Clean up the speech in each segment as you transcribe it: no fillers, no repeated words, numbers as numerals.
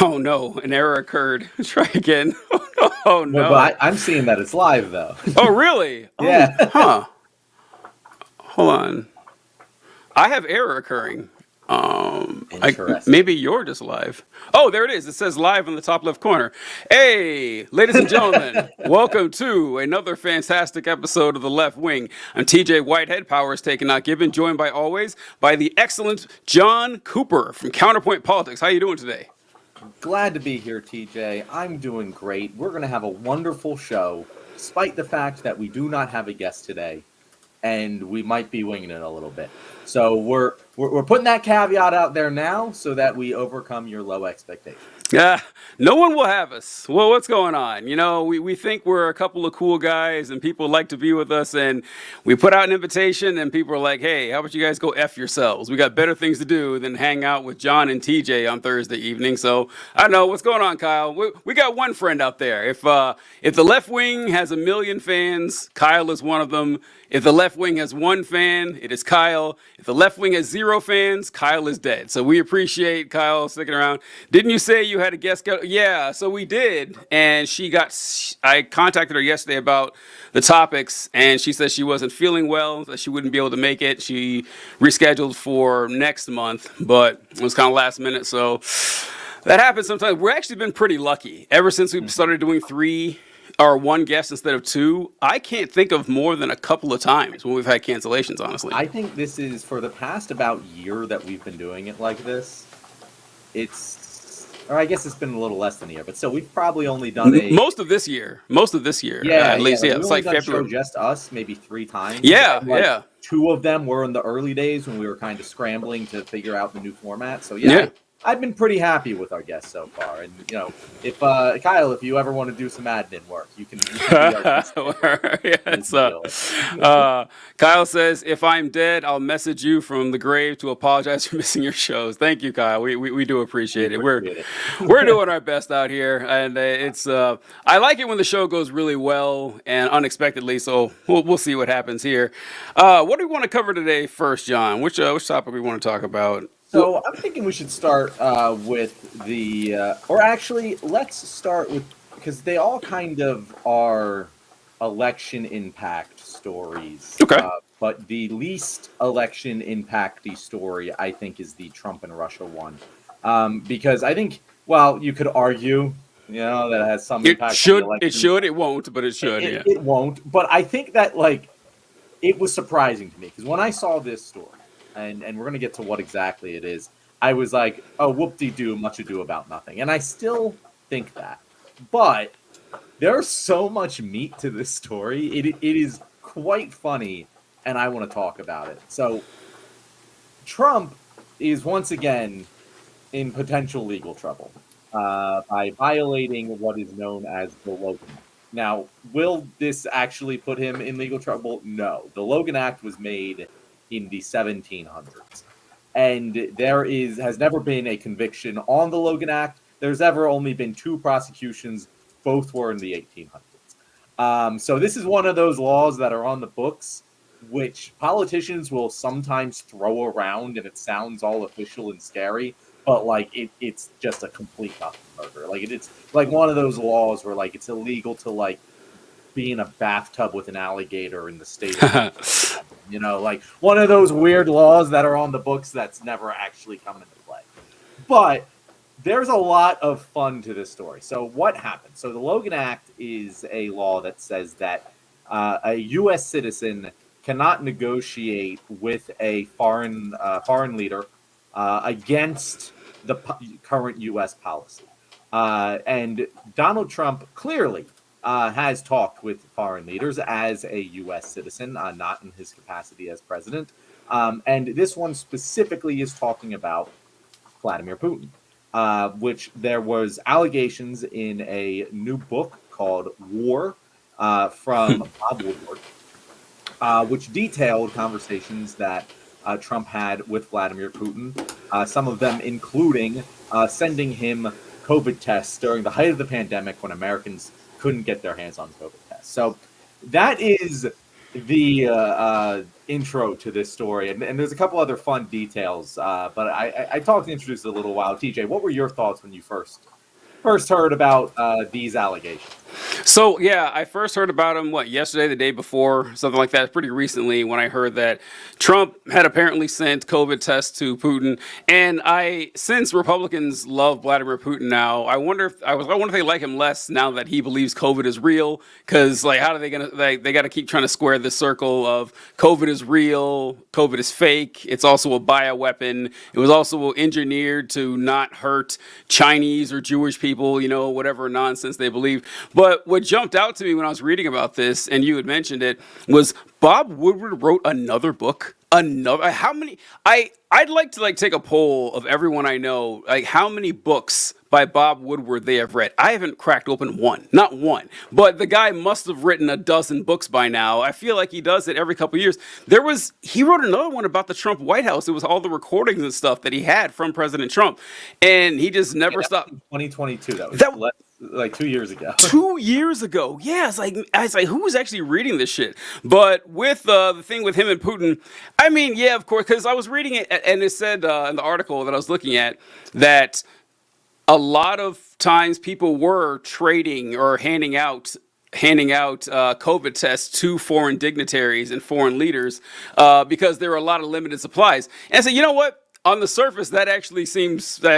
Oh no, an error occurred. Try again. Oh No, no. but I'm seeing that it's live though. Oh really? Oh, Yeah. huh. Hold on. I have error occurring. Maybe Interesting. you're just live. Oh, there it is. It says live in the top left corner. Hey, ladies and gentlemen, welcome to another fantastic episode of The Left Wing. I'm TJ Whitehead, Powers Taken Not Given, joined by always by the excellent John Cooper from Counterpoint Politics. How you doing today? Glad to be here, TJ. I'm doing great. We're going to have a wonderful show, despite the fact that we do not have a guest today, and we might be winging it a little bit. So we're putting that caveat out there now, so that we overcome your low expectations. Yeah, no one will have us. Well, what's going on? You know, we think we're a couple of cool guys and people like to be with us, and we put out an invitation, and people are like, hey, how about you guys go F yourselves? We got better things to do than hang out with John and TJ on Thursday evening. So I don't know what's going on, Kyle. We got one friend out there. If the left wing has a million fans, Kyle is one of them. If the left wing has one fan, it is Kyle. If the left wing has zero fans, Kyle is dead. So we appreciate Kyle sticking around. Didn't you say you had a guest? Yeah, so we did. And I contacted her yesterday about the topics, and she said she wasn't feeling well, that she wouldn't be able to make it. She rescheduled for next month, but it was kind of last minute. So that happens sometimes. We've actually been pretty lucky. Ever since we started doing three or one guest instead of two, I can't think of more than a couple of times when we've had cancellations, honestly. I think this is for the past about year that we've been doing it like this. Or I guess it's been a little less than a year, but still, we've probably only done most of this year. Yeah, at least. like Yeah, we've it's only like done February. show just us maybe 3 times. Yeah, And, like, yeah. 2 of them were in the early days when we were kind of scrambling to figure out the new format. So Yeah. I've been pretty happy with our guests so far. And if Kyle, if you ever want to do some admin work, you can be our guest. Kyle says, if I'm dead, I'll message you from the grave to apologize for missing your shows. Thank you, Kyle. We do appreciate it. We're doing our best out here, and I like it when the show goes really well and unexpectedly. So we'll see what happens here. What do we want to cover today first, John? Which topic we want to talk about? So I'm thinking we should start with or actually, let's start with, because they all kind of are election impact stories. Okay. But the least election impacty story, I think, is the Trump and Russia one. Because I think, well, you could argue, that it has some impact. It won't, but it should. It won't. But I think that, it was surprising to me, because when I saw this story, and we're going to get to what exactly it is, I was like, oh, whoop-de-doo, much ado about nothing. And I still think that. But there's so much meat to this story. It is quite funny, and I want to talk about it. So Trump is once again in potential legal trouble by violating what is known as the Logan Act. Now, will this actually put him in legal trouble? No. The Logan Act was made in the 1700s. And there has never been a conviction on the Logan Act. There's ever only been 2 prosecutions. Both were in the 1800s. So this is one of those laws that are on the books, which politicians will sometimes throw around, and it sounds all official and scary, but it's just a complete nothing burger. It's like one of those laws where it's illegal to be in a bathtub with an alligator in the state of one of those weird laws that are on the books that's never actually come into play. But there's a lot of fun to this story. So what happened? So the Logan Act is a law that says that a U.S. citizen cannot negotiate with a foreign leader against the current U.S. policy. And Donald Trump clearly has talked with foreign leaders as a U.S. citizen, not in his capacity as president. And this one specifically is talking about Vladimir Putin, which there was allegations in a new book called War from Bob Woodward, which detailed conversations that Trump had with Vladimir Putin, some of them including sending him COVID tests during the height of the pandemic when Americans couldn't get their hands on COVID tests. So that is the intro to this story, and there's a couple other fun details. But I talked to introduce it a little while. TJ, what were your thoughts when you first heard about these allegations? So yeah, I first heard about him yesterday, the day before, something like that, pretty recently when I heard that Trump had apparently sent COVID tests to Putin. And since Republicans love Vladimir Putin now, I wonder if they like him less now that he believes COVID is real. Because like, how are they gonna they got to keep trying to square this circle of COVID is real, COVID is fake. It's also a bioweapon. It was also engineered to not hurt Chinese or Jewish people, whatever nonsense they believe. But what jumped out to me when I was reading about this, and you had mentioned it, was Bob Woodward wrote another book. How many? I'd like to take a poll of everyone I know, like how many books by Bob Woodward they have read. I haven't cracked open one, not one, but the guy must have written a dozen books by now. I feel like he does it every couple of years. He wrote another one about the Trump White House. It was all the recordings and stuff that he had from President Trump, and he just never stopped. 2022. That was That like 2 years ago. 2 years ago. Yeah, I was like, who was actually reading this shit? But with the thing with him and Putin, I mean, yeah, of course, because I was reading it, and it said in the article that I was looking at that a lot of times people were trading or handing out COVID tests to foreign dignitaries and foreign leaders because there were a lot of limited supplies. And I said, you know what? On the surface, that actually seems I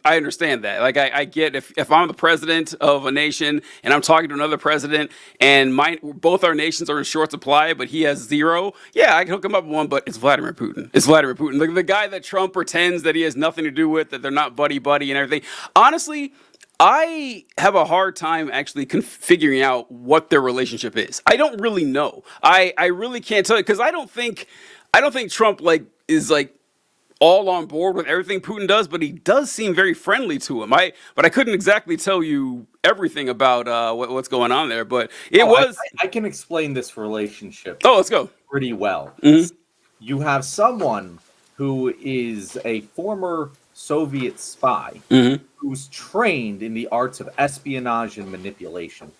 understand that. Like I get if I'm the president of a nation and I'm talking to another president and both our nations are in short supply, but he has zero. Yeah, I can hook him up with one, but it's Vladimir Putin. It's Vladimir Putin. The guy that Trump pretends that he has nothing to do with, that they're not buddy and everything. Honestly, I have a hard time actually figuring out what their relationship is. I don't really know. I really can't tell you because I don't think Trump is all on board with everything Putin does, but he does seem very friendly to him. But I couldn't exactly tell you everything about what's going on there. But I can explain this relationship. Oh, let's go. Pretty well. Mm-hmm. You have someone who is a former Soviet spy who's trained in the arts of espionage and manipulation,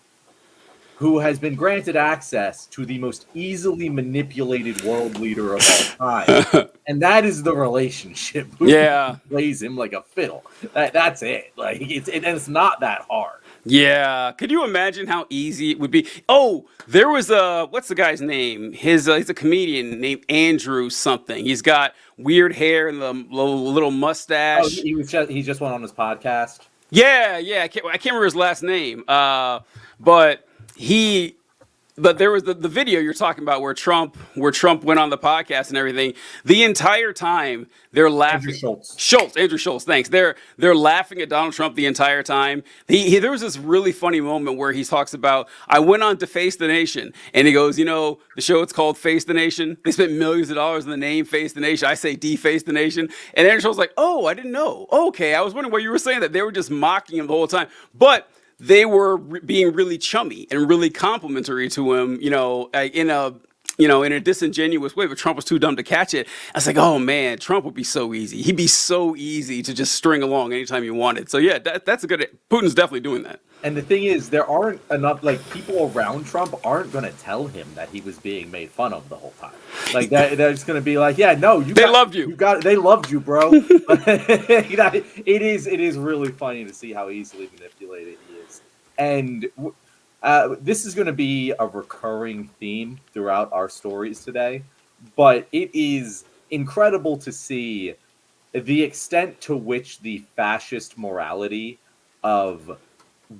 who has been granted access to the most easily manipulated world leader of all time. And that is the relationship. Yeah. Plays him like a fiddle. That's it. Like it's not that hard. Yeah. Could you imagine how easy it would be? Oh, there was what's the guy's name? He's a comedian named Andrew something. He's got weird hair and the little mustache. Oh, he just went on his podcast. Yeah. I can't remember his last name. But there was the video you're talking about where Trump went on the podcast and everything. The entire time they're laughing. Andrew Schultz, thanks. They're laughing at Donald Trump the entire time. There was this really funny moment where he talks about, I went on to Face the Nation, and he goes, the show, it's called Face the Nation. They spent millions of dollars on the name Face the Nation. I say deface the nation. And Andrew Schultz was like, oh, I didn't know. Okay, I was wondering why you were saying that. They were just mocking him the whole time. But they were being really chummy and really complimentary to him, in a disingenuous way, but Trump was too dumb to catch it. I was like, oh man, Trump would be so easy. He'd be so easy to just string along anytime you wanted. So yeah, that's a good. Putin's definitely doing that. And the thing is, there aren't enough people around Trump aren't going to tell him that he was being made fun of the whole time. Like they're just going to be like, yeah, no, they loved you. They loved you, bro. It is really funny to see how easily manipulated he is. And this is going to be a recurring theme throughout our stories today, but it is incredible to see the extent to which the fascist morality of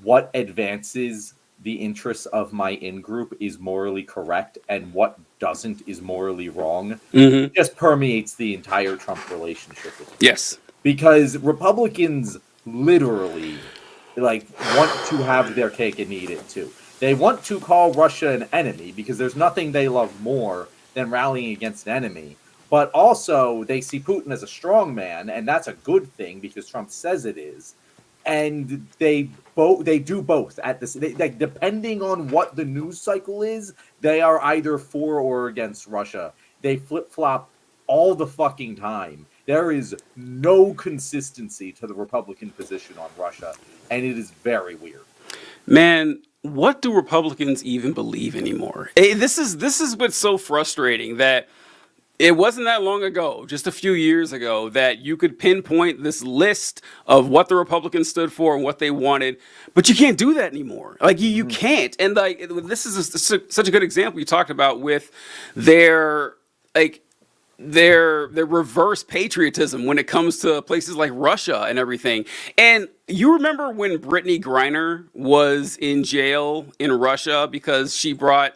what advances the interests of my in-group is morally correct and what doesn't is morally wrong. It just permeates the entire Trump relationship. Yes. Because Republicans literally want to have their cake and eat it too. They want to call Russia an enemy because there's nothing they love more than rallying against an enemy. But also they see Putin as a strong man, and that's a good thing because Trump says it is. And they do both at this. Depending on what the news cycle is, they are either for or against Russia. They flip flop all the fucking time. There is no consistency to the Republican position on Russia, and it is very weird. Man, what do Republicans even believe anymore? This is what's so frustrating, that it wasn't that long ago, just a few years ago, that you could pinpoint this list of what the Republicans stood for and what they wanted, but you can't do that anymore. Like you can't. And like this is such a good example you talked about with their like their reverse patriotism when it comes to places like Russia and everything. And you remember when Brittany Griner was in jail in Russia because she brought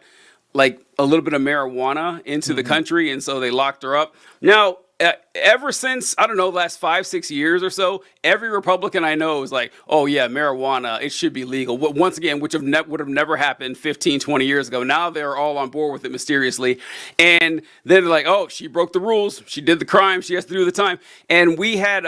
like a little bit of marijuana into the country, and so they locked her up. Now, ever since, I don't know, the last 5-6 years or so, every Republican I know is like, oh yeah, marijuana, it should be legal. Once again, which would have never happened 15, 20 years ago. Now they're all on board with it mysteriously. And then they're like, oh, she broke the rules. She did the crime. She has to do the time. And we had,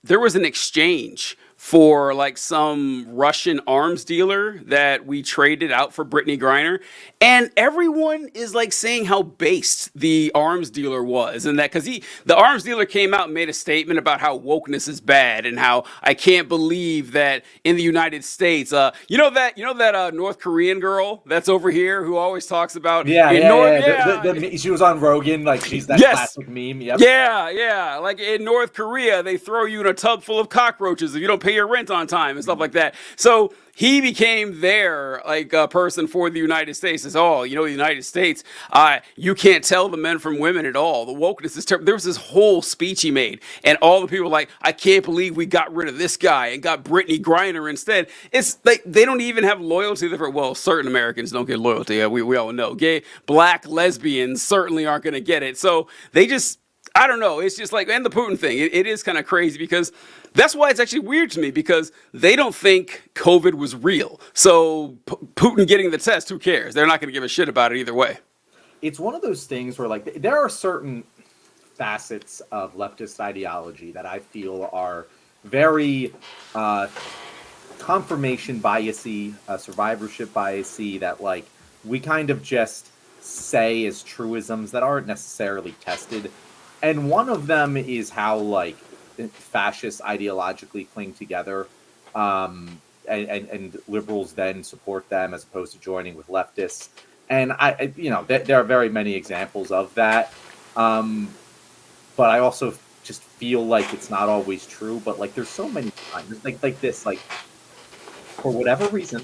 there was an exchange for like some Russian arms dealer that we traded out for Brittany Griner. And everyone is like saying how based the arms dealer was, and that because the arms dealer came out and made a statement about how wokeness is bad and how I can't believe that in the United States, you know that North Korean girl that's over here who always talks about Yeah, in yeah, North, yeah. She was on Rogan, like she's that Yes. classic meme. Yep. Yeah. Like in North Korea, they throw you in a tub full of cockroaches if you don't pay your rent on time and stuff like that. So he became their like person for the United States. Says, oh, you know, the United States, you can't tell the men from women at all. The wokeness is terrible. There was this whole speech he made, and all the people were like, I can't believe we got rid of this guy and got Brittany Griner instead. It's like they don't even have loyalty. Well, certain Americans don't get loyalty. We all know. Gay, black, lesbians certainly aren't going to get it. So they just, I don't know. It's just like, and the Putin thing, it is kind of crazy because that's why it's actually weird to me, because they don't think COVID was real. So Putin getting the test, who cares? They're not going to give a shit about it either way. It's one of those things where like there are certain facets of leftist ideology that I feel are very confirmation biasy, survivorship biasy, that like we kind of just say as truisms that aren't necessarily tested. And one of them is how like fascists ideologically cling together, and liberals then support them as opposed to joining with leftists. And there are very many examples of that. But I also just feel like it's not always true. But like, there's so many times like this, like for whatever reason,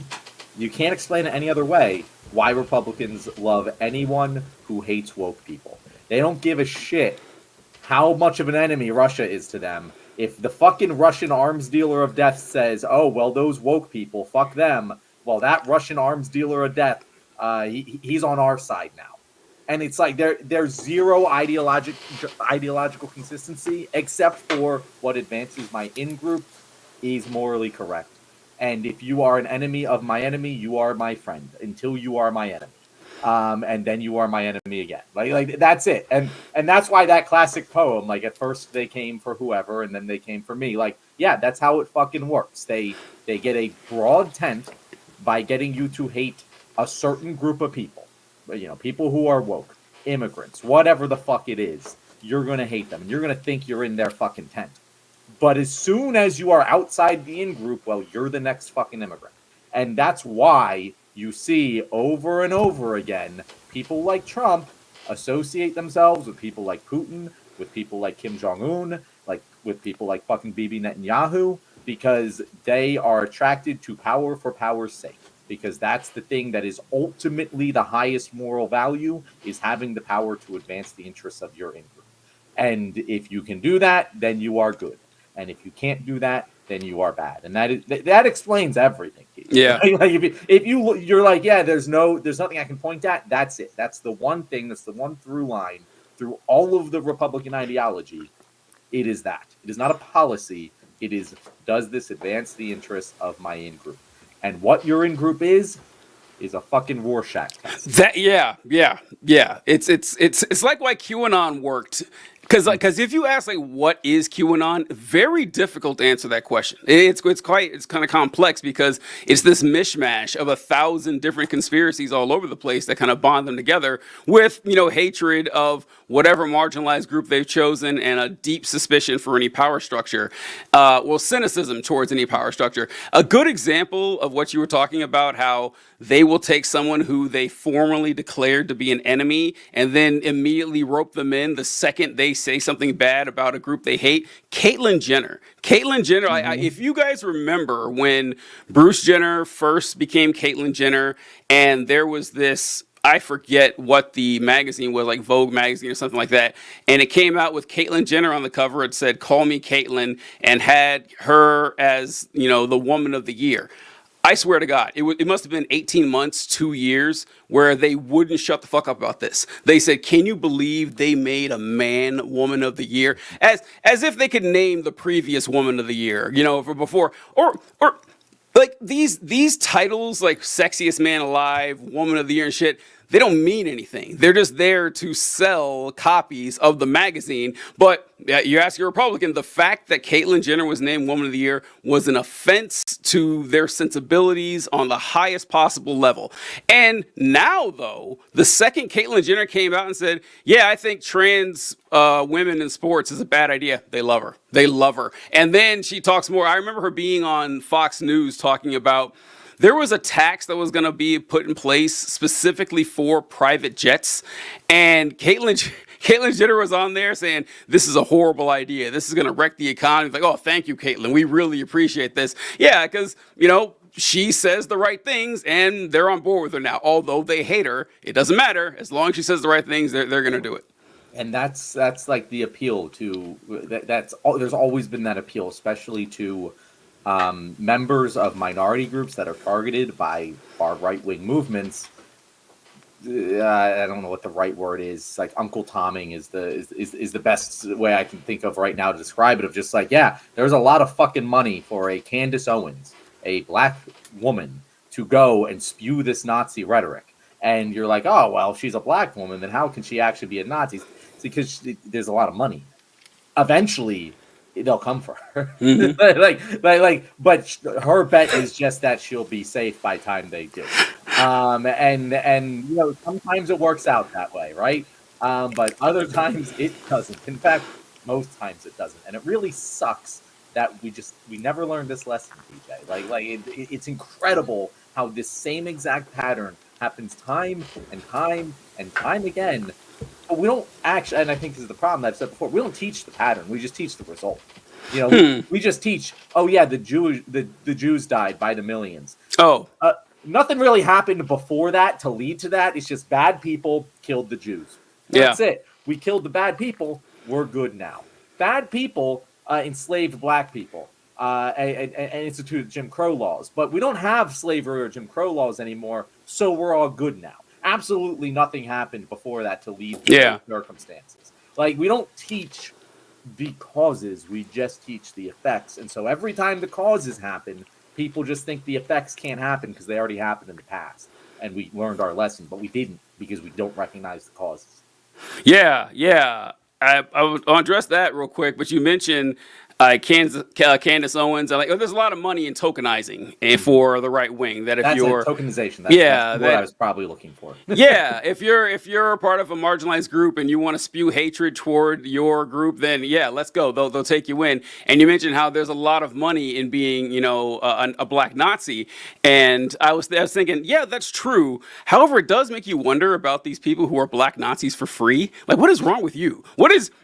you can't explain it any other way, why Republicans love anyone who hates woke people. They don't give a shit how much of an enemy Russia is to them. If the fucking Russian arms dealer of death says, oh, well, those woke people, fuck them, well, that Russian arms dealer of death, he's on our side now. And it's like there's zero ideological consistency, except for what advances my in-group is morally correct. And if you are an enemy of my enemy, you are my friend until you are my enemy. And then you are my enemy again. Like that's it. And that's why that classic poem, like at first they came for whoever and then they came for me. Like, yeah, that's how it fucking works. They get a broad tent by getting you to hate a certain group of people. You know, people who are woke, immigrants, whatever the fuck it is, you're going to hate them. And you're going to think you're in their fucking tent. But as soon as you are outside the in-group, well, you're the next fucking immigrant. And that's why you see over and over again people like Trump associate themselves with people like Putin, with people like Kim Jong-un, like with people like fucking Bibi Netanyahu, because they are attracted to power for power's sake. Because that's the thing that is ultimately the highest moral value, is having the power to advance the interests of your in-group. And if you can do that, then you are good. And if you can't do that, then you are bad. And that explains everything. Yeah. Like if you're like, yeah, there's nothing I can point at. That's it. That's the one thing. That's the one through line through all of the Republican ideology. It is that. It is not a policy. It is, does this advance the interests of my in-group? And what your in-group is a fucking Rorschach test. Yeah. It's like why QAnon worked Because if you ask like what is QAnon, very difficult to answer that question. It's kind of complex because it's this mishmash of 1,000 different conspiracies all over the place that kind of bond them together with hatred of whatever marginalized group they've chosen and a deep suspicion for any power structure, cynicism towards any power structure. A good example of what you were talking about, how they will take someone who they formally declared to be an enemy and then immediately rope them in the second they say something bad about a group they hate. Caitlyn Jenner. If you guys remember when Bruce Jenner first became Caitlyn Jenner, and there was this, I forget what the magazine was, like Vogue magazine or something like that, and it came out with Caitlyn Jenner on the cover. It said, "Call me Caitlyn," and had her as, the woman of the year. I swear to God, it must have been 18 months, 2 years, where they wouldn't shut the fuck up about this. They said, "Can you believe they made a man woman of the year?" As if they could name the previous woman of the year, for before, or like these titles, like sexiest man alive, woman of the year and shit. They don't mean anything. They're just there to sell copies of the magazine. But you ask a Republican, the fact that Caitlyn Jenner was named Woman of the Year was an offense to their sensibilities on the highest possible level. And now, though, the second Caitlyn Jenner came out and said, "Yeah, I think trans women in sports is a bad idea," they love her. They love her. And then she talks more. I remember her being on Fox News talking about there was a tax that was going to be put in place specifically for private jets. And Caitlyn Jenner was on there saying, "This is a horrible idea. This is going to wreck the economy." It's like, "Oh, thank you, Caitlyn. We really appreciate this." Yeah, because, she says the right things and they're on board with her now. Although they hate her, it doesn't matter. As long as she says the right things, they're going to do it. And that's like the appeal to there's always been that appeal, especially to members of minority groups that are targeted by far right-wing movements. I don't know what the right word is. Like Uncle Tomming is the best way I can think of right now to describe it. Of just like, yeah, there's a lot of fucking money for a Candace Owens, a black woman, to go and spew this Nazi rhetoric. And you're like, oh, well, if she's a black woman, then how can she actually be a Nazi? It's because there's a lot of money. Eventually, they'll come for her. Mm-hmm. But her bet is just that she'll be safe by the time they do. And sometimes it works out that way, right? But other times it doesn't. In fact, most times it doesn't. And it really sucks that we never learned this lesson, DJ. It's incredible how this same exact pattern happens time and time and time again. But we don't actually, and I think this is the problem that I've said before, we don't teach the pattern. We just teach the result. We just teach, oh yeah, the Jews died by the millions. Oh. Nothing really happened before that to lead to that. It's just bad people killed the Jews. That's it. We killed the bad people. We're good now. Bad people enslaved black people and instituted Jim Crow laws. But we don't have slavery or Jim Crow laws anymore, so we're all good now. Absolutely nothing happened before that to lead to those circumstances. We don't teach the causes, we just teach the effects. And so every time the causes happen, people just think the effects can't happen because they already happened in the past. And we learned our lesson, but we didn't because we don't recognize the causes. Yeah. I would address that real quick, but you mentioned Candace Owens. There's a lot of money in tokenizing for the right wing. That's tokenization. That's what I was probably looking for. Yeah, if you're a part of a marginalized group and you want to spew hatred toward your group, then yeah, let's go. They'll take you in. And you mentioned how there's a lot of money in being a black Nazi, and I was thinking, yeah, that's true. However, it does make you wonder about these people who are black Nazis for free. What is wrong with you?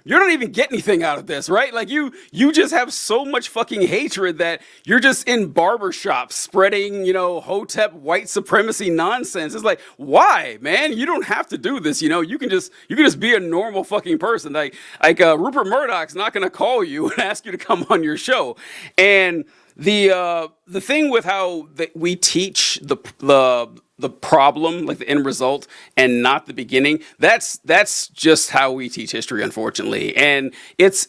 You're not even getting anything out of this, right? You just have so much fucking hatred that you're just in barbershops spreading, Hotep white supremacy nonsense. It's like, why, man? You don't have to do this. You can just be a normal fucking person. Rupert Murdoch's not going to call you and ask you to come on your show. And the thing with how we teach the problem, like the end result, and not the beginning, that's just how we teach history, unfortunately. And it's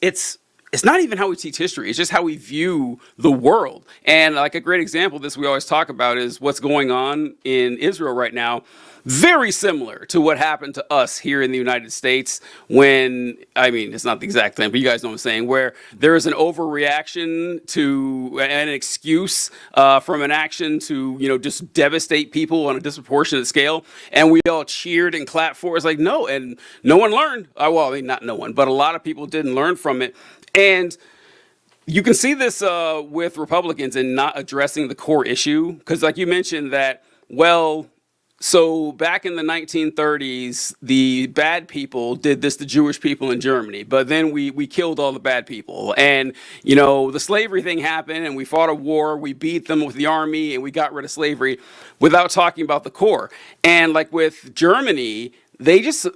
it's not even how we teach history. It's just how we view the world. And like a great example of this we always talk about is what's going on in Israel right now. Very similar to what happened to us here in the United States when, I mean, it's not the exact thing, but you guys know what I'm saying, where there is an overreaction to an excuse from an action to, just devastate people on a disproportionate scale. And we all cheered and clapped for it. It's like, no, and no one learned. Well, I mean, not no one, but a lot of people didn't learn from it. And you can see this with Republicans in not addressing the core issue. Because like you mentioned that, well, so back in the 1930s, the bad people did this to Jewish people in Germany, but then we killed all the bad people. And, the slavery thing happened and we fought a war, we beat them with the army and we got rid of slavery without talking about the core. And like with Germany, they just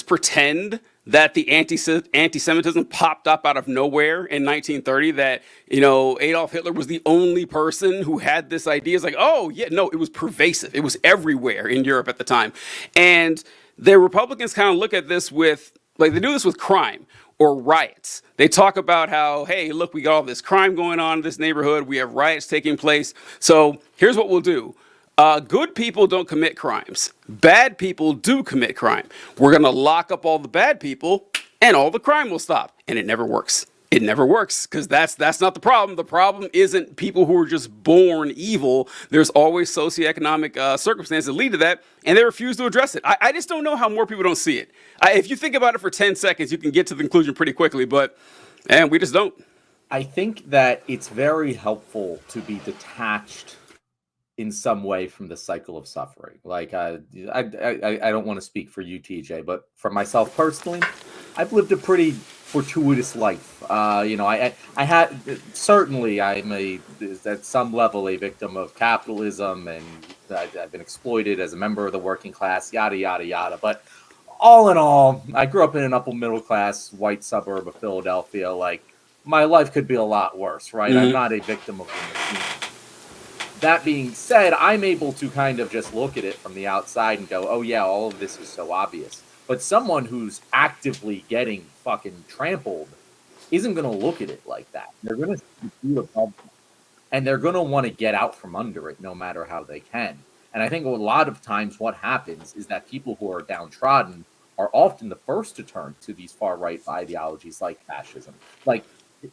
pretend that the anti-Semitism popped up out of nowhere in 1930, that, Adolf Hitler was the only person who had this idea. It's like, oh, yeah, no, it was pervasive. It was everywhere in Europe at the time. And the Republicans kind of look at this with, like, they do this with crime or riots. They talk about how, hey, look, we got all this crime going on in this neighborhood. We have riots taking place. So here's what we'll do. Good people don't commit crimes. Bad people do commit crime. We're going to lock up all the bad people and all the crime will stop. And it never works. It never works because that's not the problem. The problem isn't people who are just born evil. There's always socioeconomic circumstances that lead to that, and they refuse to address it. I just don't know how more people don't see it. If you think about it for 10 seconds, you can get to the conclusion pretty quickly, but we just don't. I think that it's very helpful to be detached in some way from the cycle of suffering. Like, I don't want to speak for you, TJ, but for myself personally, I've lived a pretty fortuitous life. I had, certainly I'm at some level a victim of capitalism, and I've been exploited as a member of the working class, yada, yada, yada. But all in all, I grew up in an upper middle class white suburb of Philadelphia. Like, my life could be a lot worse, right? Mm-hmm. I'm not a victim of the machine. That being said, I'm able to kind of just look at it from the outside and go, oh yeah, all of this is so obvious. But someone who's actively getting fucking trampled isn't going to look at it like that. They're going to see above them, and they're going to want to get out from under it no matter how they can. And I think a lot of times what happens is that people who are downtrodden are often the first to turn to these far-right ideologies like fascism. Like,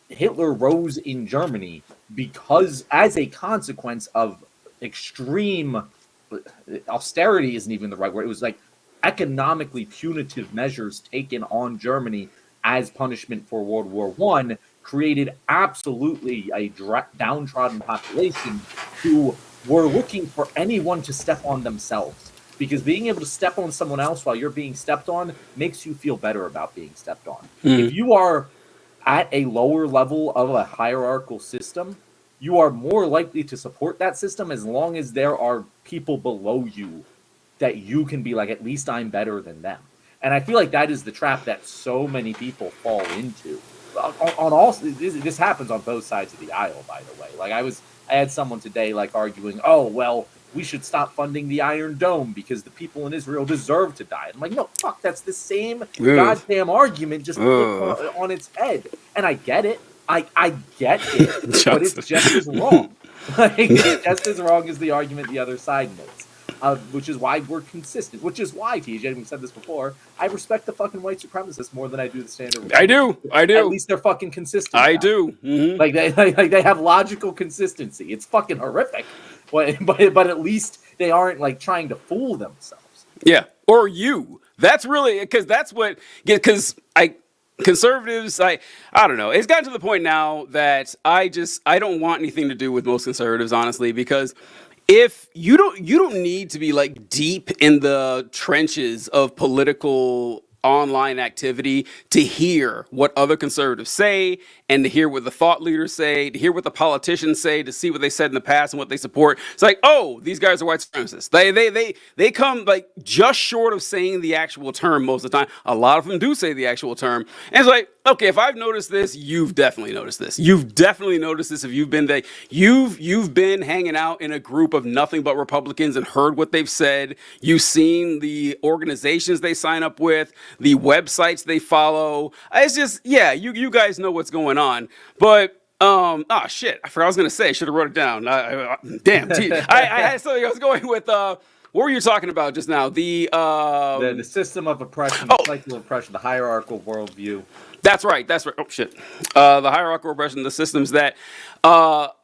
Hitler rose in Germany because, as a consequence of extreme austerity, isn't even the right word. It was like economically punitive measures taken on Germany as punishment for World War I, created absolutely a downtrodden population who were looking for anyone to step on themselves. Because being able to step on someone else while you're being stepped on makes you feel better about being stepped on. If you are at a lower level of a hierarchical system, you are more likely to support that system as long as there are people below you that you can be like, at least I'm better than them. And I feel like that is the trap that so many people fall into. On all, this happens on both sides of the aisle, by the way. Like, I had someone today like arguing, oh, well, we should stop funding the Iron Dome because the people in Israel deserve to die. I'm like, no, fuck, that's the same goddamn argument, just on its head. And I get it. I get it, but it's just as wrong. Like, it's just as wrong as the argument the other side makes. Which is why we're consistent. Which is why, TJ, we've said this before, I respect the fucking white supremacists more than I do the standard. I do. At least they're fucking consistent. I do. Mm-hmm. Like they have logical consistency. It's fucking horrific, but at least they aren't like trying to fool themselves. Yeah, or you. That's really because that's what. Because conservatives, I don't know. It's gotten to the point now that I don't want anything to do with most conservatives, honestly, because if you don't need to be like deep in the trenches of political online activity to hear what other conservatives say and to hear what the thought leaders say, to hear what the politicians say, to see what they said in the past and what they support. It's like, oh, these guys are white supremacists. They come like just short of saying the actual term most of the time. A lot of them do say the actual term. And it's like, Okay, if I've noticed this, you've definitely noticed this. You've definitely noticed this if you've been there. You've been hanging out in a group of nothing but Republicans and heard what they've said. You've seen the organizations they sign up with, the websites they follow. It's just, yeah, you guys know what's going on. But oh shit, I forgot what I was gonna say. I should have wrote it down. Damn, gee, I had something I was going with. What were you talking about just now? The system of oppression, the cycle of oppression, the hierarchical worldview. That's right. That's right. Oh shit. The hierarchical oppression, the systems that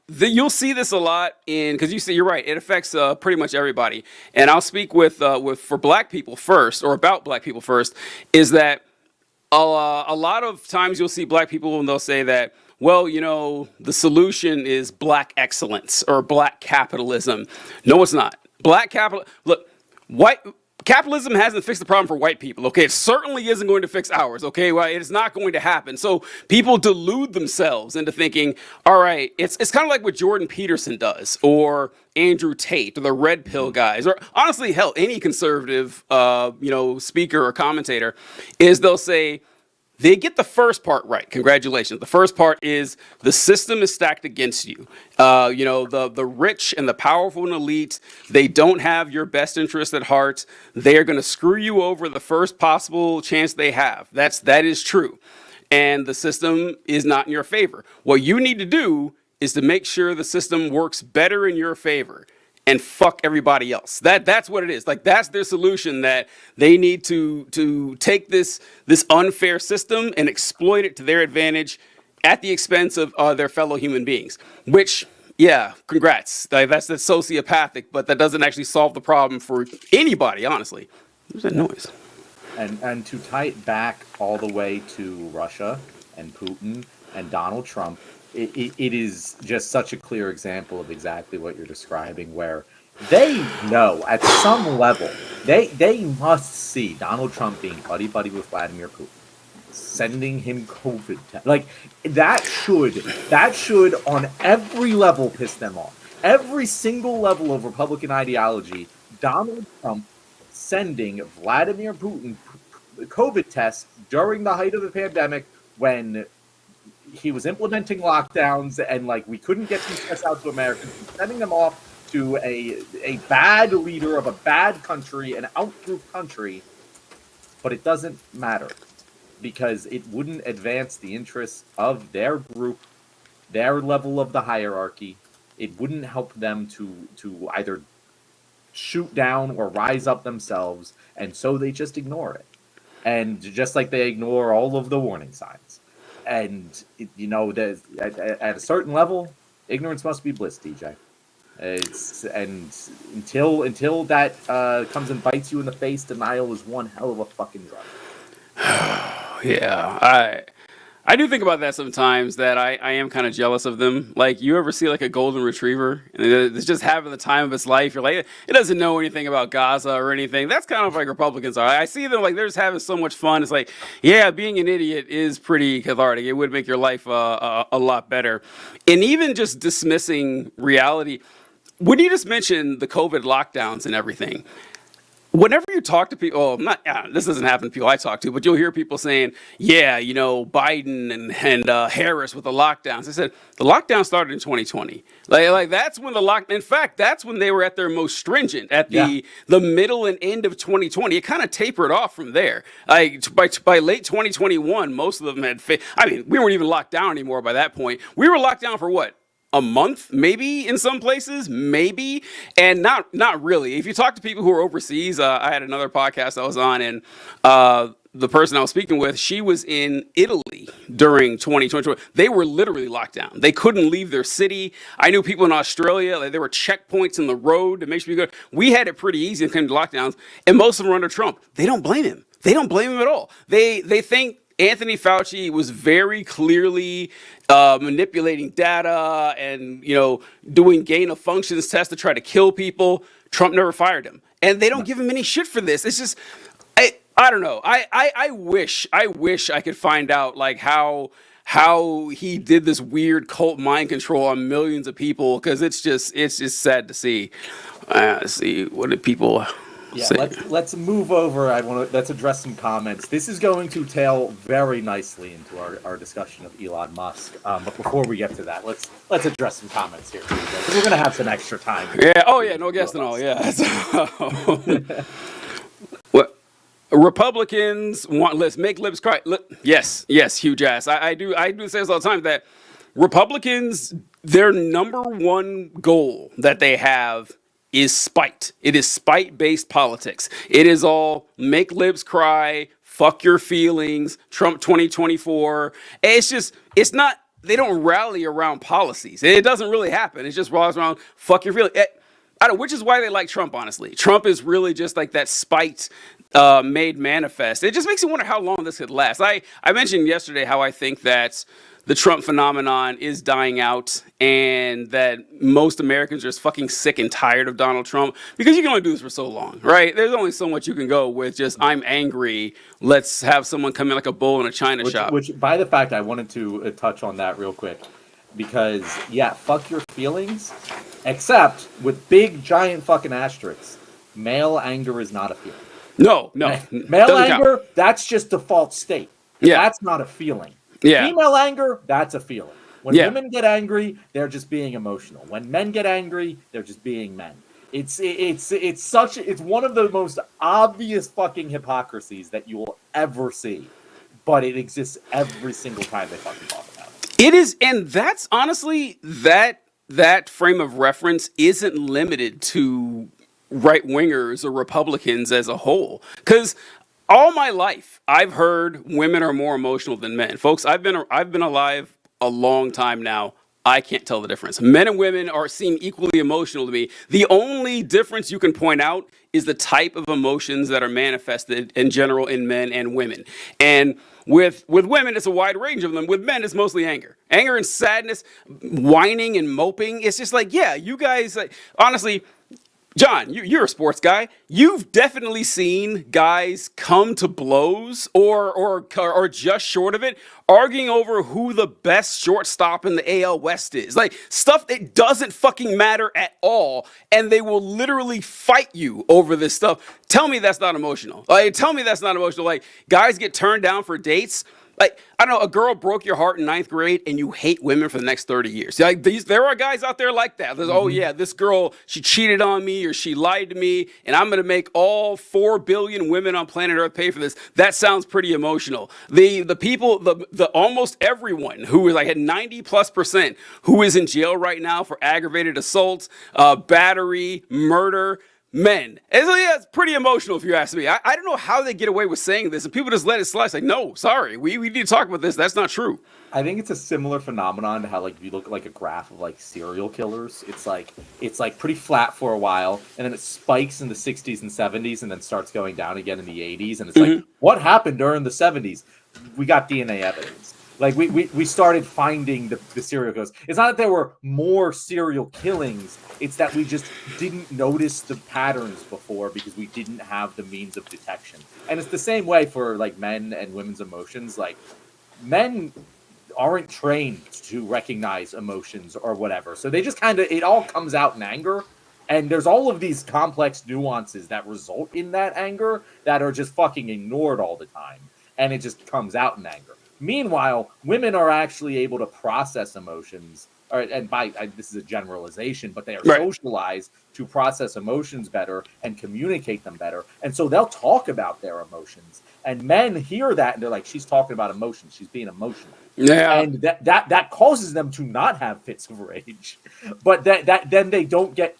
you'll see this a lot in, because you see, you're right. It affects pretty much everybody. And I'll speak with for Black people first, or about Black people first, is that a lot of times you'll see Black people and they'll say that, well, you know, the solution is Black excellence or Black capitalism. No, it's not. Black capital. Look, white. Capitalism hasn't fixed the problem for white people, okay? It certainly isn't going to fix ours, okay? Well, it's not going to happen. So people delude themselves into thinking, all right, it's kind of like what Jordan Peterson does, or Andrew Tate, or the red pill guys, or honestly, hell, any conservative, speaker or commentator, is they'll say, they get the first part right. Congratulations. The first part is the system is stacked against you. The rich and the powerful and elite, they don't have your best interest at heart. They are going to screw you over the first possible chance they have. That is true. And the system is not in your favor. What you need to do is to make sure the system works better in your favor. And fuck everybody else. That's what it is. Like, that's their solution, that they need to take this unfair system and exploit it to their advantage at the expense of their fellow human beings. Which, yeah, congrats. That's sociopathic, but that doesn't actually solve the problem for anybody, honestly. What's that noise? And to tie it back all the way to Russia and Putin and Donald Trump, it is just such a clear example of exactly what you're describing, where they know at some level, they must see Donald Trump being buddy-buddy with Vladimir Putin, sending him COVID tests. Like, that should on every level piss them off. Every single level of Republican ideology, Donald Trump sending Vladimir Putin COVID tests during the height of the pandemic, when he was implementing lockdowns and like we couldn't get these tests out to Americans, sending them off to a bad leader of a bad country, an outgroup country. But it doesn't matter, because it wouldn't advance the interests of their group, their level of the hierarchy. It wouldn't help them to either shoot down or rise up themselves, and so they just ignore it. And just like they ignore all of the warning signs. And, at a certain level, ignorance must be bliss, DJ. Until that comes and bites you in the face, denial is one hell of a fucking drug. Yeah, I do think about that sometimes, that I am kind of jealous of them. Like, you ever see like a golden retriever and it's just having the time of its life? You're like, it doesn't know anything about Gaza or anything. That's kind of like Republicans are. I see them like they're just having so much fun. It's like, yeah, being an idiot is pretty cathartic. It would make your life a lot better. And even just dismissing reality. When you just mentioned the COVID lockdowns and everything, whenever you talk to people, this doesn't happen to people I talk to, but you'll hear people saying, yeah, Biden and Harris with the lockdowns. I said, the lockdown started in 2020. Like that's when in fact, that's when they were at their most stringent, at the middle and end of 2020. It kind of tapered off from there. Like by late 2021, most of them had, we weren't even locked down anymore by that point. We were locked down for what? A month, maybe, in some places, maybe, and not really. If you talk to people who are overseas, I had another podcast I was on, and the person I was speaking with, she was in Italy during 2020. They were literally locked down. They couldn't leave their city. I knew people in Australia, like, there were checkpoints in the road to make sure you go. We had it pretty easy in terms of lockdowns, and most of them were under Trump. They don't blame him. They don't blame him at all. They think Anthony Fauci was very clearly manipulating data and, doing gain of functions tests to try to kill people. Trump never fired him. And they don't give him any shit for this. It's just, I don't know. I wish I could find out like how he did this weird cult mind control on millions of people, because it's just sad to see. Let's see, what did people Yeah, let's move over. Let's address some comments. This is going to tail very nicely into our discussion of Elon Musk. But before we get to that, let's address some comments here too, because we're gonna have some extra time. Yeah. Oh yeah. No guess and all. Yeah. So, what Republicans want? Let's make libs cry. Yes. Yes. Huge ass. I do. I do say this all the time that Republicans, their number one goal that they have is spite. It is spite-based politics. It is all make libs cry, fuck your feelings, Trump 2024. It's not, they don't rally around policies. It doesn't really happen. It just revolves around fuck your feelings. I don't, which is why they like Trump, honestly. Trump is really just like that spite made manifest. It just makes you wonder how long this could last. I mentioned yesterday how I think that the Trump phenomenon is dying out and that most Americans are just fucking sick and tired of Donald Trump because you can only do this for so long, right? There's only so much you can go with just, I'm angry, let's have someone come in like a bull in a china shop. Which, by the fact, I wanted to touch on that real quick because, yeah, fuck your feelings, except with big, giant fucking asterisks, male anger is not a feeling. No. Male anger, that's just default state. Yeah. That's not a feeling. Yeah. Female anger, that's a feeling. When women get angry, they're just being emotional. When men get angry, they're just being men. It's one of the most obvious fucking hypocrisies that you will ever see, but it exists every single time they fucking talk about it. It is, and that's honestly that frame of reference isn't limited to right wingers or Republicans as a whole, because all my life, I've heard women are more emotional than men. Folks, I've been alive a long time now. I can't tell the difference. Men and women seem equally emotional to me. The only difference you can point out is the type of emotions that are manifested in general in men and women. And with women, it's a wide range of them. With men, it's mostly anger. Anger and sadness, whining and moping. It's just like, yeah, you guys, honestly, John, you're a sports guy. You've definitely seen guys come to blows or just short of it, arguing over who the best shortstop in the AL West is. Like, stuff that doesn't fucking matter at all, and they will literally fight you over this stuff. Tell me that's not emotional. Tell me that's not emotional. Like, guys get turned down for dates. Like, I don't know, a girl broke your heart in 9th grade and you hate women for the next 30 years. Like, there are guys out there like that. There's, oh yeah, this girl, she cheated on me or she lied to me and I'm going to make all 4 billion women on planet Earth pay for this. That sounds pretty emotional. The people, the almost everyone who is like at 90+% who is in jail right now for aggravated assault, battery, murder, men. And so, yeah, it's pretty emotional if you ask me. I don't know how they get away with saying this, and people just let it slide. It's like, no, sorry, we need to talk about this. That's not true. I think it's a similar phenomenon to how, like, if you look at like a graph of like serial killers, it's like pretty flat for a while, and then it spikes in the 60s and 70s, and then starts going down again in the 80s. And it's like, what happened during the 70s? We got DNA evidence. Like, we started finding the serial killers. It's not that there were more serial killings. It's that we just didn't notice the patterns before because we didn't have the means of detection. And it's the same way for, like, men and women's emotions. Like, men aren't trained to recognize emotions or whatever. So they just kind of, it all comes out in anger. And there's all of these complex nuances that result in that anger that are just fucking ignored all the time. And it just comes out in anger. Meanwhile, women are actually able to process emotions, this is a generalization, but they are socialized to process emotions better and communicate them better. And so they'll talk about their emotions. And men hear that and they're like, she's talking about emotions. She's being emotional. Yeah. And that causes them to not have fits of rage. But then they don't get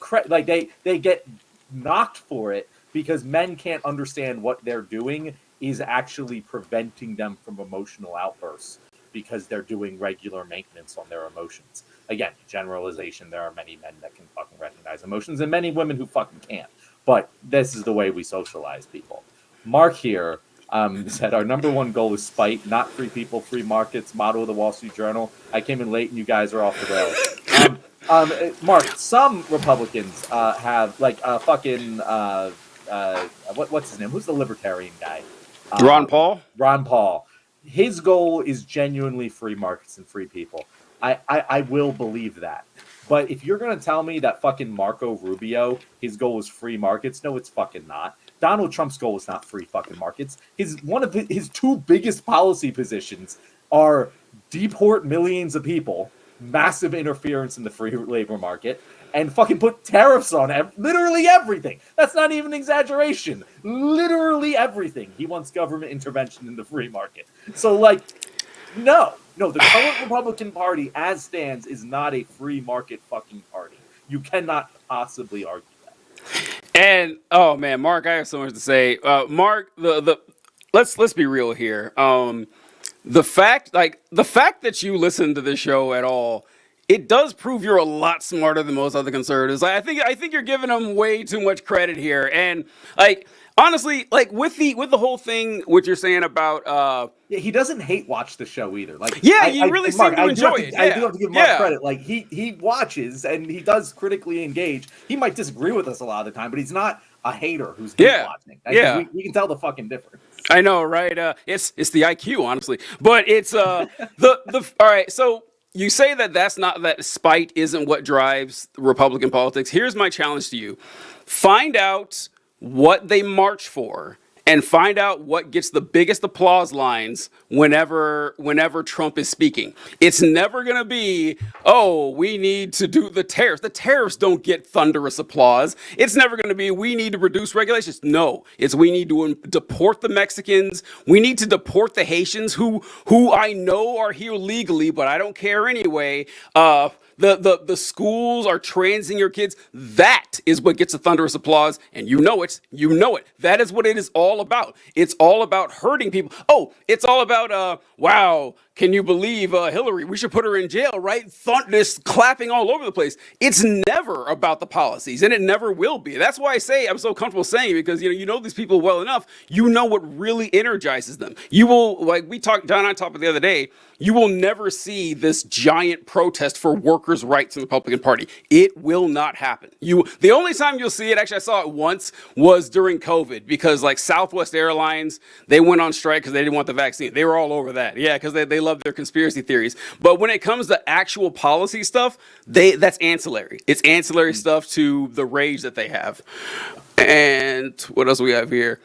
they get knocked for it because men can't understand what they're doing is actually preventing them from emotional outbursts because they're doing regular maintenance on their emotions. Again, generalization, there are many men that can fucking recognize emotions and many women who fucking can't. But this is the way we socialize people. Mark here said, our number one goal is spite, not free people, free markets, motto of the Wall Street Journal. I came in late and you guys are off the rails. Mark, some Republicans have, like, what's his name? Who's the libertarian guy? Ron Paul? Ron Paul. His goal is genuinely free markets and free people. I will believe that. But if you're going to tell me that fucking Marco Rubio, his goal is free markets, no, it's fucking not. Donald Trump's goal was not free fucking markets. One of his two biggest policy positions are deport millions of people, massive interference in the free labor market, and fucking put tariffs on literally everything. That's not even an exaggeration. Literally everything. He wants government intervention in the free market. So, like, no, the current Republican Party as stands is not a free market fucking party. You cannot possibly argue that. And oh man, Mark, I have so much to say. Mark, let's be real here. The fact that you listen to this show at all, it does prove you're a lot smarter than most other conservatives. I think you're giving them way too much credit here. And like, honestly, like with the whole thing, what you're saying about yeah, he doesn't hate watch the show either. Like, yeah, you really seem to enjoy it. I do have to give Mark credit. Like, he watches and he does critically engage. He might disagree with us a lot of the time, but he's not a hater who's watching. We can tell the fucking difference. I know, right? It's the IQ, honestly, but it's the all right. So you say that spite isn't what drives Republican politics. Here's my challenge to you: find out what they march for, and find out what gets the biggest applause lines whenever Trump is speaking. It's never going to be, oh, we need to do the tariffs. The tariffs don't get thunderous applause. It's never going to be, we need to reduce regulations. No, it's we need to deport the Mexicans. We need to deport the Haitians who I know are here legally, but I don't care anyway. The schools are transing your kids. That is what gets a thunderous applause, and you know it. That is what it is all about. It's all about hurting people. Oh, it's all about wow, can you believe Hillary? We should put her in jail, right? This clapping all over the place. It's never about the policies, and it never will be. That's why I say I'm so comfortable saying it, because you know these people well enough. You know what really energizes them. You will, like John and I talked about the other day. You will never see this giant protest for workers' rights in the Republican Party. It will not happen. The only time you'll see it, actually I saw it once, was during COVID, because like Southwest Airlines, they went on strike because they didn't want the vaccine. They were all over that. Yeah, because they love their conspiracy theories. But when it comes to actual policy stuff, that's ancillary. It's ancillary stuff to the rage that they have. And what else do we have here?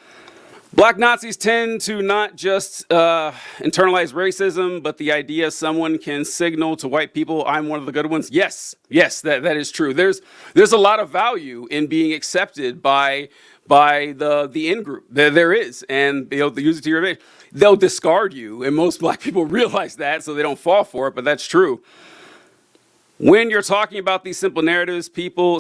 Black Nazis tend to not just internalize racism, but the idea someone can signal to white people, I'm one of the good ones. Yes, that is true. There's a lot of value in being accepted by the in-group. There is, and they use it to your advantage. They'll discard you, and most black people realize that, so they don't fall for it, but that's true. When you're talking about these simple narratives,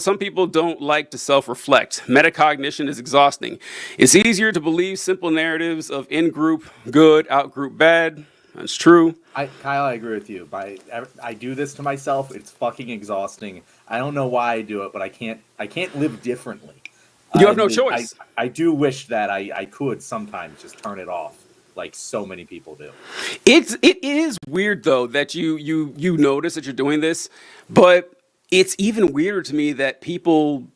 some people don't like to self-reflect. Metacognition is exhausting. It's easier to believe simple narratives of in-group good, out-group bad. That's true. Kyle, I agree with you. I do this to myself. It's fucking exhausting. I don't know why I do it, but I can't live differently. You have no choice. I do wish that I could sometimes just turn it off, like so many people do. It is weird though that you notice that you're doing this, but it's even weirder to me that people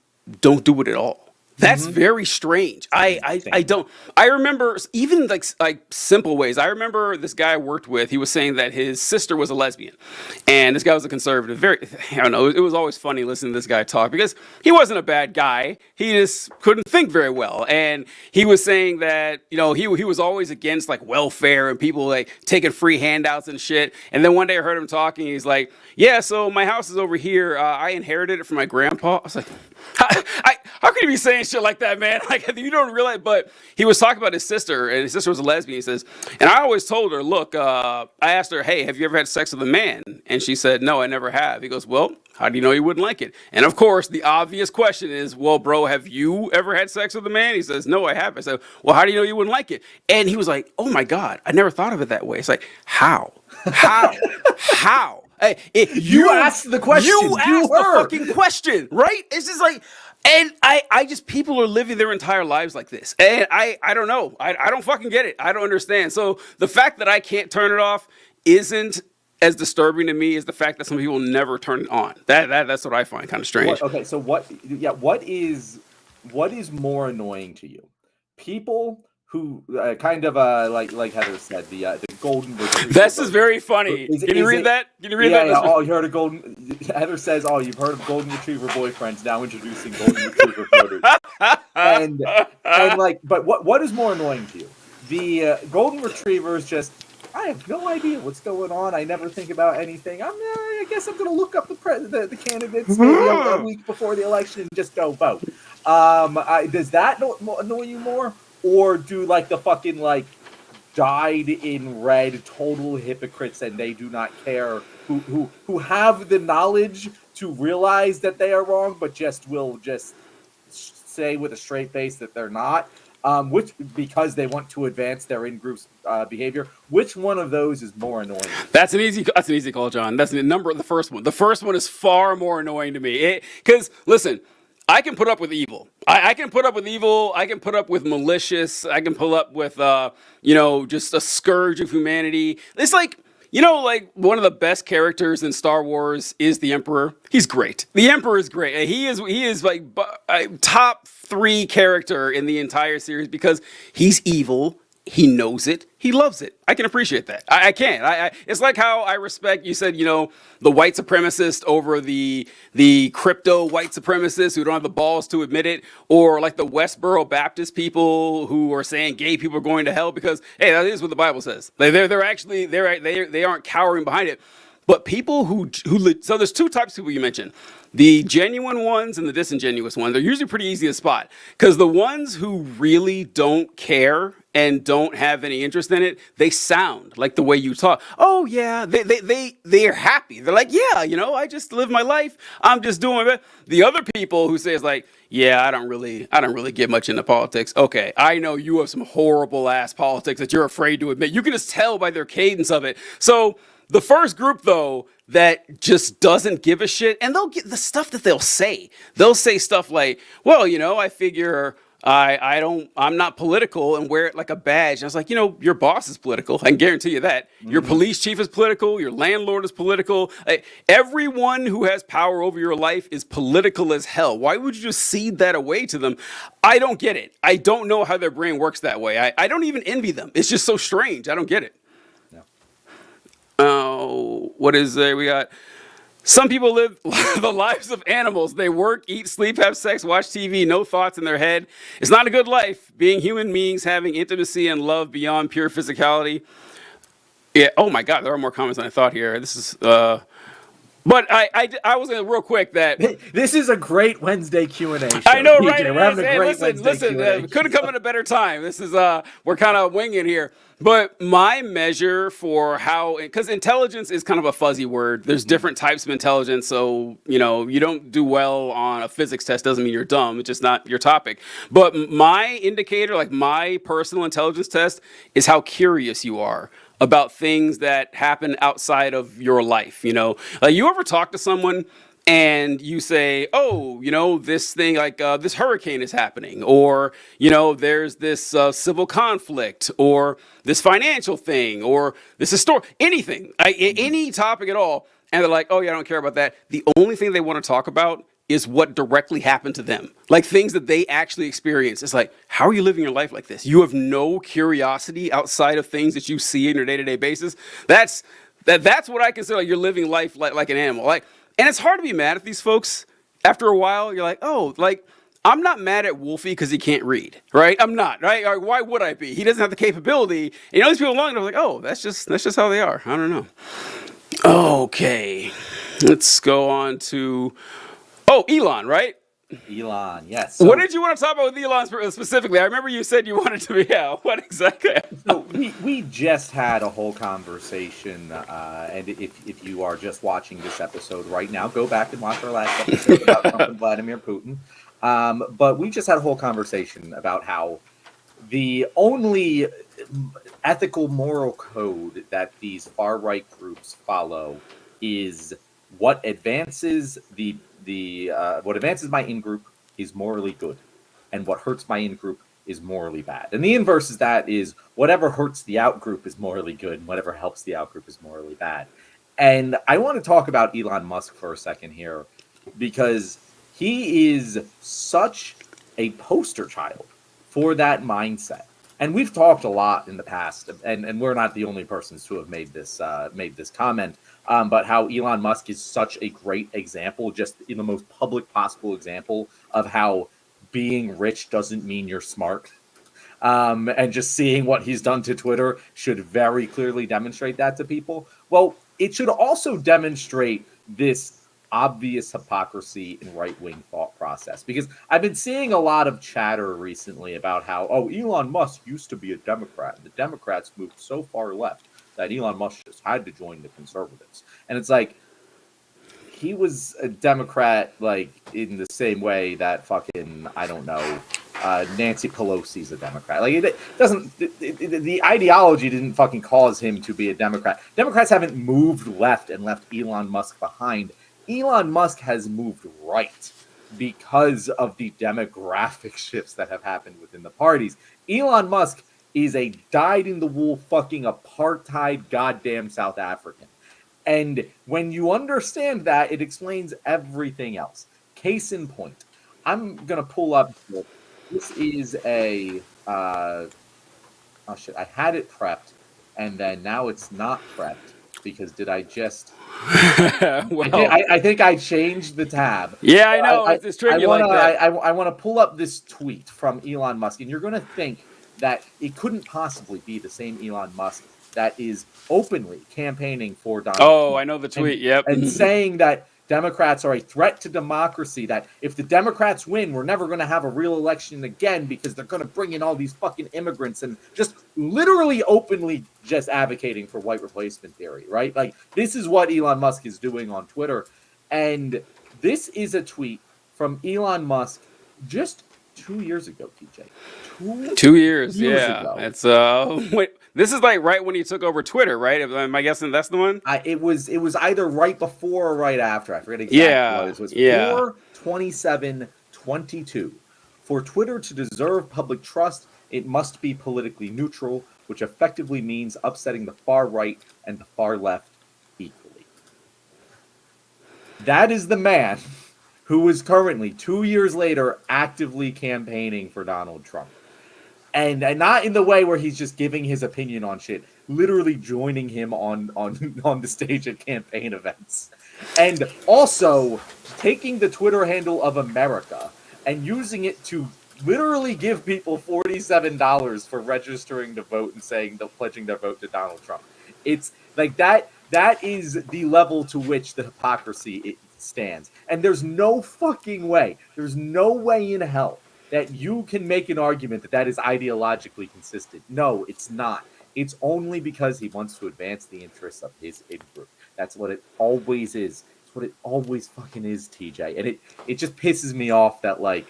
don't do it at all. That's very strange. I don't. I remember even like simple ways. I remember this guy I worked with. He was saying that his sister was a lesbian, and this guy was a conservative. I don't know. It was always funny listening to this guy talk because he wasn't a bad guy. He just couldn't think very well, and he was saying that he was always against like welfare and people like taking free handouts and shit. And then one day I heard him talking. He's like, "Yeah, so my house is over here. I inherited it from my grandpa." I was like, how can you be saying shit like that, man? Like, you don't realize, but he was talking about his sister, and his sister was a lesbian. He says, and I always told her, look, I asked her, hey, have you ever had sex with a man? And she said, no, I never have. He goes, well, how do you know you wouldn't like it? And of course, the obvious question is, well, bro, have you ever had sex with a man? He says, no, I haven't. I said, well, how do you know you wouldn't like it? And he was like, oh my God, I never thought of it that way. It's like, how? Hey, you asked the question. You asked the fucking question, right? It's just like, and I just, people are living their entire lives like this. And I don't know. I don't fucking get it. I don't understand. So the fact that I can't turn it off isn't as disturbing to me as the fact that some people never turn it on. That's what I find kind of strange. Okay, so what is more annoying to you? People who kind of like Heather said, the golden retriever. This is very funny. Can you read that? Can you read that? Yeah. Oh, you heard of golden? Heather says, "Oh, you've heard of golden retriever boyfriends. Now introducing golden retriever flirters." and like, but what is more annoying to you? The golden retriever is just, I have no idea what's going on. I never think about anything. I guess I'm going to look up the candidates maybe a week before the election and just go vote. Does that annoy you more, or do like the fucking like dyed in red total hypocrites and they do not care, who have the knowledge to realize that they are wrong, but will say with a straight face that they're not? Which, because they want to advance their in-group's behavior. Which one of those is more annoying? That's an easy call, John. That's the number. The first one. The first one is far more annoying to me. Because listen, I can put up with evil. I can put up with evil. I can put up with malicious. I can pull up with just a scourge of humanity. It's like, like one of the best characters in Star Wars is the Emperor. He's great. The Emperor is great. He is like top 3 character in the entire series because he's evil. He knows it. He loves it. I can appreciate that. I can. It's like how I respect, you said, the white supremacist over the crypto white supremacists who don't have the balls to admit it, or like the Westboro Baptist people who are saying gay people are going to hell because, hey, that is what the Bible says. They aren't cowering behind it. But people so there's 2 types of people you mentioned. The genuine ones and the disingenuous ones. They're usually pretty easy to spot. Because the ones who really don't care and don't have any interest in it, they sound like the way you talk. Oh yeah, they're happy. They're like, yeah, I just live my life. I'm just doing it. The other people who say it's like, yeah, I don't really get much into politics. Okay, I know you have some horrible ass politics that you're afraid to admit. You can just tell by their cadence of it. So the first group, though, that just doesn't give a shit, and they'll get the stuff that they'll say. They'll say stuff like, well, I figure I'm not political and wear it like a badge. And I was like, your boss is political. I can guarantee you that. Your police chief is political. Your landlord is political. Everyone who has power over your life is political as hell. Why would you just cede that away to them? I don't get it. I don't know how their brain works that way. I don't even envy them. It's just so strange. I don't get it. What is there? We got, some people live the lives of animals. They work, eat, sleep, have sex, watch TV, no thoughts in their head. It's not a good life. Being human beings, having intimacy and love beyond pure physicality. Yeah. Oh my God, there are more comments than I thought here. This is, but I was real quick that this is a great Wednesday Q&A show. I know, right? We're having a great listen. Couldn't come at a better time. This is we're kind of winging here. But my measure for how, because intelligence is kind of a fuzzy word. There's different types of intelligence. So, you don't do well on a physics test doesn't mean you're dumb. It's just not your topic. But my indicator, like my personal intelligence test, is how curious you are about things that happen outside of your life. Like, you ever talk to someone and you say, oh, this thing, like this hurricane is happening, or, there's this civil conflict, or this financial thing, or this historic, anything, any topic at all. And they're like, oh yeah, I don't care about that. The only thing they want to talk about is what directly happened to them, like things that they actually experienced. It's like, how are you living your life like this? You have no curiosity outside of things that you see on your day-to-day basis. That's what I consider like you're living life like an animal. And it's hard to be mad at these folks. After a while, you're like, oh, like, I'm not mad at Wolfie because he can't read, right? I'm not, right? Or why would I be? He doesn't have the capability. And these people along, they're like, oh, that's just how they are. I don't know. Okay, let's go on to, Elon, right? Elon, yes. So, what did you want to talk about with Elon specifically? I remember you said you wanted to be, what exactly? So we just had a whole conversation, and if you are just watching this episode right now, go back and watch our last episode about Trump and Vladimir Putin. But we just had a whole conversation about how the only ethical moral code that these far-right groups follow is what advances what advances my in-group is morally good, and what hurts my in-group is morally bad. And the inverse is that is whatever hurts the out-group is morally good, and whatever helps the out-group is morally bad. And I want to talk about Elon Musk for a second here, because he is such a poster child for that mindset. and we've talked a lot in the past, and we're not the only persons to have made this comment, but how Elon Musk is such a great example, just in the most public possible example of how being rich doesn't mean you're smart. And just seeing what he's done to Twitter should very clearly demonstrate that to people. Well, it should also demonstrate this obvious hypocrisy in right-wing thought process, because I've been seeing a lot of chatter recently about how, oh, Elon Musk used to be a Democrat, and the Democrats moved so far left that Elon Musk just had to join the conservatives. And it's like, he was a Democrat, like, in the same way that fucking, I don't know, Nancy Pelosi's a Democrat. Like, it doesn't, the ideology didn't fucking cause him to be a Democrat. Democrats haven't moved left and left Elon Musk behind. Elon Musk has moved right because of the demographic shifts that have happened within the parties. Elon Musk is a dyed-in-the-wool fucking apartheid goddamn South African. And when you understand that, it explains everything else. Case in point, I'm going to pull up. This is a. Oh, shit. I had it prepped, and then now it's not prepped because did I just. Well, I think I changed the tab. Yeah, I know. It's tricky like that. I want to pull up this tweet from Elon Musk, and you're going to think that it couldn't possibly be the same Elon Musk that is openly campaigning for Donald Trump. I know the tweet, yep. And saying that Democrats are a threat to democracy, that if the Democrats win, we're never going to have a real election again because they're going to bring in all these fucking immigrants, and just literally openly just advocating for white replacement theory, right? Like, this is what Elon Musk is doing on Twitter. And this is a tweet from Elon Musk just 2 years ago, TJ. 2 years, yeah. ago. It's wait, this is like right when he took over Twitter, right? Am I guessing that's the one? It was either right before or right after. I forget exactly what it was. Yeah. 4/27/22. For Twitter to deserve public trust, it must be politically neutral, which effectively means upsetting the far right and the far left equally. That is the man who is currently, 2 years later, actively campaigning for Donald Trump. And not in the way where he's just giving his opinion on shit, literally joining him on the stage at campaign events. And also taking the Twitter handle of America and using it to literally give people $47 for registering to vote and saying they're pledging their vote to Donald Trump. It's like that is the level to which the hypocrisy it stands. And there's no fucking way, there's no way in hell that you can make an argument that is ideologically consistent. No, it's not. It's only because he wants to advance the interests of his in-group. That's what it always is. It's what it always fucking is, TJ. And it just pisses me off that, like,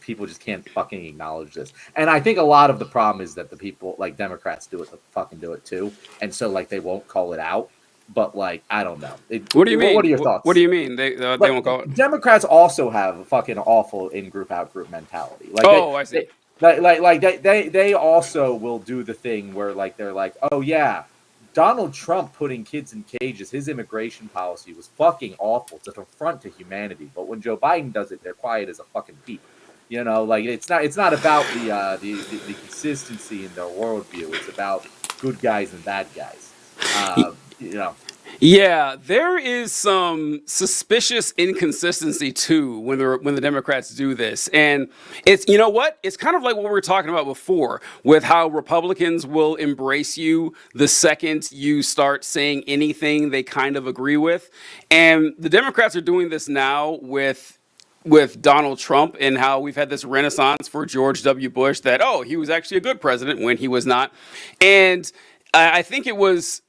people just can't fucking acknowledge this. And I think a lot of the problem is that the people, like, Democrats do it too. And so, like, they won't call it out. But, like, I don't know. What do you mean? What are your thoughts? What do you mean? They won't call it? Democrats also have a fucking awful in-group, out-group mentality. Like, I see. They also will do the thing where, like, they're like, oh, yeah, Donald Trump putting kids in cages, his immigration policy was fucking awful. It's an affront to humanity. But when Joe Biden does it, they're quiet as a fucking peep. You know, like, it's not about the consistency in their worldview. It's about good guys and bad guys. You know. Yeah, there is some suspicious inconsistency too when the Democrats do this. And it's, you know what? It's kind of like what we were talking about before with how Republicans will embrace you the second you start saying anything they kind of agree with. And the Democrats are doing this now with Donald Trump, and how we've had this renaissance for George W. Bush that, oh, he was actually a good president when he was not. And I think it was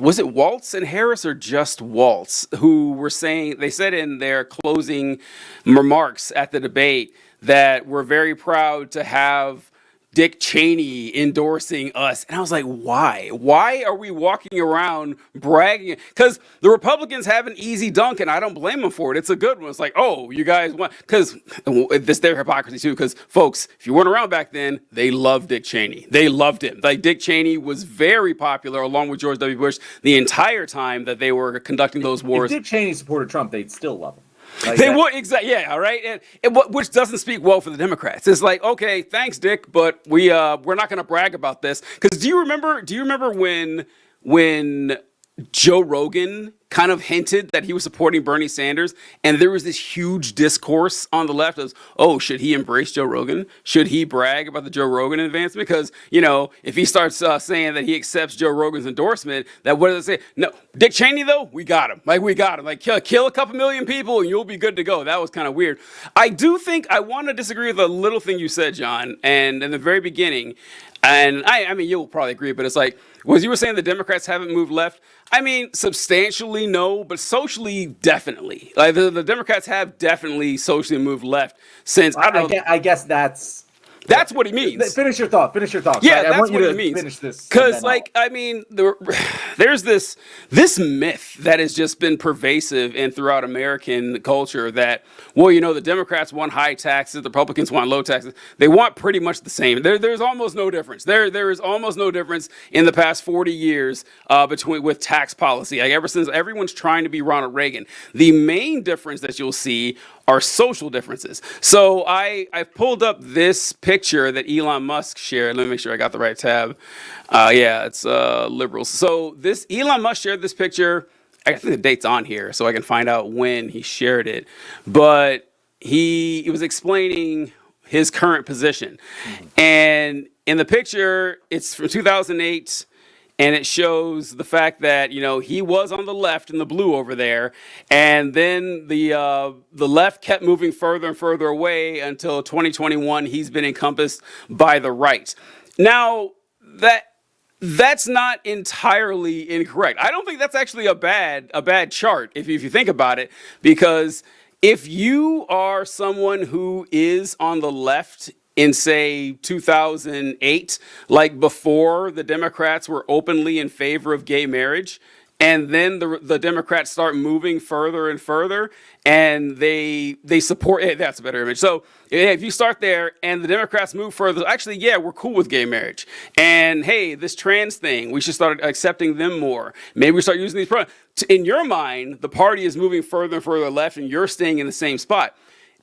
it Waltz and Harris, or just Waltz, who were saying, they said in their closing remarks at the debate that we're very proud to have Dick Cheney endorsing us. And I was like, why? Why are we walking around bragging? Because the Republicans have an easy dunk, and I don't blame them for it. It's a good one. It's like, oh, you guys want, because this their hypocrisy too. Because folks, if you weren't around back then, they loved Dick Cheney. They loved him. Like, Dick Cheney was very popular along with George W. Bush the entire time that they were conducting those wars. If Dick Cheney supported Trump, they'd still love him. Like They that. would exactly, yeah, all right, which doesn't speak well for the Democrats. It's like, okay, thanks, Dick, but we're not going to brag about this because do you remember? Do you remember when Joe Rogan kind of hinted that he was supporting Bernie Sanders, and there was this huge discourse on the left of, oh, should he embrace Joe Rogan? Should he brag about the Joe Rogan advancement? Because, if he starts saying that he accepts Joe Rogan's endorsement, that what does it say? No, Dick Cheney, though, we got him. Like, we got him. Like, kill a couple million people and you'll be good to go. That was kind of weird. I do think I want to disagree with a little thing you said, John, and in the very beginning, and I mean, you'll probably agree, but it's like, was you were saying the Democrats haven't moved left? I mean, substantially no, but socially definitely. Like the Democrats have definitely socially moved left since I don't know. I guess that's what he means. Finish your thought. Yeah, I that's want you what to he means. finish this. Because, I mean, there's this myth that has just been pervasive and throughout American culture that, well, the Democrats want high taxes, the Republicans want low taxes. They want pretty much the same. There's almost no difference. There is almost no difference in the past 40 years with tax policy. Like ever since everyone's trying to be Ronald Reagan, the main difference that you'll see are social differences. So I pulled up this picture that Elon Musk shared. Let me make sure I got the right tab. Yeah, it's liberals. So Elon Musk shared this picture. I think the date's on here so I can find out when he shared it. But he was explaining his current position. Mm-hmm. And in the picture, it's from 2008. And it shows the fact that, he was on the left in the blue over there. And then the left kept moving further and further away until 2021. He's been encompassed by the right. Now, that's not entirely incorrect. I don't think that's actually a bad chart if you think about it, because if you are someone who is on the left in, say, 2008, like before the Democrats were openly in favor of gay marriage, and then the Democrats start moving further and further, and they support it. That's a better image. So if you start there and the Democrats move further, actually, yeah, we're cool with gay marriage. And hey, this trans thing, we should start accepting them more. Maybe we start using these pronouns. In your mind, the party is moving further and further left, and you're staying in the same spot.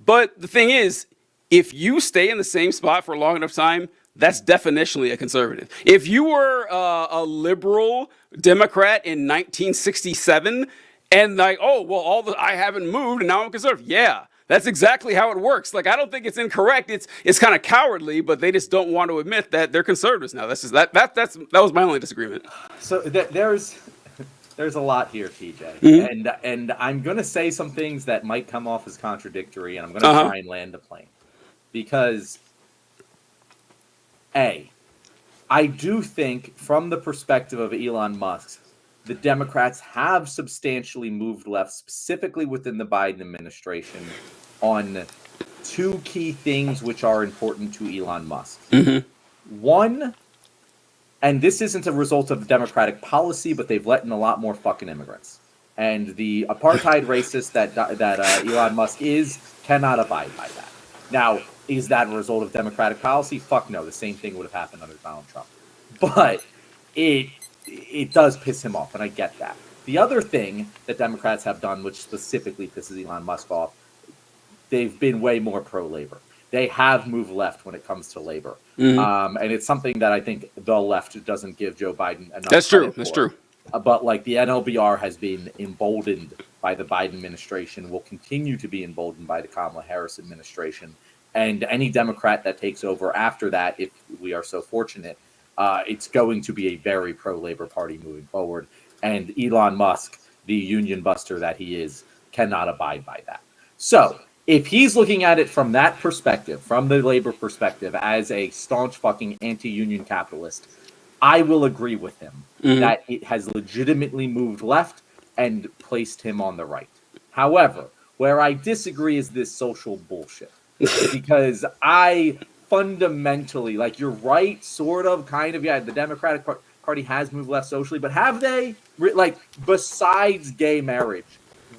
But the thing is, if you stay in the same spot for a long enough time, that's definitionally a conservative. If you were a liberal Democrat in 1967 and like, oh, well, I haven't moved and now I'm conservative. Yeah, that's exactly how it works. Like, I don't think it's incorrect. It's kind of cowardly, but they just don't want to admit that they're conservatives now. That's just that was my only disagreement. So there's a lot here, TJ, mm-hmm. and I'm going to say some things that might come off as contradictory, and I'm going to try and land the plane. Because, I do think from the perspective of Elon Musk, the Democrats have substantially moved left, specifically within the Biden administration, on two key things which are important to Elon Musk. Mm-hmm. One, and this isn't a result of Democratic policy, but they've let in a lot more fucking immigrants. And the apartheid racist that Elon Musk cannot abide by that. Now, is that a result of Democratic policy? Fuck no. The same thing would have happened under Donald Trump. But it does piss him off, and I get that. The other thing that Democrats have done, which specifically pisses Elon Musk off, they've been way more pro-labor. They have moved left when it comes to labor. Mm-hmm. And it's something that I think the left doesn't give Joe Biden enough That's true. For. That's true. But like the NLBR has been emboldened by the Biden administration, will continue to be emboldened by the Kamala Harris administration. And any Democrat that takes over after that, if we are so fortunate, it's going to be a very pro-labor party moving forward. And Elon Musk, the union buster that he is, cannot abide by that. So if he's looking at it from that perspective, from the labor perspective, as a staunch fucking anti-union capitalist, I will agree with him that it has legitimately moved left and placed him on the right. However, where I disagree is this social bullshit. Because I fundamentally, like, you're right, sort of, kind of, yeah, the Democratic Party has moved left socially, but have they? Like, besides gay marriage,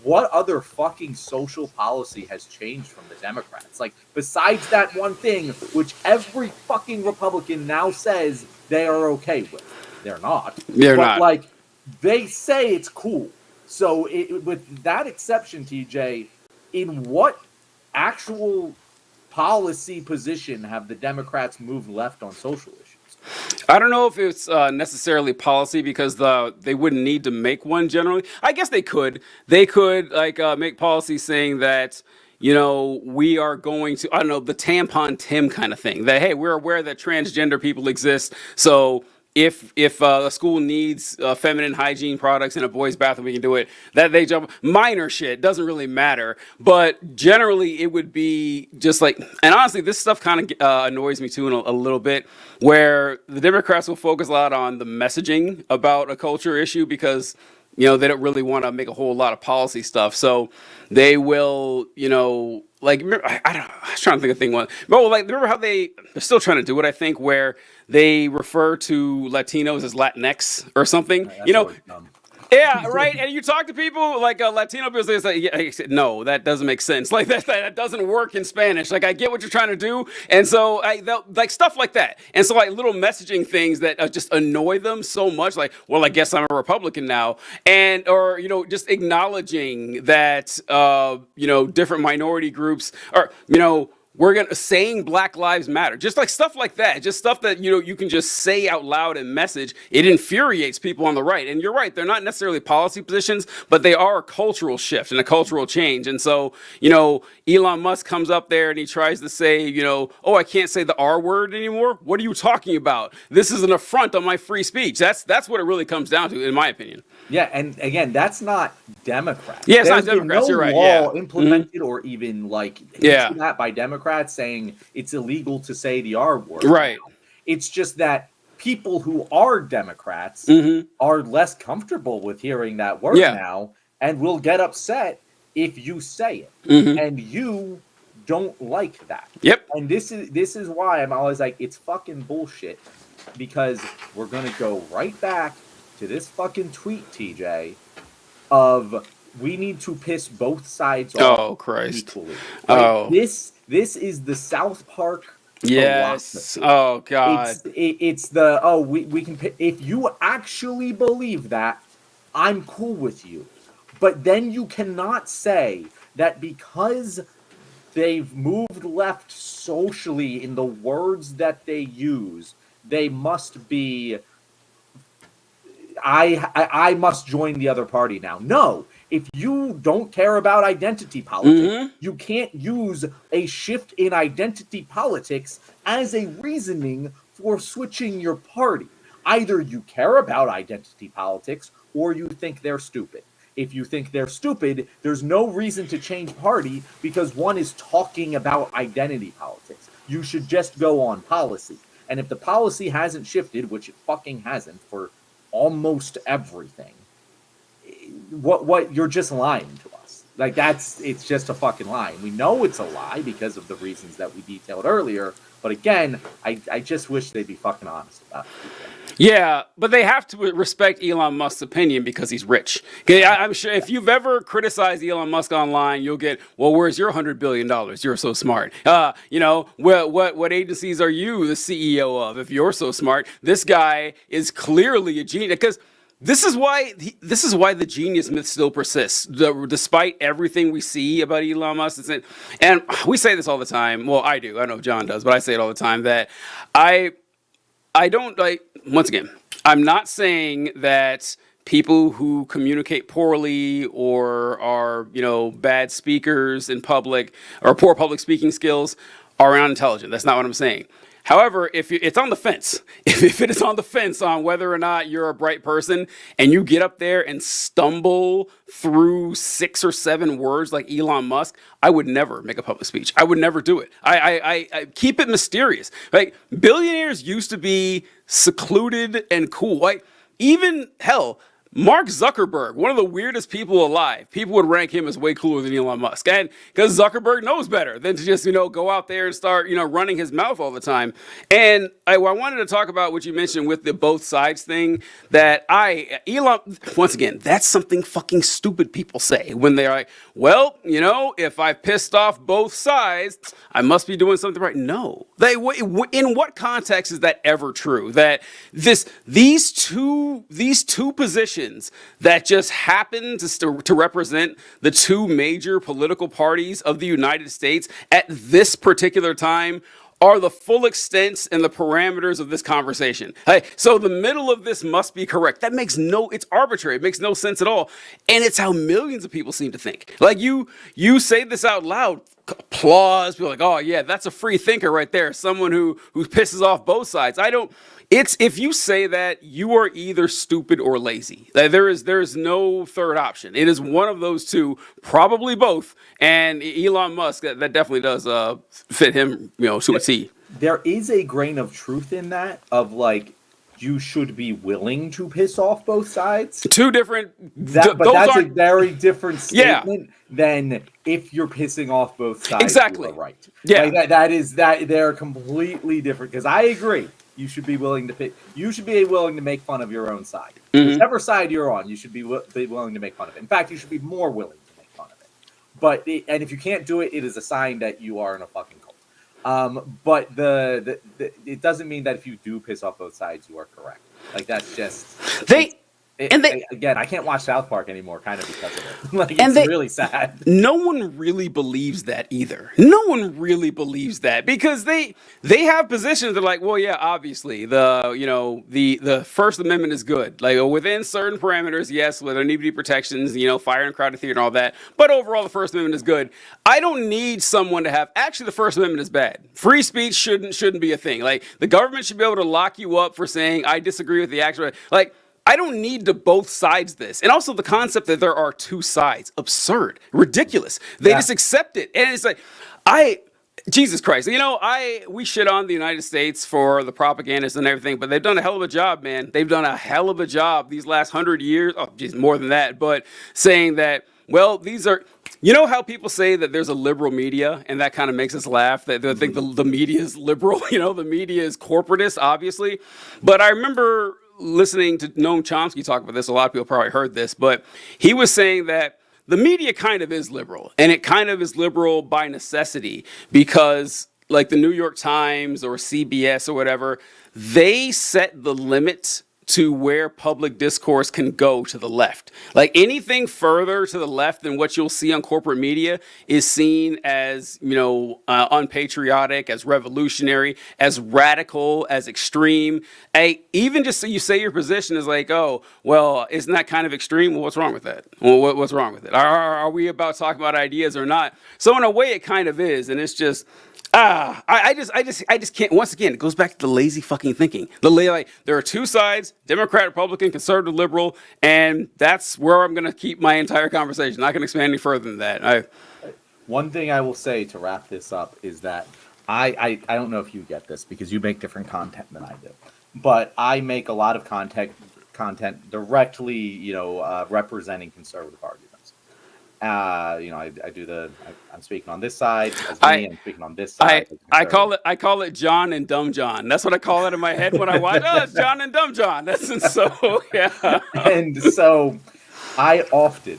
what other fucking social policy has changed from the Democrats? Like, besides that one thing, which every fucking Republican now says they are okay with. They're not. They're not. Like, they say it's cool. So with that exception, TJ, in what actual policy position have the Democrats moved left on social issues? I don't know if it's necessarily policy because they wouldn't need to make one generally. I guess they could. They could like make policy saying that, we are going to, I don't know, the tampon Tim kind of thing. That, hey, we're aware that transgender people exist. So if a school needs feminine hygiene products in a boy's bathroom, we can do it. That they jump minor shit doesn't really matter, but generally it would be just like. And honestly, this stuff kind of annoys me too in a little bit, where the Democrats will focus a lot on the messaging about a culture issue because they don't really want to make a whole lot of policy stuff. So they will, like, remember, I was trying to think of thing one. But like, remember how they're still trying to do it, I think, where they refer to Latinos as Latinx or something, Yeah, right. And you talk to people like Latino people, it's like, yeah, no, that doesn't make sense. Like that doesn't work in Spanish. Like I get what you're trying to do, and so like stuff like that. And so like little messaging things that just annoy them so much. Like, well, I guess I'm a Republican now, and or just acknowledging that different minority groups or we're gonna saying Black Lives Matter, just like stuff like that, just stuff that you can just say out loud and message. It infuriates people on the right, and you're right, they're not necessarily policy positions, but they are a cultural shift and a cultural change. And so Elon Musk comes up there and he tries to say oh, I can't say the R word anymore. What are you talking about? This is an affront on my free speech. That's what it really comes down to, in my opinion. Yeah, and again, that's not Democrats. Yeah, it's not Democrats. You're right. Law implemented or even that by Democrats saying it's illegal to say the R word. Right. Now. It's just that people who are Democrats are less comfortable with hearing that word now, and will get upset if you say it, and you don't like that. Yep. And this is why I'm always like, it's fucking bullshit, because we're gonna go right back to this fucking tweet, TJ, of we need to piss both sides off. Oh, Christ. Equally. Oh. This is the South Park Yes. philosophy. Oh, God. It's the, we can, if you actually believe that, I'm cool with you. But then you cannot say that because they've moved left socially in the words that they use, they must be... I must join the other party now. No, if you don't care about identity politics, you can't use a shift in identity politics as a reasoning for switching your party. Either you care about identity politics or you think they're stupid. If you think they're stupid, there's no reason to change party because one is talking about identity politics. You should just go on policy. And if the policy hasn't shifted, which it fucking hasn't for almost everything, what you're just lying to us. Like it's just a fucking lie. We know it's a lie because of the reasons that we detailed earlier. But again, I just wish they'd be fucking honest about it. Yeah, but they have to respect Elon Musk's opinion because he's rich. I'm sure if you've ever criticized Elon Musk online, you'll get, well, where's your $100 billion? You're so smart. What agencies are you the CEO of? If you're so smart, this guy is clearly a genius. Because this is why the genius myth still persists, despite everything we see about Elon Musk. And we say this all the time. Well, I do. I know John does, but I say it all the time that I don't like, once again, I'm not saying that people who communicate poorly or are, bad speakers in public or poor public speaking skills are unintelligent. That's not what I'm saying. However, if it's on the fence, if it is on the fence on whether or not you're a bright person and you get up there and stumble through 6 or 7 words like Elon Musk, I would never make a public speech. I would never do it. I keep it mysterious. Like billionaires used to be secluded and cool. Like even hell, Mark Zuckerberg, one of the weirdest people alive, people would rank him as way cooler than Elon Musk. And because Zuckerberg knows better than to just, go out there and start, running his mouth all the time. And I wanted to talk about what you mentioned with the both sides thing, that Elon, once again, that's something fucking stupid people say when they're like, well, if I pissed off both sides, I must be doing something right. No. In what context is that ever true? That these two positions elections that just happen to represent the two major political parties of the United States at this particular time are the full extents and the parameters of this conversation. Hey, so the middle of this must be correct. That makes no, it's arbitrary. It makes no sense at all. And it's how millions of people seem to think. Like you say this out loud, applause, people are like, oh yeah, that's a free thinker right there. Someone who pisses off both sides. I don't, it's, if you say that, you are either stupid or lazy. There is no third option. It is one of those two, probably both. And Elon Musk, that definitely does fit him, to a T. There is a grain of truth in that, of like, you should be willing to piss off both sides. Two different. But that's a very different statement than if you're pissing off both sides. Exactly. You are right. Yeah. Like that they're completely different. Because I agree, you should be willing to You should be willing to make fun of your own side. Mm-hmm. Whichever side you're on, you should be willing to make fun of it. In fact, you should be more willing to make fun of it. But and if you can't do it, it is a sign that you are in a fucking cult. But it doesn't mean that if you do piss off both sides, you are correct. Like that's just again, I can't watch South Park anymore, kind of because of it. Like it's really sad. No one really believes that either. No one really believes that because they have positions that are like, well, yeah, obviously the First Amendment is good. Like within certain parameters, yes, where there need to be protections, fire and crowded theater and all that. But overall, the First Amendment is good. I don't need someone to have. Actually, the First Amendment is bad. Free speech shouldn't be a thing. Like the government should be able to lock you up for saying I disagree with the actual. Like I don't need to both sides this. And also the concept that there are two sides. Absurd. Ridiculous. They just accept it. And it's like, Jesus Christ. We shit on the United States for the propagandists and everything, but they've done a hell of a job, man. They've done a hell of a job these last 100 years. Oh, geez, more than that. But saying that, well, these are... You know how people say that there's a liberal media, and that kind of makes us laugh, that they think the media is liberal, the media is corporatist, obviously. But I remember listening to Noam Chomsky talk about this. A lot of people probably heard this, but he was saying that the media kind of is liberal, and it kind of is liberal by necessity because like the New York Times or CBS or whatever, they set the limit to where public discourse can go to the left. Like anything further to the left than what you'll see on corporate media is seen as, unpatriotic, as revolutionary, as radical, as extreme. Even just so you say your position is like, oh, well, isn't that kind of extreme? Well, what's wrong with that? Well, what's wrong with it? Are we about talking about ideas or not? So in a way, it kind of is, and it's just. I just can't. Once again, it goes back to the lazy fucking thinking. There are two sides: Democrat, Republican, conservative, liberal, and that's where I'm going to keep my entire conversation. Not going to expand any further than that. One thing I will say to wrap this up is that I don't know if you get this because you make different content than I do, but I make a lot of content directly, representing conservative arguments. I do I'm speaking on this side as me, I'm speaking on this side. I call it John and Dumb John. That's what I call it in my head when I watch. Oh, it's John and Dumb John. That's so yeah. And so I often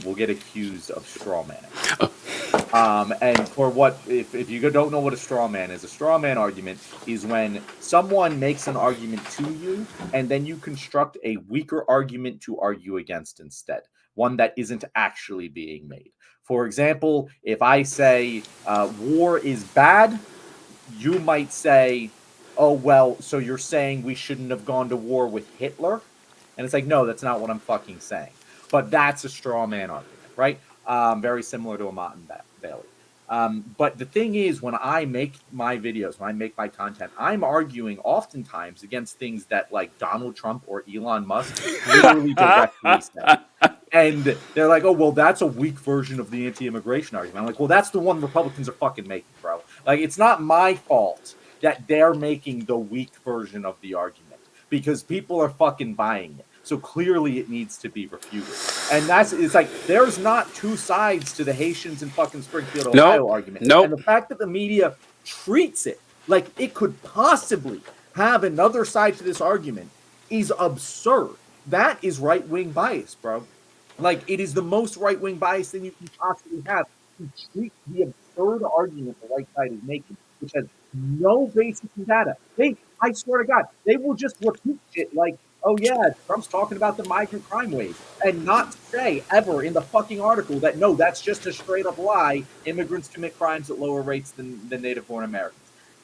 will get accused of straw manning. And for what if you don't know what a straw man is? A straw man argument is when someone makes an argument to you and then you construct a weaker argument to argue against instead. One that isn't actually being made. For example, if I say war is bad, you might say, oh, well, so you're saying we shouldn't have gone to war with Hitler? And it's like, no, that's not what I'm fucking saying. But that's a straw man argument, right? Very similar to a Mott and Bailey. But the thing is, when I make my videos, when I make my content, I'm arguing oftentimes against things that like Donald Trump or Elon Musk literally directly said. And they're like, oh, well, that's a weak version of the anti-immigration argument. I'm like, well, that's the one Republicans are fucking making, bro. Like, it's not my fault that they're making the weak version of the argument because people are fucking buying it. So clearly it needs to be refuted. And it's like, there's not two sides to the Haitians in fucking Springfield, Ohio argument. And the fact that the media treats it like it could possibly have another side to this argument is absurd. That is right-wing bias, bro. Like, it is the most right-wing bias thing you can possibly have to treat the absurd argument the right side is making, which has no basis in data. I swear to God, they will just repeat shit like oh yeah, Trump's talking about the migrant crime wave, and not say ever in the fucking article that no, that's just a straight up lie. Immigrants commit crimes at lower rates than native born Americans.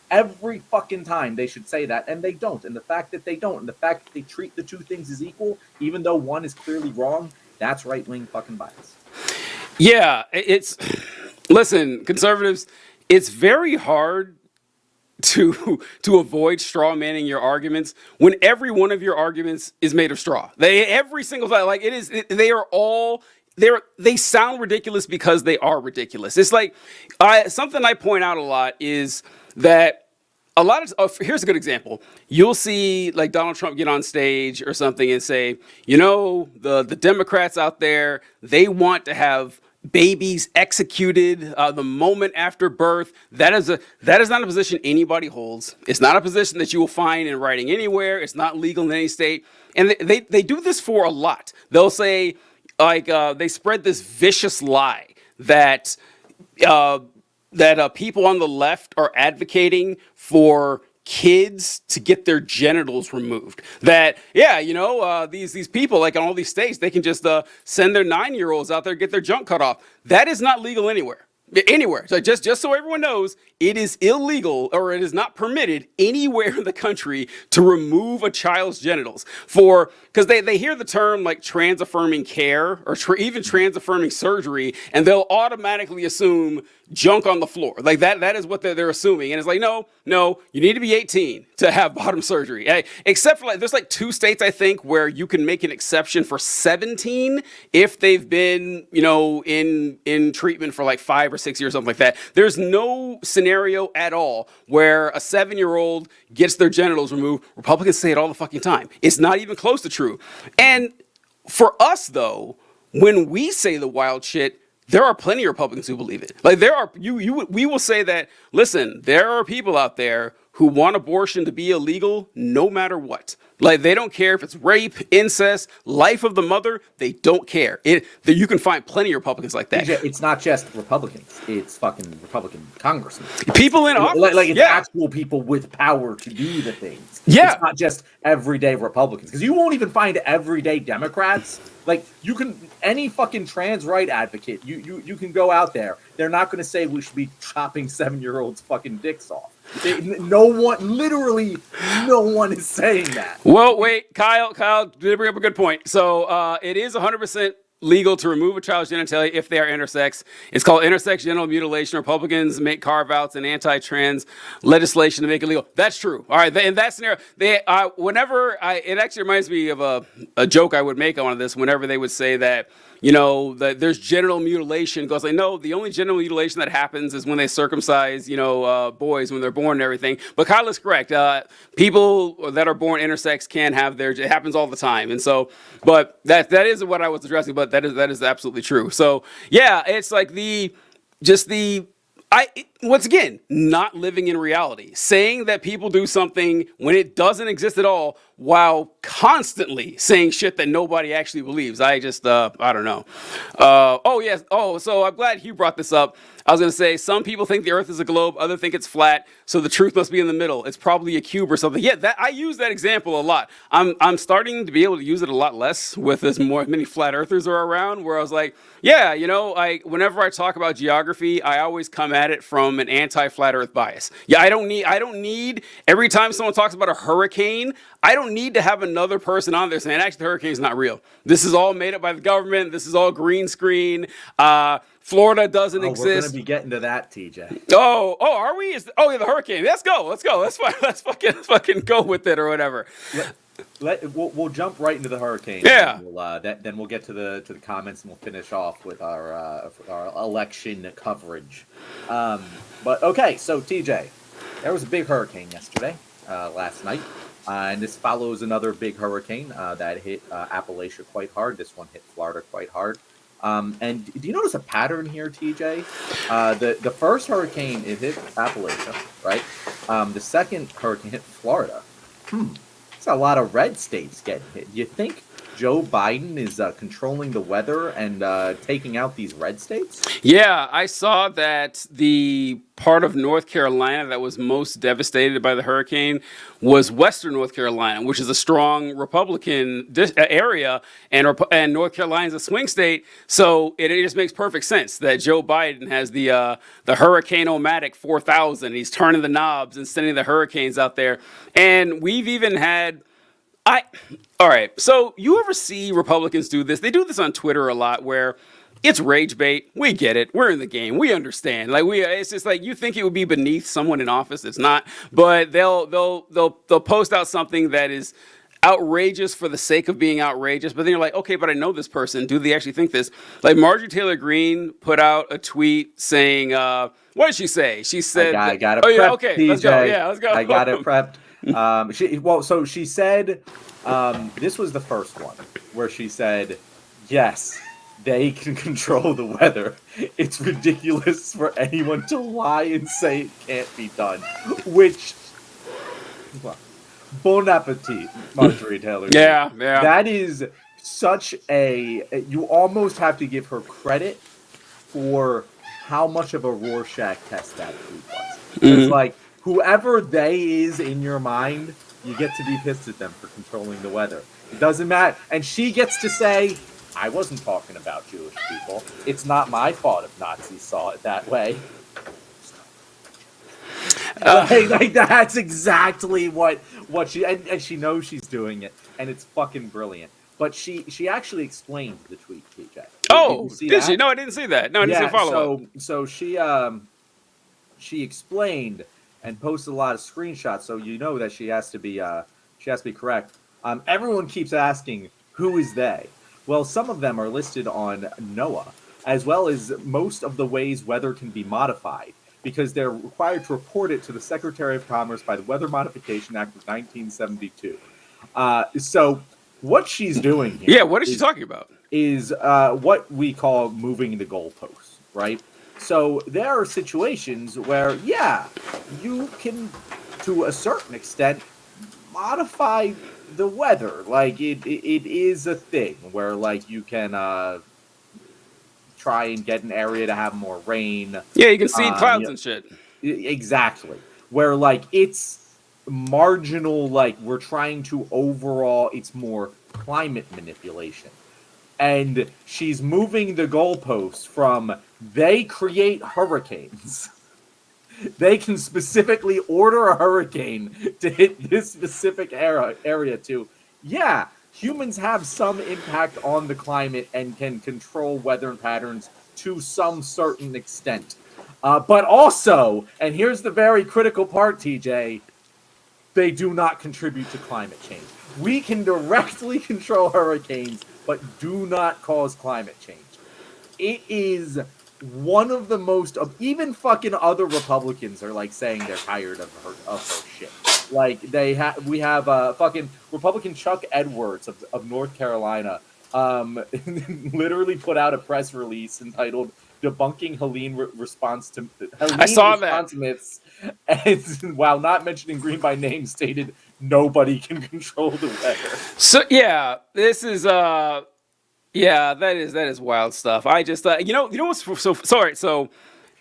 Every fucking time they should say that, and they don't. And the fact that they don't, and the fact that they treat the two things as equal, even though one is clearly wrong, that's right wing fucking bias. Yeah, it's listen, conservatives, it's very hard to avoid straw manning your arguments when every one of your arguments is made of straw. Every single time, like they are all they sound ridiculous because they are ridiculous. It's like something I point out a lot is that a lot of here's a good example. You'll see like Donald Trump get on stage or something and say, the Democrats out there, they want to have babies executed the moment after birth. That is not a position anybody holds. It's not a position that you will find in writing anywhere. It's not legal in any state. And they do this for a lot. They'll say, like, they spread this vicious lie that people on the left are advocating for kids to get their genitals removed. That these people like in all these states, they can just send their 9-year-olds out there get their junk cut off. That is not legal anywhere. So just so everyone knows, it is illegal or it is not permitted anywhere in the country to remove a child's genitals because they hear the term like trans affirming care or even trans affirming surgery, and they'll automatically assume junk on the floor. Like that is what they're assuming. And it's like, no, you need to be 18 to have bottom surgery. Except for like, there's like 2 states, I think, where you can make an exception for 17 if they've been, in treatment for like 5 or 6 years, something like that. There's no scenario at all where a 7-year-old gets their genitals removed. Republicans say it all the fucking time. It's not even close to true. And for us, though, when we say the wild shit, there are plenty of Republicans who believe it. Like we will say that, listen, there are people out there who want abortion to be illegal no matter what. Like they don't care if it's rape, incest, life of the mother, they don't care. You can find plenty of Republicans like that. It's not just Republicans, it's fucking Republican congressmen. People in office. Like it's actual people with power to do the things. Yeah. It's not just everyday Republicans. Because you won't even find everyday Democrats. Like any fucking trans right advocate, you can go out there. They're not going to say we should be chopping 7-year-olds fucking dicks off. Literally no one is saying that. Well, wait, Kyle did bring up a good point. So it is 100% legal to remove a child's genitalia if they are intersex. It's called intersex genital mutilation. Republicans make carve-outs and anti-trans legislation to make it legal. That's true. All right, in that scenario, it actually reminds me of a joke I would make on this whenever they would say that, that there's genital mutilation. Goes like, no, the only genital mutilation that happens is when they circumcise, boys when they're born and everything. But Kyle is correct. People that are born intersex can have it happens all the time. And so, but that is what I was addressing. But that is absolutely true. So yeah, it's like once again, not living in reality, saying that people do something when it doesn't exist at all, while constantly saying shit that nobody actually believes. I don't know. So I'm glad Hugh brought this up. I was going to say, some people think the earth is a globe, others think it's flat, so the truth must be in the middle. It's probably a cube or something. Yeah, I use that example a lot. I'm starting to be able to use it a lot less with as many flat earthers are around, where I was like, yeah, whenever I talk about geography, I always come at it from an anti-flat earth bias. Yeah, I don't need every time someone talks about a hurricane, I don't need to have another person on there saying, actually, the hurricane's not real. This is all made up by the government. This is all green screen. Florida doesn't exist. We're going to be getting to that, TJ. Oh, are we? The hurricane. Let's go. Let's fucking go with it or whatever. We'll jump right into the hurricane. Yeah. Then we'll get to the comments and we'll finish off with our election coverage. But okay, so TJ, there was a big hurricane yesterday, last night. And this follows another big hurricane that hit Appalachia quite hard. This one hit Florida quite hard. And do you notice a pattern here, TJ? The first hurricane, it hit Appalachia, right? The second hurricane hit Florida. It's a lot of red states getting hit. You think Joe Biden is controlling the weather and taking out these red states? Yeah, I saw that the part of North Carolina that was most devastated by the hurricane was Western North Carolina, which is a strong Republican area, and North Carolina is a swing state. So it just makes perfect sense that Joe Biden has the Hurricane-O-Matic 4000. He's turning the knobs and sending the hurricanes out there, and we've even had. All right. So you ever see Republicans do this? They do this on Twitter a lot, where it's rage bait. We get it. We're in the game. We understand. It's just like you think it would be beneath someone in office. It's not. But they'll post out something that is outrageous for the sake of being outrageous. But then you're like, okay, but I know this person. Do they actually think this? Like Marjorie Taylor Greene put out a tweet saying, what did she say? She said, I got it. Oh prepped, yeah, okay, TJ. let's go. Yeah, let's go. I got it prepped. So she said, this was the first one where she said, yes, they can control the weather. It's ridiculous for anyone to lie and say it can't be done. Which, well, bon appetit, Marjorie Taylor. Yeah. That is such you almost have to give her credit for how much of a Rorschach test that tweet was. It's like, whoever they is in your mind, you get to be pissed at them for controlling the weather. It doesn't matter. And she gets to say, I wasn't talking about Jewish people. It's not my fault if Nazis saw it that way. Like that's exactly what she and she knows she's doing it, and it's fucking brilliant. But she actually explained the tweet, TJ. Oh, did she? No, I didn't see that. No, I didn't see follow up. So she explained and posted a lot of screenshots, so you know that she has to be correct. Everyone keeps asking, who is they? Well, some of them are listed on NOAA, as well as most of the ways weather can be modified, because they're required to report it to the Secretary of Commerce by the Weather Modification Act of 1972. So what she's doing here... Yeah, what is she talking about? Is what we call moving the goalposts, right? So there are situations where, yeah, you can, to a certain extent, modify the weather. Like, it is a thing where, like, you can try and get an area to have more rain. Yeah, you can see clouds and shit. Exactly. Where, like, it's marginal, like, we're trying to overall, it's more climate manipulation. And she's moving the goalposts from they create hurricanes. They can specifically order a hurricane to hit this specific area to, yeah, humans have some impact on the climate and can control weather patterns to some certain extent. But also, and here's the very critical part, TJ, they do not contribute to climate change. We can directly control hurricanes, but do not cause climate change. It is one of the most of even fucking other Republicans are like saying they're tired of her shit. Like we have fucking Republican Chuck Edwards of North Carolina literally put out a press release entitled "Debunking Helene Response to Helene I saw Response that. Myths," and while not mentioning Green by name, stated nobody can control the weather. So yeah, this is yeah, that is wild stuff. I just you know what's so sorry. So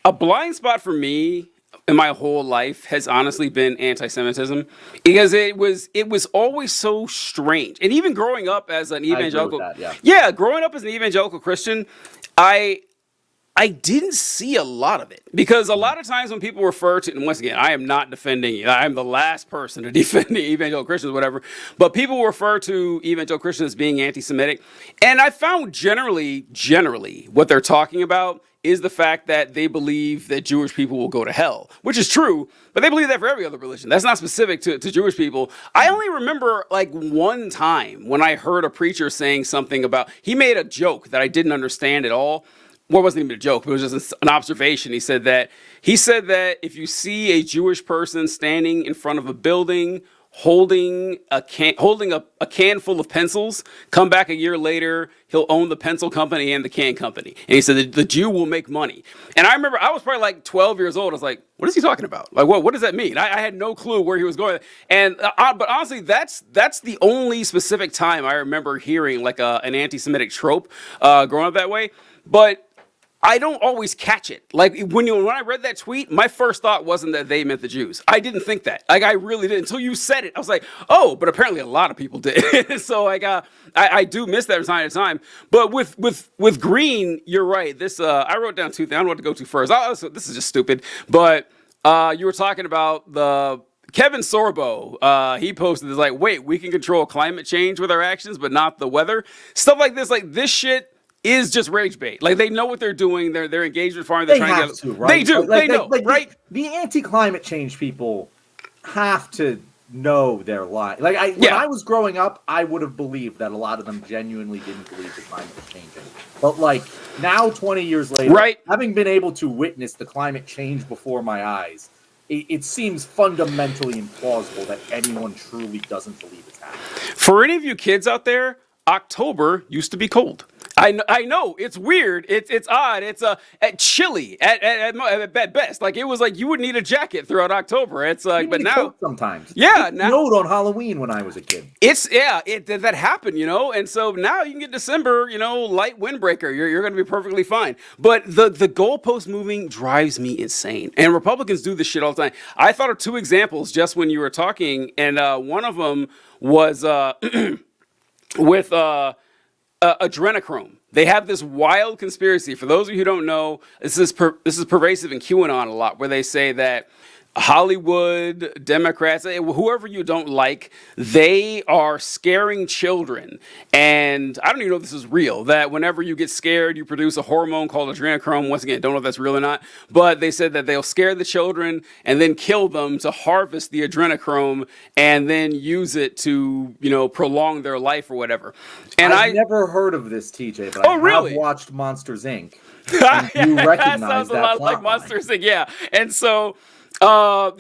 a blind spot for me in my whole life has honestly been anti-Semitism, because it was always so strange. And even growing up as an evangelical, I agree with that, growing up as an evangelical Christian, I didn't see a lot of it, because a lot of times when people refer to, and once again, I am not defending, I'm the last person to defend the evangelical Christians, whatever, but people refer to evangelical Christians as being anti-Semitic. And I found generally, what they're talking about is the fact that they believe that Jewish people will go to hell, which is true, but they believe that for every other religion. That's not specific to Jewish people. I only remember like one time when I heard a preacher saying something about, he made a joke that I didn't understand at all. Well, it wasn't even a joke, but it was just an observation. He said that if you see a Jewish person standing in front of a building holding a can full of pencils, come back a year later, he'll own the pencil company and the can company. And he said the Jew will make money. And I remember I was probably like 12 years old. I was like, what is he talking about? Like, what does that mean? I had no clue where he was going. And but honestly, that's the only specific time I remember hearing like an anti-Semitic trope growing up that way. But I don't always catch it. Like when I read that tweet, my first thought wasn't that they meant the Jews. I didn't think that. Like I really didn't until you said it. I was like, oh, but apparently a lot of people did. So like I do miss that from time to time. But with Green, you're right. This I wrote down two things. I don't know what to go to first. This is just stupid. But you were talking about the Kevin Sorbo, he posted this like, wait, we can control climate change with our actions, but not the weather. Stuff like this. Like this shit is just rage bait. Like they know what they're doing. They're engaged with farming. They're trying to get. Right? They do. Like, they know, right? The anti-climate change people have to know their lie. Like when I was growing up, I would have believed that a lot of them genuinely didn't believe the climate was changing. But like now, 20 years later, right? Having been able to witness the climate change before my eyes, it seems fundamentally implausible that anyone truly doesn't believe it's happening. For any of you kids out there, October used to be cold. I know it's weird. It's odd. It's chilly at best. Like it was like you would need a jacket throughout October. It's like, but now sometimes it snowed on Halloween when I was a kid. That happened, and so now you can get December, light windbreaker. You're going to be perfectly fine. But the goalpost moving drives me insane, and Republicans do this shit all the time. I thought of two examples just when you were talking, and one of them was with adrenochrome. They have this wild conspiracy. For those of you who don't know, this is pervasive in QAnon a lot, where they say that Hollywood, Democrats, whoever you don't like, they are scaring children. And I don't even know if this is real, that whenever you get scared, you produce a hormone called adrenochrome. Once again, don't know if that's real or not. But they said that they'll scare the children and then kill them to harvest the adrenochrome and then use it to, prolong their life or whatever. And I've never heard of this, TJ, but I really? have watched Monsters, Inc. And you recognize that sounds a lot like Monsters, Inc. Yeah. And so they've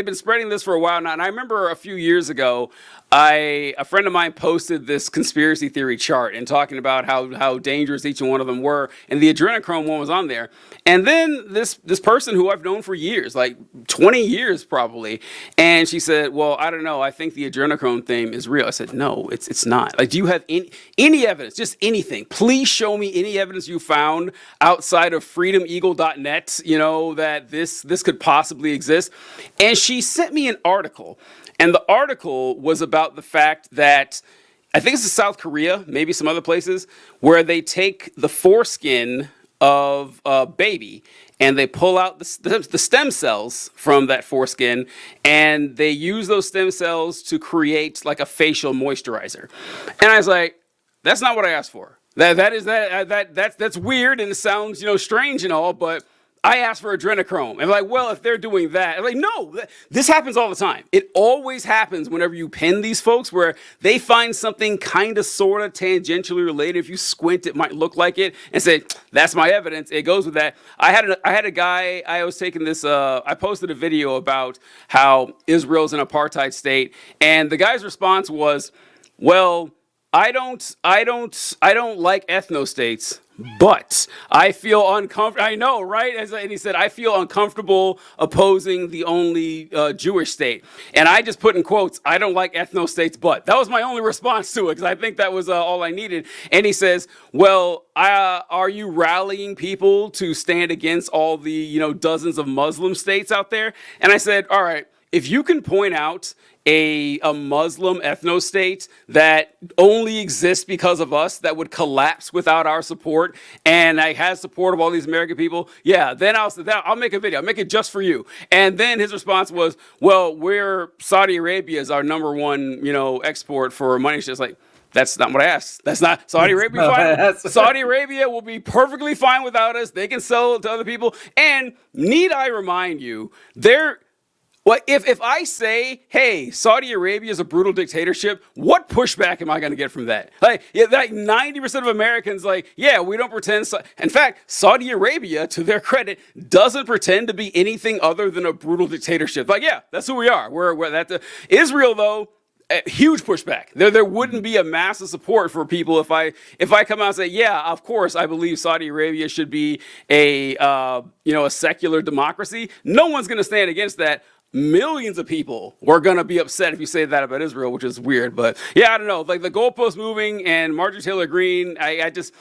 been spreading this for a while now, and I remember a few years ago, a friend of mine posted this conspiracy theory chart and talking about how dangerous each one of them were, and the adrenochrome one was on there. And then this person who I've known for years, like 20 years probably, and she said, well, I don't know, I think the adrenochrome thing is real. I said, no, it's not. Like, do you have any evidence, just anything? Please show me any evidence you found outside of freedomeagle.net, that this could possibly exist. And she sent me an article. And the article was about the fact that, I think it's in South Korea, maybe some other places, where they take the foreskin of a baby and they pull out the stem cells from that foreskin, and they use those stem cells to create like a facial moisturizer. And I was like, that's not what I asked for. That's weird and it sounds, strange and all, but I asked for adrenochrome. And like, well, if they're doing that, I'm like, no, this happens all the time. It always happens whenever you pin these folks where they find something kind of, sort of tangentially related. If you squint, it might look like it, and say, that's my evidence. It goes with that. I had a guy, I was taking this, I posted a video about how Israel's an apartheid state. And the guy's response was, well, I don't like ethno-states, but I feel uncomfortable. I know, right? And he said, I feel uncomfortable opposing the only Jewish state. And I just put in quotes, I don't like ethno-states, but. That was my only response to it, because I think that was all I needed. And he says, well, are you rallying people to stand against all the, dozens of Muslim states out there? And I said, all right, if you can point out a Muslim ethno-state that only exists because of us, that would collapse without our support, and has support of all these American people, then I'll make a video. I'll make it just for you. And then his response was, well, Saudi Arabia is our number one, export for money. It's just like, that's not what I asked. That's not Saudi Arabia. Saudi Arabia will be perfectly fine without us. They can sell it to other people. And need I remind you, Well, if I say, hey, Saudi Arabia is a brutal dictatorship, what pushback am I going to get from that? Like, yeah, like 90% of Americans, like, yeah, we don't pretend. In fact, Saudi Arabia, to their credit, doesn't pretend to be anything other than a brutal dictatorship. Like, yeah, that's who we are. We're that. Israel, though, a huge pushback. There wouldn't be a massive support for people if I come out and say, yeah, of course I believe Saudi Arabia should be a a secular democracy. No one's going to stand against that. Millions of people were going to be upset if you say that about Israel, which is weird. But yeah, I don't know. Like the goalpost moving and Marjorie Taylor Greene, I just.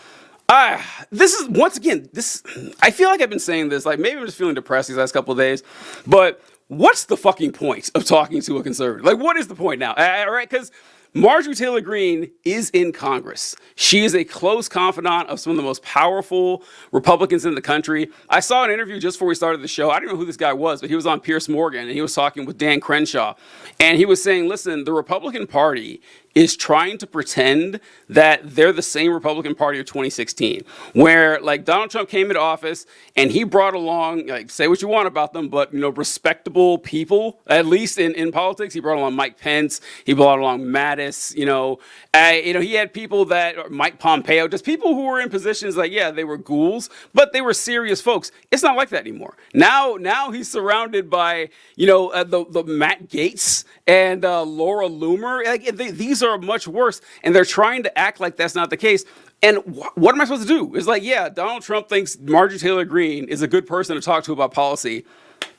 This is once again. This I feel like I've been saying this. Like maybe I'm just feeling depressed these last couple of days, but what's the fucking point of talking to a conservative? Like, what is the point now? Right? Because Marjorie Taylor Greene is in Congress. She is a close confidant of some of the most powerful Republicans in the country. I saw an interview just before we started the show. I didn't know who this guy was, but he was on Piers Morgan, and he was talking with Dan Crenshaw. And he was saying, listen, the Republican Party is trying to pretend that they're the same Republican Party of 2016, where like Donald Trump came into office and he brought along, like say what you want about them, but respectable people, at least in politics. He brought along Mike Pence, he brought along Mattis, he had people that Mike Pompeo, just people who were in positions like, yeah, they were ghouls, but they were serious folks. It's not like that anymore. Now he's surrounded by, the Matt Gaetz and Laura Loomer. Like these are much worse, and they're trying to act like that's not the case. And what am I supposed to do? It's like, yeah, Donald Trump thinks Marjorie Taylor Greene is a good person to talk to about policy.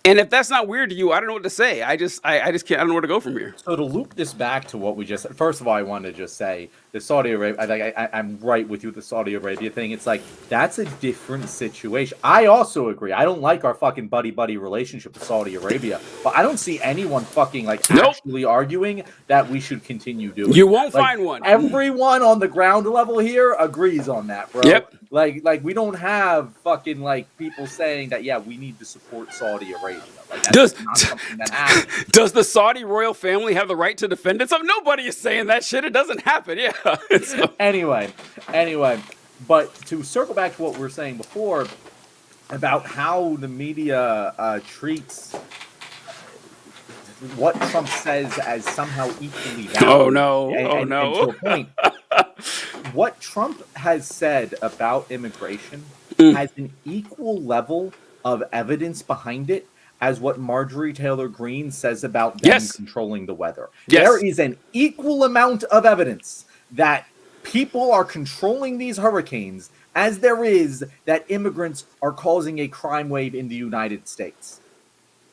And if that's not weird to you, I don't know what to say. I just can't. I don't know where to go from here. So to loop this back to what we just said, first of all, I want to just say the Saudi Arabia. I'm right with you with the Saudi Arabia thing. It's like that's a different situation. I also agree. I don't like our fucking buddy relationship with Saudi Arabia, but I don't see anyone fucking actually arguing that we should continue doing. You won't find one. Everyone on the ground level here agrees on that, bro. Yep. Like we don't have fucking people saying that we need to support Saudi Arabia. Does the Saudi royal family have the right to defend itself? Nobody is saying that shit. It doesn't happen. Yeah. Anyway, but to circle back to what we were saying before about how the media treats what Trump says as somehow equally valid. Oh no! And to a point, what Trump has said about immigration has an equal level of evidence behind it as what Marjorie Taylor Greene says about them controlling the weather. Yes. There is an equal amount of evidence that people are controlling these hurricanes as there is that immigrants are causing a crime wave in the United States.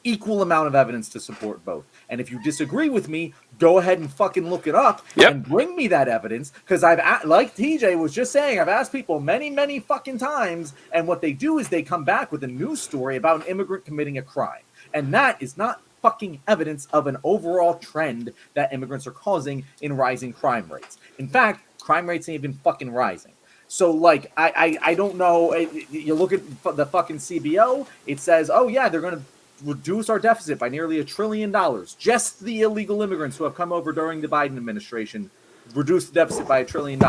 Equal amount of evidence to support both. And if you disagree with me, go ahead and fucking look it up and bring me that evidence. Because like TJ was just saying, I've asked people many, many fucking times, and what they do is they come back with a news story about an immigrant committing a crime. And that is not fucking evidence of an overall trend that immigrants are causing in rising crime rates. In fact, crime rates ain't even fucking rising. So, I don't know. You look at the fucking CBO, it says, oh, yeah, they're going to reduce our deficit by nearly $1 trillion. Just the illegal immigrants who have come over during the Biden administration reduce the deficit by $1 trillion.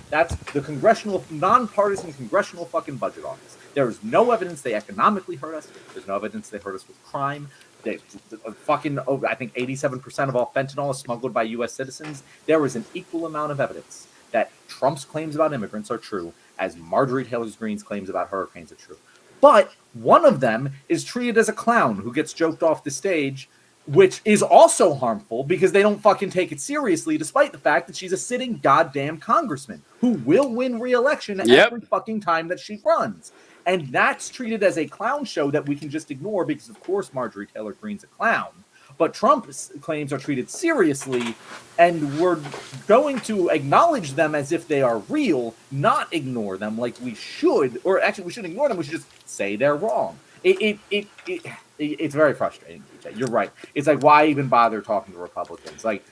That's the nonpartisan congressional fucking budget office. There is no evidence they economically hurt us. There's no evidence they hurt us with crime. I think 87% of all fentanyl is smuggled by U.S. citizens. There is an equal amount of evidence that Trump's claims about immigrants are true as Marjorie Taylor Greene's claims about hurricanes are true. But one of them is treated as a clown who gets joked off the stage, which is also harmful because they don't fucking take it seriously, despite the fact that she's a sitting goddamn congressman who will win re-election every fucking time that she runs. And that's treated as a clown show that we can just ignore because, of course, Marjorie Taylor Greene's a clown. But Trump's claims are treated seriously, and we're going to acknowledge them as if they are real, not ignore them like we should. Or actually, we shouldn't ignore them. We should just say they're wrong. It's very frustrating. You're right. It's like, why even bother talking to Republicans? It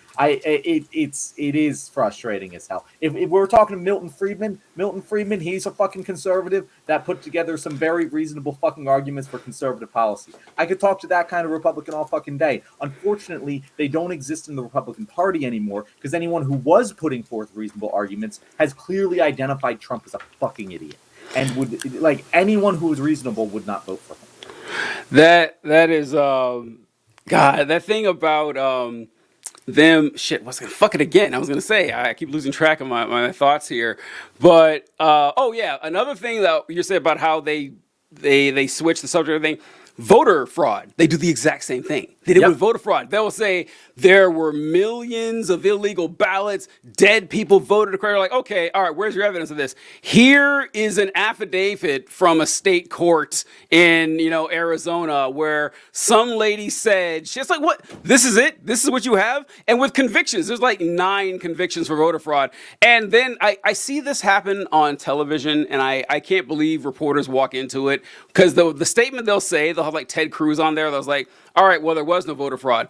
is frustrating as hell. If we're talking to Milton Friedman, he's a fucking conservative that put together some very reasonable fucking arguments for conservative policy. I could talk to that kind of Republican all fucking day. Unfortunately, they don't exist in the Republican Party anymore because anyone who was putting forth reasonable arguments has clearly identified Trump as a fucking idiot. And would anyone who is reasonable would not vote for him. That is God, that thing about them shit. What's gonna fuck it again? I was gonna say I keep losing track of my thoughts here, but oh yeah, another thing that you said about how they switch the subject of everything. Voter fraud. They do the exact same thing. They did with Yep. voter fraud. They'll say there were millions of illegal ballots, dead people voted across. Like, okay, all right, where's your evidence of this? Here is an affidavit from a state court in Arizona where some lady said she's like, what? This is it? This is what you have? And with convictions, there's like 9 convictions for voter fraud. And then I see this happen on television, and I can't believe reporters walk into it because the statement they'll say, they'll have like Ted Cruz on there. That was like, all right, well, there was no voter fraud.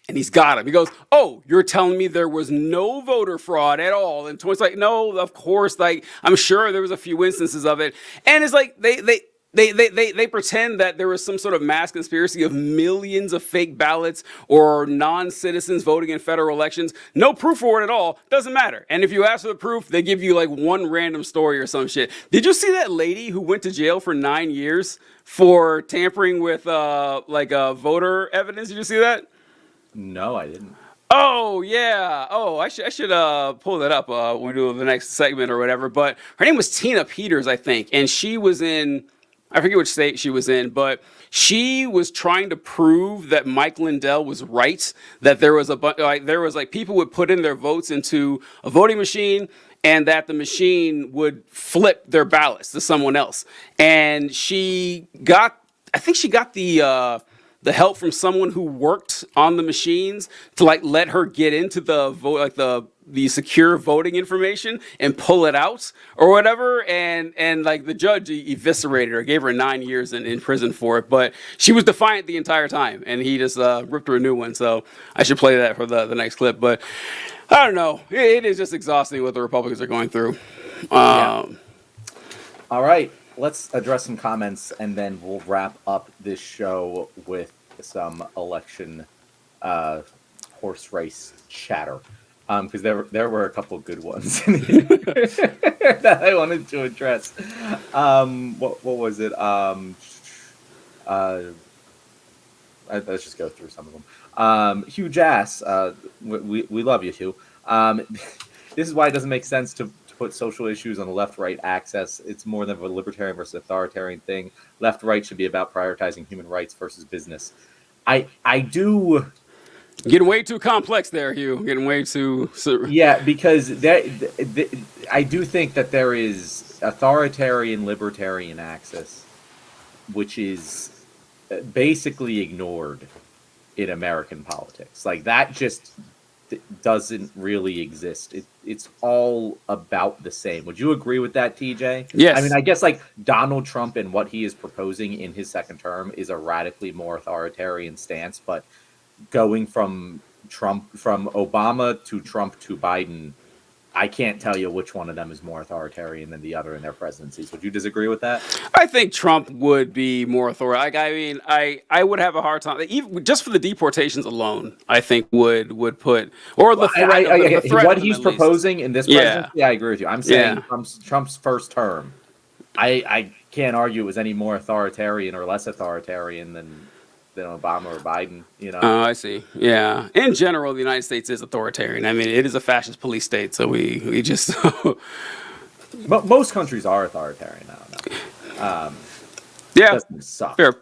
And he's got him. He goes, "Oh, you're telling me there was no voter fraud at all?" And it's like, "No, of course. Like, I'm sure there was a few instances of it." And it's like they pretend that there was some sort of mass conspiracy of millions of fake ballots or non-citizens voting in federal elections. No proof for it at all. Doesn't matter. And if you ask for the proof, they give you like one random story or some shit. Did you see that lady who went to jail for 9 years for tampering with voter evidence? Did you see that? No, I didn't. Oh yeah. Oh, I should pull that up when we do the next segment or whatever. But her name was Tina Peters, I think, and she was in, I forget which state she was in, but she was trying to prove that Mike Lindell was right. That there was like people would put in their votes into a voting machine, and that the machine would flip their ballots to someone else. And I think she got the help from someone who worked on the machines to like let her get into the vote, like the secure voting information and pull it out or whatever. And like the judge eviscerated her, gave her 9 years in prison for it. But she was defiant the entire time, and he just ripped her a new one. So I should play that for the next clip. But I don't know. It is just exhausting what the Republicans are going through. Yeah. All right. Let's address some comments, and then we'll wrap up this show with some election horse race chatter. Because there were a couple good ones that I wanted to address. What was it? Let's just go through some of them. Hugh Jass, we love you, Hugh. This is why it doesn't make sense to put social issues on the left-right axis. It's more than a libertarian versus authoritarian thing. Left-right should be about prioritizing human rights versus business. I do. Getting way too complex there, Hugh. Getting way too. Yeah, because I do think that there is authoritarian libertarian axis, which is basically ignored in American politics. Like that just doesn't really exist. It's all about the same. Would you agree with that, TJ? Yes. I mean, I guess like Donald Trump and what he is proposing in his second term is a radically more authoritarian stance, but going from Obama to Trump to Biden, I can't tell you which one of them is more authoritarian than the other in their presidencies. Would you disagree with that? I think Trump would be more authoritarian. Like, I mean, I would have a hard time, even just for the deportations alone. I think would put or the threat what he's proposing in this presidency. Yeah, I agree with you. I'm saying Trump's first term. I can't argue it was any more authoritarian or less authoritarian than Obama or Biden, Oh, I see. Yeah. In general, the United States is authoritarian. I mean, it is a fascist police state, so we just. But most countries are authoritarian. I don't know. Yeah. Doesn't suck. Fair.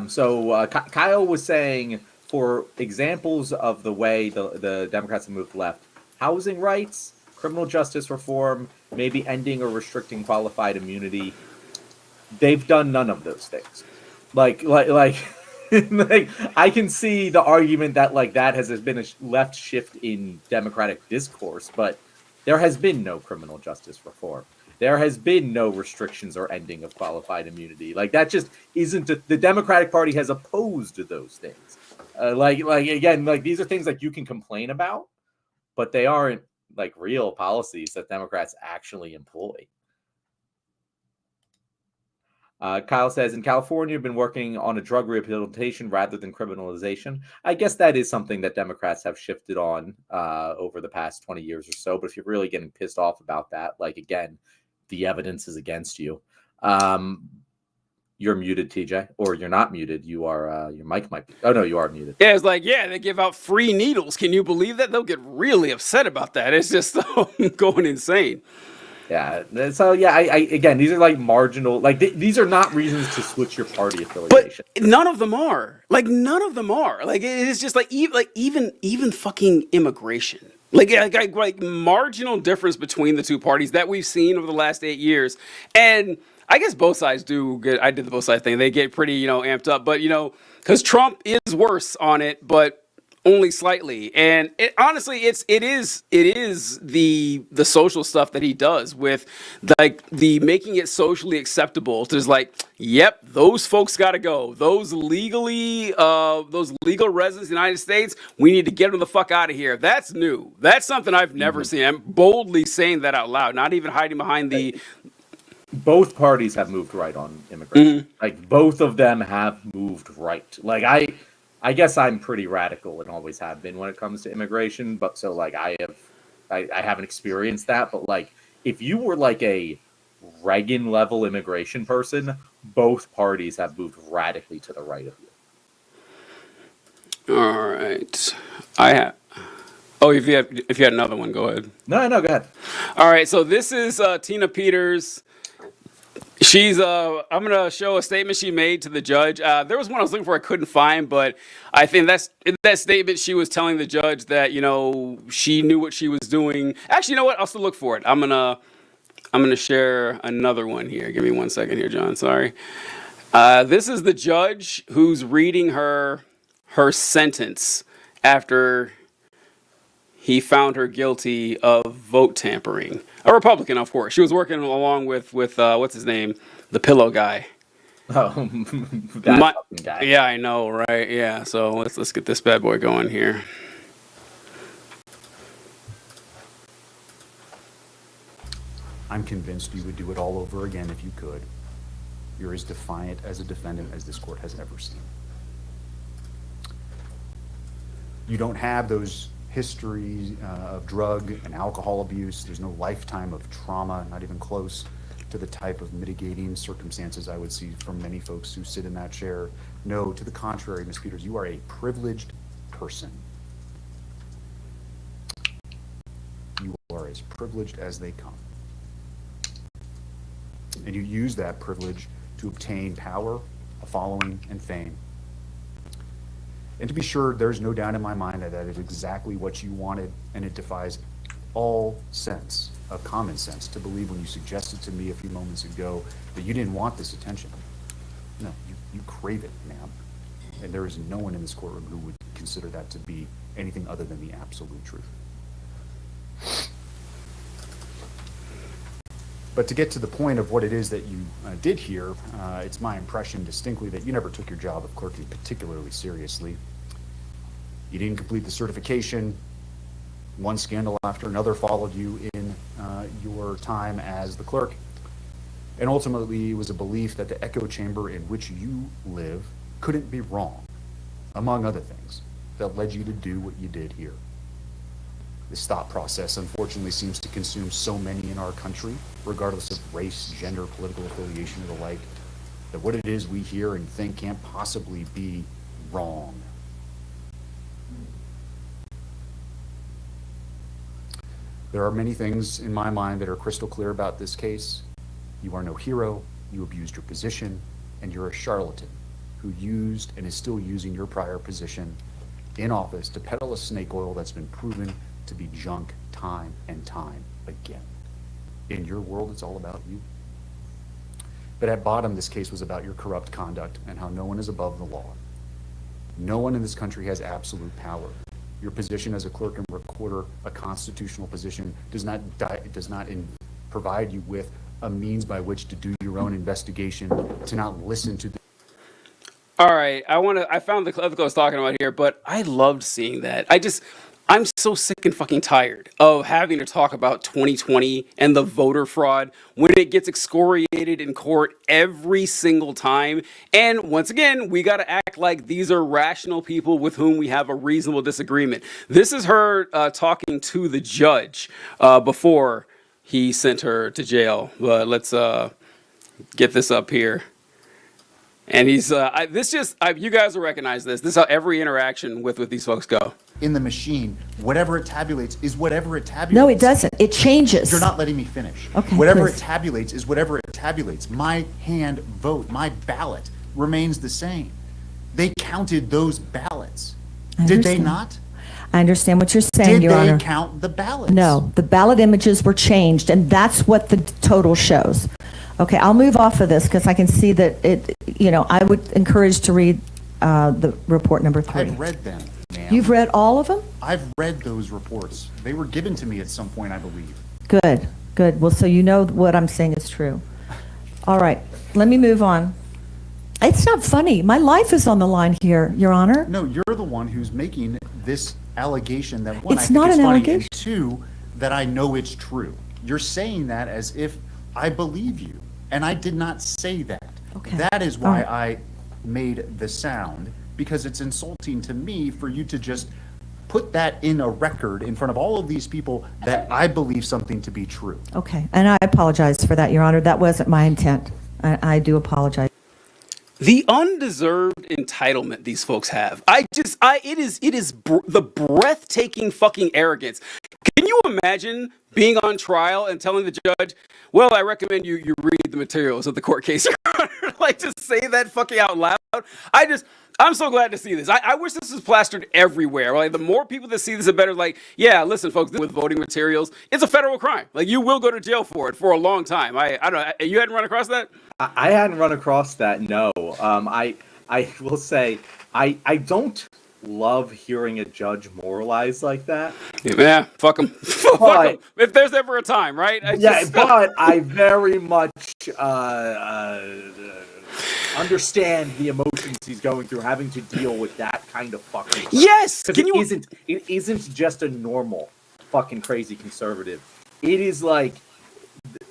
So Kyle was saying, for examples of the way the Democrats have moved left, housing rights, criminal justice reform, maybe ending or restricting qualified immunity. They've done none of those things. Like, like I can see the argument that like that has been a left shift in democratic discourse, but there has been no criminal justice reform. There has been no restrictions or ending of qualified immunity. Like that just isn't the Democratic Party has opposed those things. Like again, like these are things like you can complain about, but they aren't like real policies that Democrats actually employ. Kyle says, in California, you've been working on a drug rehabilitation rather than criminalization. I guess that is something that Democrats have shifted on over the past 20 years or so. But if you're really getting pissed off about that, like, again, the evidence is against you. You're muted, TJ, or you're not muted. You are. Your mic might be. Oh no, you are muted. Yeah, it's like, yeah, they give out free needles. Can you believe that? They'll get really upset about that. It's just going insane. Yeah. So yeah, I again, these are like marginal. Like these are not reasons to switch your party affiliation. But none of them are. Like none of them are. Like it is just like even fucking immigration. Like marginal difference between the two parties that we've seen over the last 8 years. And I guess both sides do get. I did the both sides thing. They get pretty amped up. But because Trump is worse on it, but only slightly. And honestly, it is the social stuff that he does with like the making it socially acceptable to just like, yep, those folks got to go. Those legal residents of the United States, we need to get them the fuck out of here. That's new. That's something I've never seen. I'm boldly saying that out loud, not even hiding behind the. Both parties have moved right on immigration. Like both of them have moved right. Like I guess I'm pretty radical and always have been when it comes to immigration, but so like I haven't experienced that, but like if you were like a Reagan level immigration person, both parties have moved radically to the right of you. All right. I have. Oh, if you had another one, go ahead. No, go ahead. All right, so this is Tina Peters. She's I'm gonna show a statement she made to the judge. There was one I was looking for, I couldn't find, but I think that's in that statement she was telling the judge that she knew what she was doing. Actually, you know what? I'll still look for it. I'm gonna share another one here. Give me 1 second here, John. Sorry. This is the judge who's reading her sentence after he found her guilty of vote tampering. A Republican, of course. She was working along with what's his name, the pillow guy. Oh, that fucking guy. Yeah, I know, right? Yeah. So let's get this bad boy going here. I'm convinced you would do it all over again if you could. You're as defiant as a defendant as this court has ever seen. You don't have those histories of drug and alcohol abuse. There's no lifetime of trauma, not even close to the type of mitigating circumstances I would see from many folks who sit in that chair. No, to the contrary, Ms. Peters, you are a privileged person. You are as privileged as they come. And you use that privilege to obtain power, a following, and fame. And to be sure, there's no doubt in my mind that that is exactly what you wanted, and it defies all sense of common sense to believe when you suggested to me a few moments ago that you didn't want this attention. No, you crave it, ma'am. And there is no one in this courtroom who would consider that to be anything other than the absolute truth. But to get to the point of what it is that you did here, it's my impression distinctly that you never took your job of clerking particularly seriously. You didn't complete the certification. One scandal after another followed you in your time as the clerk. And ultimately, it was a belief that the echo chamber in which you live couldn't be wrong, among other things, that led you to do what you did here. This thought process, unfortunately, seems to consume so many in our country, regardless of race, gender, political affiliation, or the like, that what it is we hear and think can't possibly be wrong. There are many things in my mind that are crystal clear about this case. You are no hero, you abused your position, and you're a charlatan who used and is still using your prior position in office to peddle a snake oil that's been proven to be junk time and time again. In your world, it's all about you. But at bottom, this case was about your corrupt conduct and how no one is above the law. No one in this country has absolute power. Your position as a clerk and recorder, a constitutional position, does not provide you with a means by which to do your own investigation, to not listen to the. All right, I found the clip I was talking about here, but I loved seeing that. I'm so sick and fucking tired of having to talk about 2020 and the voter fraud when it gets excoriated in court every single time. And once again, we got to act like these are rational people with whom we have a reasonable disagreement. This is her talking to the judge before he sent her to jail. Let's get this up here. And he's you guys will recognize this. This is how every interaction with these folks go. In the machine, whatever it tabulates is whatever it tabulates. No, it doesn't. It changes. You're not letting me finish. Okay, whatever please. it tabulates is whatever it tabulates. My hand vote, my ballot remains the same. They counted those ballots. I Did they understand. not? I understand what you're saying, Did Your they Honor. count the ballots? No, the ballot images were changed, and that's what the total shows. Okay, I'll move off of this because I can see that I would encourage to read the report number 3. I've read them, ma'am. You've read all of them? I've read those reports. They were given to me at some point, I believe. Good, good. Well, so you know what I'm saying is true. All right, let me move on. It's not funny. My life is on the line here, Your Honor. No, you're the one who's making this allegation that, one, It's I think not it's an funny, allegation. and two, that I know it's true. You're saying that as if I believe you, and I did not say that. Okay. That is why All I made the sound, because it's insulting to me for you to just put that in a record in front of all of these people that I believe something to be true. Okay, and I apologize for that, Your Honor. That wasn't my intent. I do apologize. The undeserved entitlement these folks have. It is the breathtaking fucking arrogance. Can you imagine being on trial and telling the judge, well, I recommend you read the materials of the court case. Like, just say that fucking out loud. I'm so glad to see this. I wish this was plastered everywhere. Like, the more people that see this, the better. Like, yeah, listen, folks, with voting materials, it's a federal crime. Like, you will go to jail for it for a long time. I don't know. You hadn't run across that? I hadn't run across that. No. I will say I don't love hearing a judge moralize like that. Yeah, fuck him. Fuck him. If there's ever a time, right? But I very much understand the emotions he's going through, having to deal with that kind of fucking stuff. Yes. It isn't just a normal fucking crazy conservative. It is like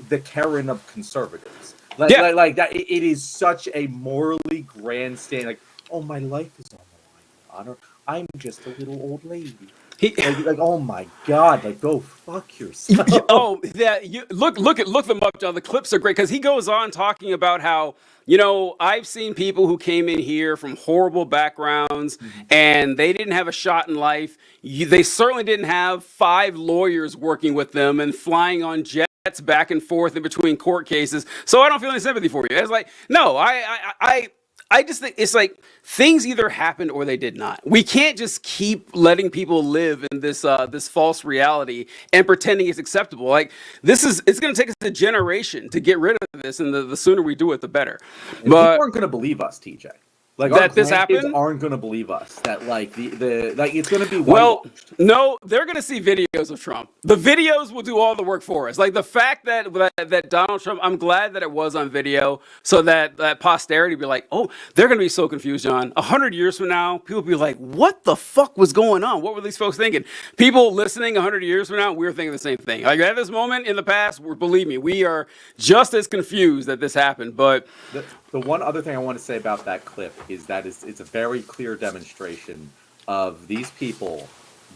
the Karen of conservatives. Like that. It is such a morally grandstand. Like, oh, my life is on the line, Your Honor. I'm just a little old lady. Like, oh my God! Like, go fuck yourself. Oh, yeah. Look them up, John. The clips are great because he goes on talking about how, I've seen people who came in here from horrible backgrounds and they didn't have a shot in life. They certainly didn't have 5 lawyers working with them and flying on jets back and forth in between court cases. So I don't feel any sympathy for you. It's like, no, I just think it's like things either happened or they did not. We can't just keep letting people live in this false reality and pretending it's acceptable. Like, it's going to take us a generation to get rid of this, and the sooner we do it, the better. And but people aren't going to believe us, TJ. Like, that our this grandkids happened? aren't going to believe us. That like it's going to be Well, no, they're going to see videos of Trump. The videos will do all the work for us. Like, the fact that Donald Trump, I'm glad that it was on video so that posterity be like, oh, they're going to be so confused, John. 100 years from now, people will be like, what the fuck was going on? What were these folks thinking? People listening 100 years from now, we're thinking the same thing. Like, at this moment in the past, believe me, we are just as confused that this happened. But the one other thing I want to say about that clip is that it's a very clear demonstration of these people.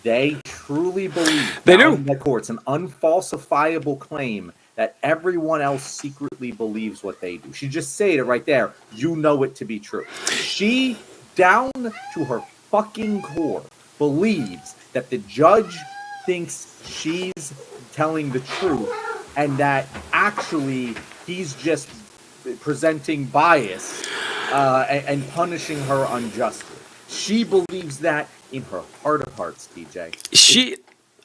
They truly believe They do. in the courts an unfalsifiable claim that everyone else secretly believes what they do. She just said it right there. You know it to be true. She, down to her fucking core, believes that the judge thinks she's telling the truth and that actually he's just presenting bias and punishing her unjustly. She believes that in her heart of hearts, TJ.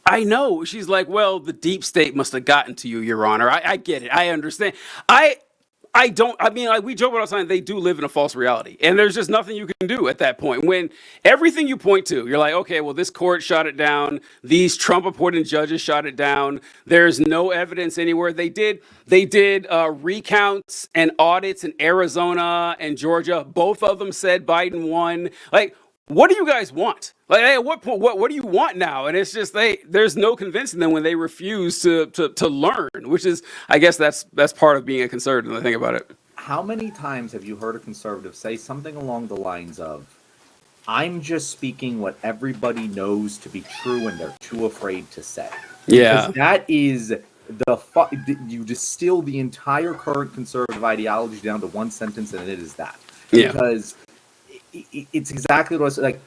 I know. She's like, well, the deep state must have gotten to you, Your Honor. I get it. I understand. We joke about all the time, they do live in a false reality. And there's just nothing you can do at that point. When everything you point to, you're like, okay, well, this court shot it down. These Trump-appointed judges shot it down. There's no evidence anywhere. They did recounts and audits in Arizona and Georgia. Both of them said Biden won. Like, what do you guys want? Like, at what point, what do you want now? And it's just there's no convincing them when they refuse to learn, which is, I guess that's part of being a conservative. When I think about it. How many times have you heard a conservative say something along the lines of, "I'm just speaking what everybody knows to be true, and they're too afraid to say"? Yeah, because that is you distill the entire current conservative ideology down to one sentence, and it is that Yeah. because it's exactly what it's like.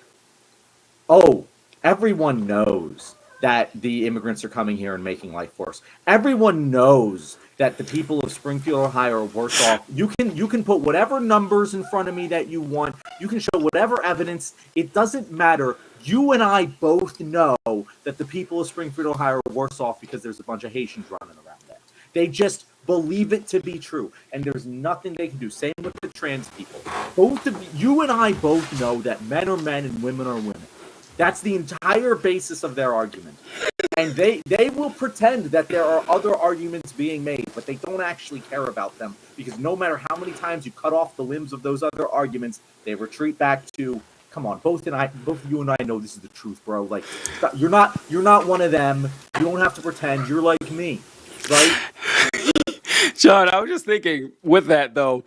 Oh, everyone knows that the immigrants are coming here and making life worse. Everyone knows that the people of Springfield, Ohio are worse off. You can put whatever numbers in front of me that you want. You can show whatever evidence. It doesn't matter. You and I both know that the people of Springfield, Ohio are worse off because there's a bunch of Haitians running around there. They just believe it to be true, and there's nothing they can do. Same with the trans people. Both of you and I both know that men are men and women are women. That's the entire basis of their argument. And they will pretend that there are other arguments being made, but they don't actually care about them, because no matter how many times you cut off the limbs of those other arguments, they retreat back to, come on, both you and I know this is the truth, bro. Like, you're not one of them. You don't have to pretend. You're like me, right? John, I was just thinking with that, though,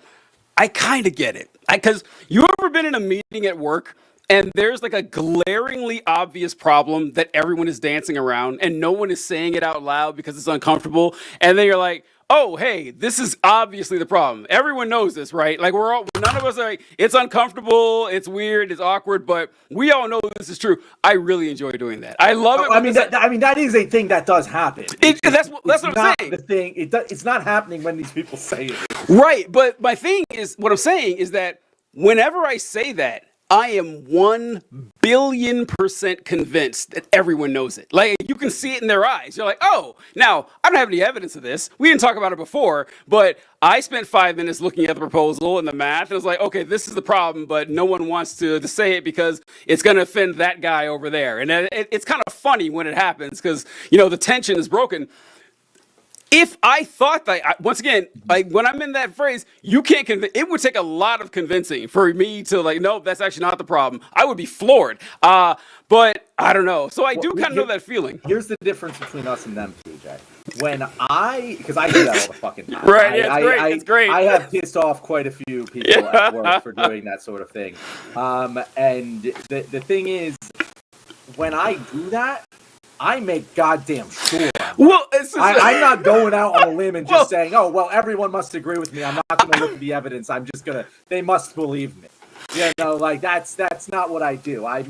I kind of get it. Because you ever been in a meeting at work and there's like a glaringly obvious problem that everyone is dancing around and no one is saying it out loud because it's uncomfortable. And then you're like, oh, hey, this is obviously the problem. Everyone knows this, right? Like, none of us are like, it's uncomfortable, it's weird, it's awkward, but we all know this is true. I really enjoy doing that. I love it. That is a thing that does happen. That's what I'm saying. The thing, it's not happening when these people say it. Right, but my thing is, what I'm saying is that whenever I say that, I am 1,000,000,000% convinced that everyone knows it. Like, you can see it in their eyes. You're like, oh, now, I don't have any evidence of this. We didn't talk about it before, but I spent 5 minutes looking at the proposal and the math, and I was like, okay, this is the problem, but no one wants to say it because it's going to offend that guy over there. And it's kind of funny when it happens because, the tension is broken. If I thought that, once again, like when I'm in that phrase, you can't convince, it would take a lot of convincing for me to like, no, that's actually not the problem. I would be floored. But I don't know. So I do kind of know that feeling. Here's the difference between us and them, TJ. Because I do that all the fucking time. Right, it's great. I have pissed off quite a few people at work for doing that sort of thing. And the thing is, when I do that, I make goddamn sure. Well, I'm not going out on a limb and just saying, oh, well, everyone must agree with me. I'm not going to look at the evidence. I'm just going to, they must believe me. Like that's not what I do. I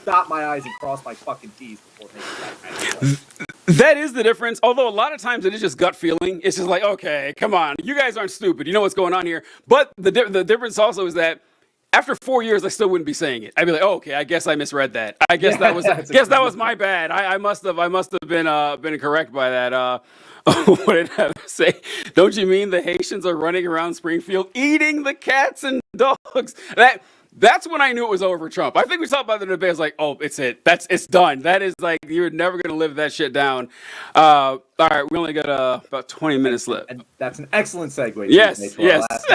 dot my I's and cross my fucking T's before making that kind of stuff. That is the difference. Although a lot of times it is just gut feeling. It's just like, okay, come on. You guys aren't stupid. You know what's going on here. But the difference also is that after 4 years, I still wouldn't be saying it. I'd be like, oh, okay, I guess I misread that. I guess that was my bad. I must have been correct by that. What did I say? Don't you mean the Haitians are running around Springfield eating the cats and dogs? That's when I knew it was over Trump. I think we talked about the debate. I was like, oh, it's done. That is like, you're never going to live that shit down. All right, we only got about 20 minutes left. And that's an excellent segue. Yes. Our last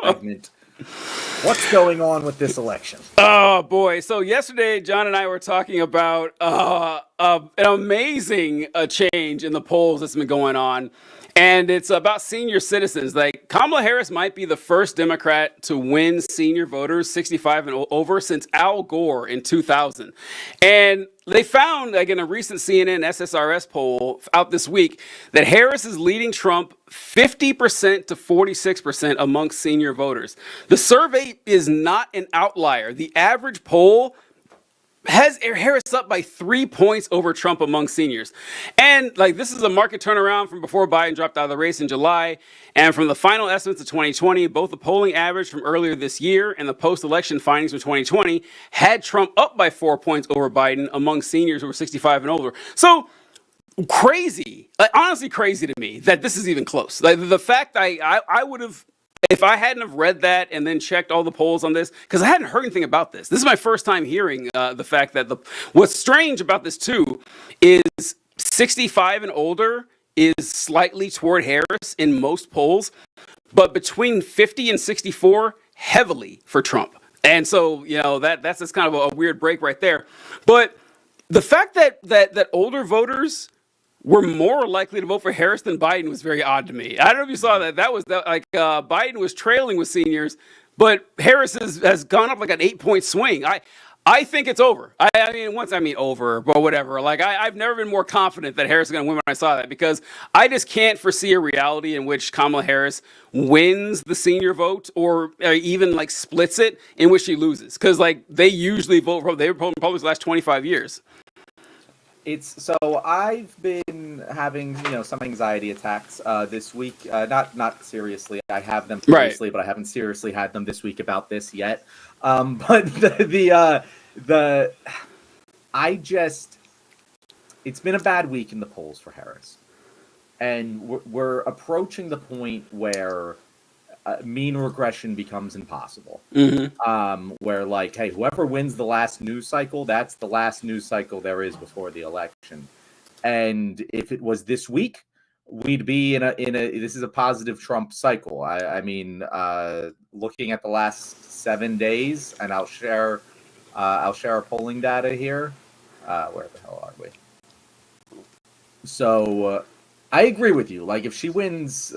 segment. What's going on with this election? Oh, boy. So yesterday, John and I were talking about an amazing change in the polls that's been going on. And it's about senior citizens. Like, Kamala Harris might be the first Democrat to win senior voters 65 and over since Al Gore in 2000. And they found, like in a recent CNN SSRS poll out this week, that Harris is leading Trump 50% to 46% amongst senior voters. The survey is not an outlier. The average poll has Harris up by 3 points over Trump among seniors. And like, this is a market turnaround from before Biden dropped out of the race in July. And from the final estimates of 2020, both the polling average from earlier this year and the post-election findings from 2020 had Trump up by 4 points over Biden among seniors who were 65 and older. So crazy, like honestly crazy to me that this is even close. Like the fact I would have, if I hadn't have read that and then checked all the polls on this, because I hadn't heard anything about this. This is my first time hearing the fact that what's strange about this too is 65 and older is slightly toward Harris in most polls, but between 50 and 64, heavily for Trump. And so, that's just kind of a weird break right there. But the fact that older voters were more likely to vote for Harris than Biden was very odd to me. I don't know if you saw that. Biden was trailing with seniors, but Harris has gone up like an 8-point swing. I think it's over. I mean, over, but whatever. Like, I've never been more confident that Harris is going to win when I saw that, because I just can't foresee a reality in which Kamala Harris wins the senior vote, or even like splits it, in which she loses. Because like they usually vote for, they've voted Republicans the last 25 years. It's so I've been having some anxiety attacks this week. Not seriously. I have them seriously, but I haven't seriously had them this week about this yet. But it's been a bad week in the polls for Harris, and we're approaching the point where mean regression becomes impossible. Where like, hey, whoever wins the last news cycle, that's the last news cycle there is before the election. And if it was this week, we'd be in a this is a positive Trump cycle. I mean, looking at the last 7 days, and I'll share our polling data here. Where the hell are we? So I agree with you. Like, if she wins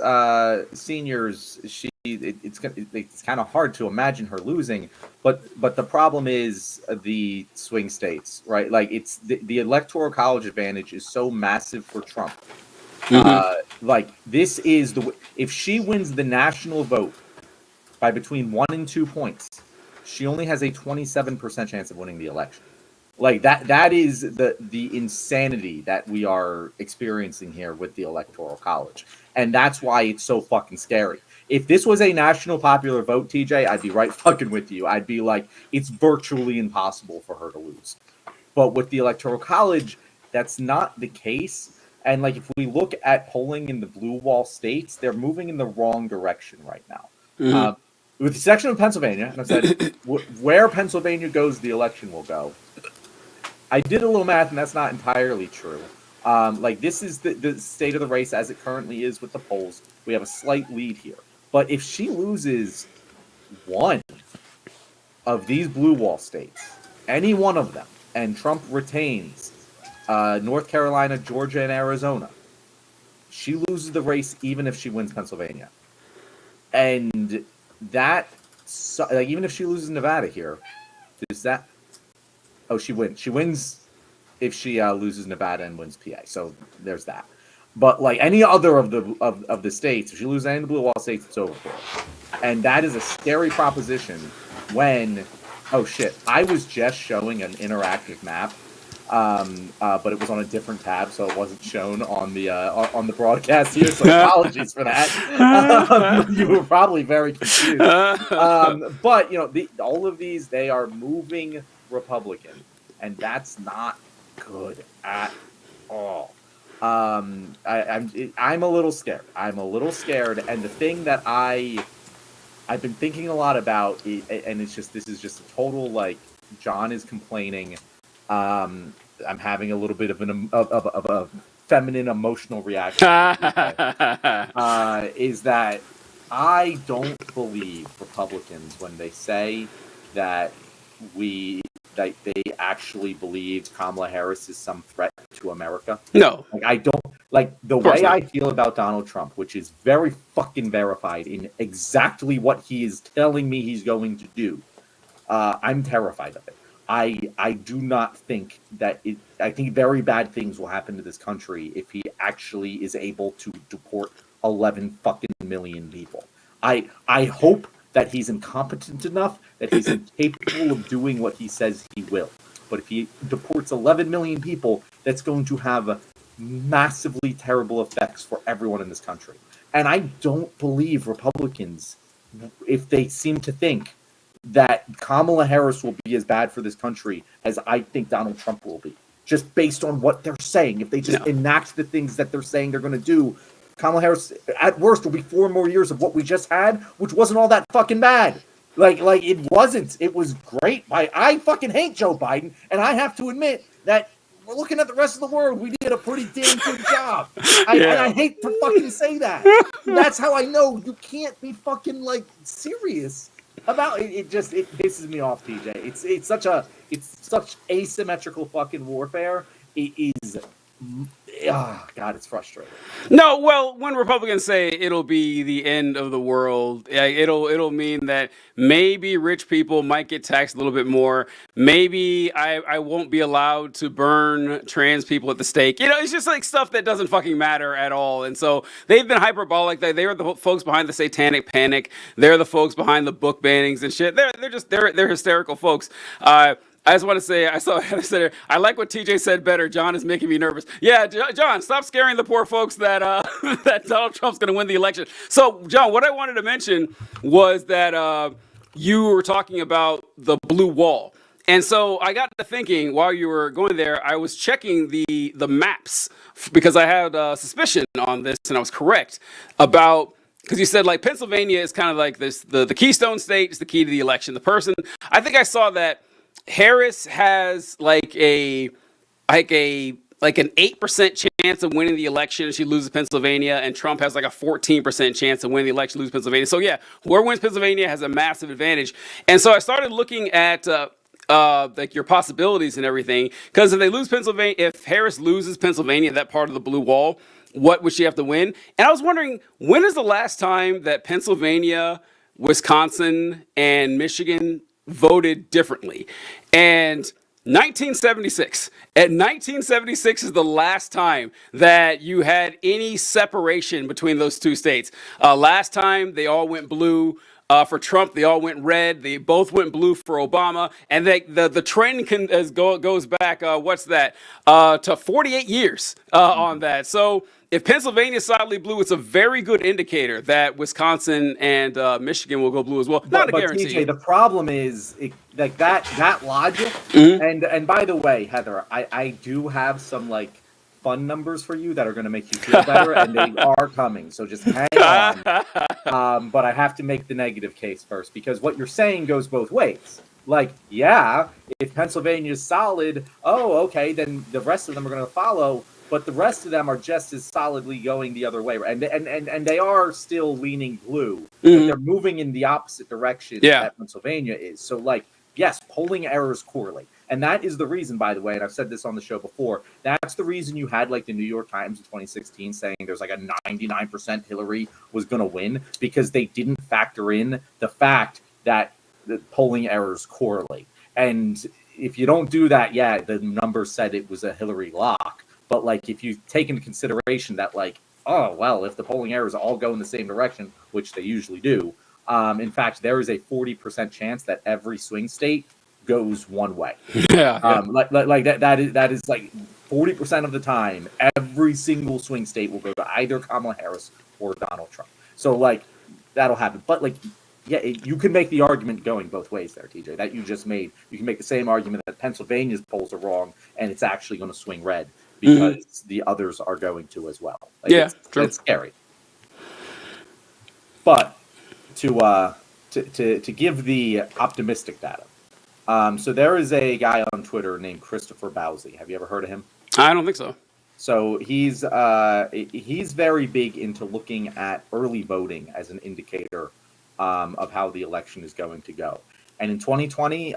seniors, it's kind of hard to imagine her losing. But the problem is the swing states, right? Like, it's the electoral college advantage is so massive for Trump. Like, this is if she wins the national vote by between 1 and 2 points, she only has a 27% chance of winning the election. Like, that is the insanity that we are experiencing here with the electoral college. And that's why it's so fucking scary. If this was a national popular vote, TJ, I'd be right fucking with you. I'd be like, it's virtually impossible for her to lose. But with the electoral college, that's not the case. And like, if we look at polling in the blue wall states, they're moving in the wrong direction right now. With the exception of Pennsylvania, and I said, where Pennsylvania goes, the election will go. I did a little math, and that's not entirely true. Like, this is the state of the race as it currently is with the polls. We have a slight lead here. But if she loses one of these blue wall states, any one of them, and Trump retains North Carolina, Georgia, and Arizona, she loses the race even if she wins Pennsylvania. And that, like, even if she loses Nevada here, does that... Oh, she wins. She wins if she loses Nevada and wins PA. So there's that. But like any other of the states, if she loses any of the blue wall states, it's over for her. And that is a scary proposition. When, oh shit, I was just showing an interactive map, but it was on a different tab, so it wasn't shown on the broadcast here. So apologies for that. You were probably very confused. But all of these, they are moving Republican, and that's not good at all. I'm a little scared. And the thing that I've been thinking a lot about, and this is just a total, like, John is complaining. I'm having a little bit of a feminine emotional reaction. Is that I don't believe Republicans when they say that they actually believe Kamala Harris is some threat to America. No. Like, I don't, like, the way I feel about Donald Trump, which is very fucking verified in exactly what he is telling me he's going to do. I'm terrified of it. I do not think that I think very bad things will happen to this country if he actually is able to deport 11 fucking million people. I hope that he's incompetent enough, that he's incapable of doing what he says he will. But if he deports 11 million people, that's going to have massively terrible effects for everyone in this country. And I don't believe Republicans, if they seem to think that Kamala Harris will be as bad for this country as I think Donald Trump will be, just based on what they're saying. If they just enact the things that they're saying they're going to do, Kamala Harris, at worst, will be 4 more years of what we just had, which wasn't all that fucking bad. Like it wasn't. It was great. I fucking hate Joe Biden, and I have to admit that we're looking at the rest of the world. We did a pretty damn good job. And I hate to fucking say that. That's how I know you can't be fucking, like, serious about it. It pisses me off, TJ. It's such asymmetrical fucking warfare. It is God, it's frustrating. No, well, when Republicans say it'll be the end of the world, it'll mean that maybe rich people might get taxed a little bit more. Maybe I won't be allowed to burn trans people at the stake. It's just like stuff that doesn't fucking matter at all. And so they've been hyperbolic. They were the folks behind the Satanic Panic. They're the folks behind the book bannings and shit. They're hysterical folks. I just want to say, I like what TJ said better. John is making me nervous. Yeah, John, stop scaring the poor folks that that Donald Trump's going to win the election. So, John, what I wanted to mention was that you were talking about the blue wall. And so I got to thinking while you were going there, I was checking the maps because I had a suspicion on this, and I was correct about, because you said like Pennsylvania is kind of like this, the keystone state is the key to the election. I think I saw that Harris has like an 8% chance of winning the election if she loses Pennsylvania, and Trump has like a 14% chance of winning the election, lose Pennsylvania. So yeah, whoever wins Pennsylvania has a massive advantage. And so I started looking at like your possibilities and everything, because if Harris loses Pennsylvania, that part of the blue wall, what would she have to win? And I was wondering, when is the last time that Pennsylvania, Wisconsin, and Michigan voted differently? And 1976. At 1976 is the last time that you had any separation between those two states. Last time they all went blue. For Trump, they all went red. They both went blue for Obama, and the trend goes back. What's that? To 48 years on that. So if Pennsylvania is solidly blue, it's a very good indicator that Wisconsin and Michigan will go blue as well. Not a guarantee. TJ, the problem is like that logic. Mm-hmm. And by the way, Heather, I do have some like fun numbers for you that are going to make you feel better, and they are coming. So just hang on. But I have to make the negative case first, because what you're saying goes both ways. Like, yeah, if Pennsylvania is solid, okay, then the rest of them are going to follow. But the rest of them are just as solidly going the other way, and they are still leaning blue, but they're moving in the opposite direction that Pennsylvania is. So, like, yes, polling errors correlate. And that is the reason, by the way, and I've said this on the show before, that's the reason you had, like, the New York Times in 2016 saying there's, like, a 99% Hillary was going to win, because they didn't factor in the fact that the polling errors correlate. And if you don't do that, the numbers said it was a Hillary lock. But, like, if you take into consideration that, like, if the polling errors all go in the same direction, which they usually do, in fact, there is a 40% chance that every swing state goes one way. Like that is like 40% of the time, every single swing state will go to either Kamala Harris or Donald Trump. So, like, that'll happen. But, like, you can make the argument going both ways there, TJ, that you just made. You can make the same argument that Pennsylvania's polls are wrong and it's actually going to swing red, because the others are going to as well. Like, true. It's scary. But to give the optimistic data, so there is a guy on Twitter named Christopher Bowsey. Have you ever heard of him? I don't think so. So he's very big into looking at early voting as an indicator of how the election is going to go. And in 2020,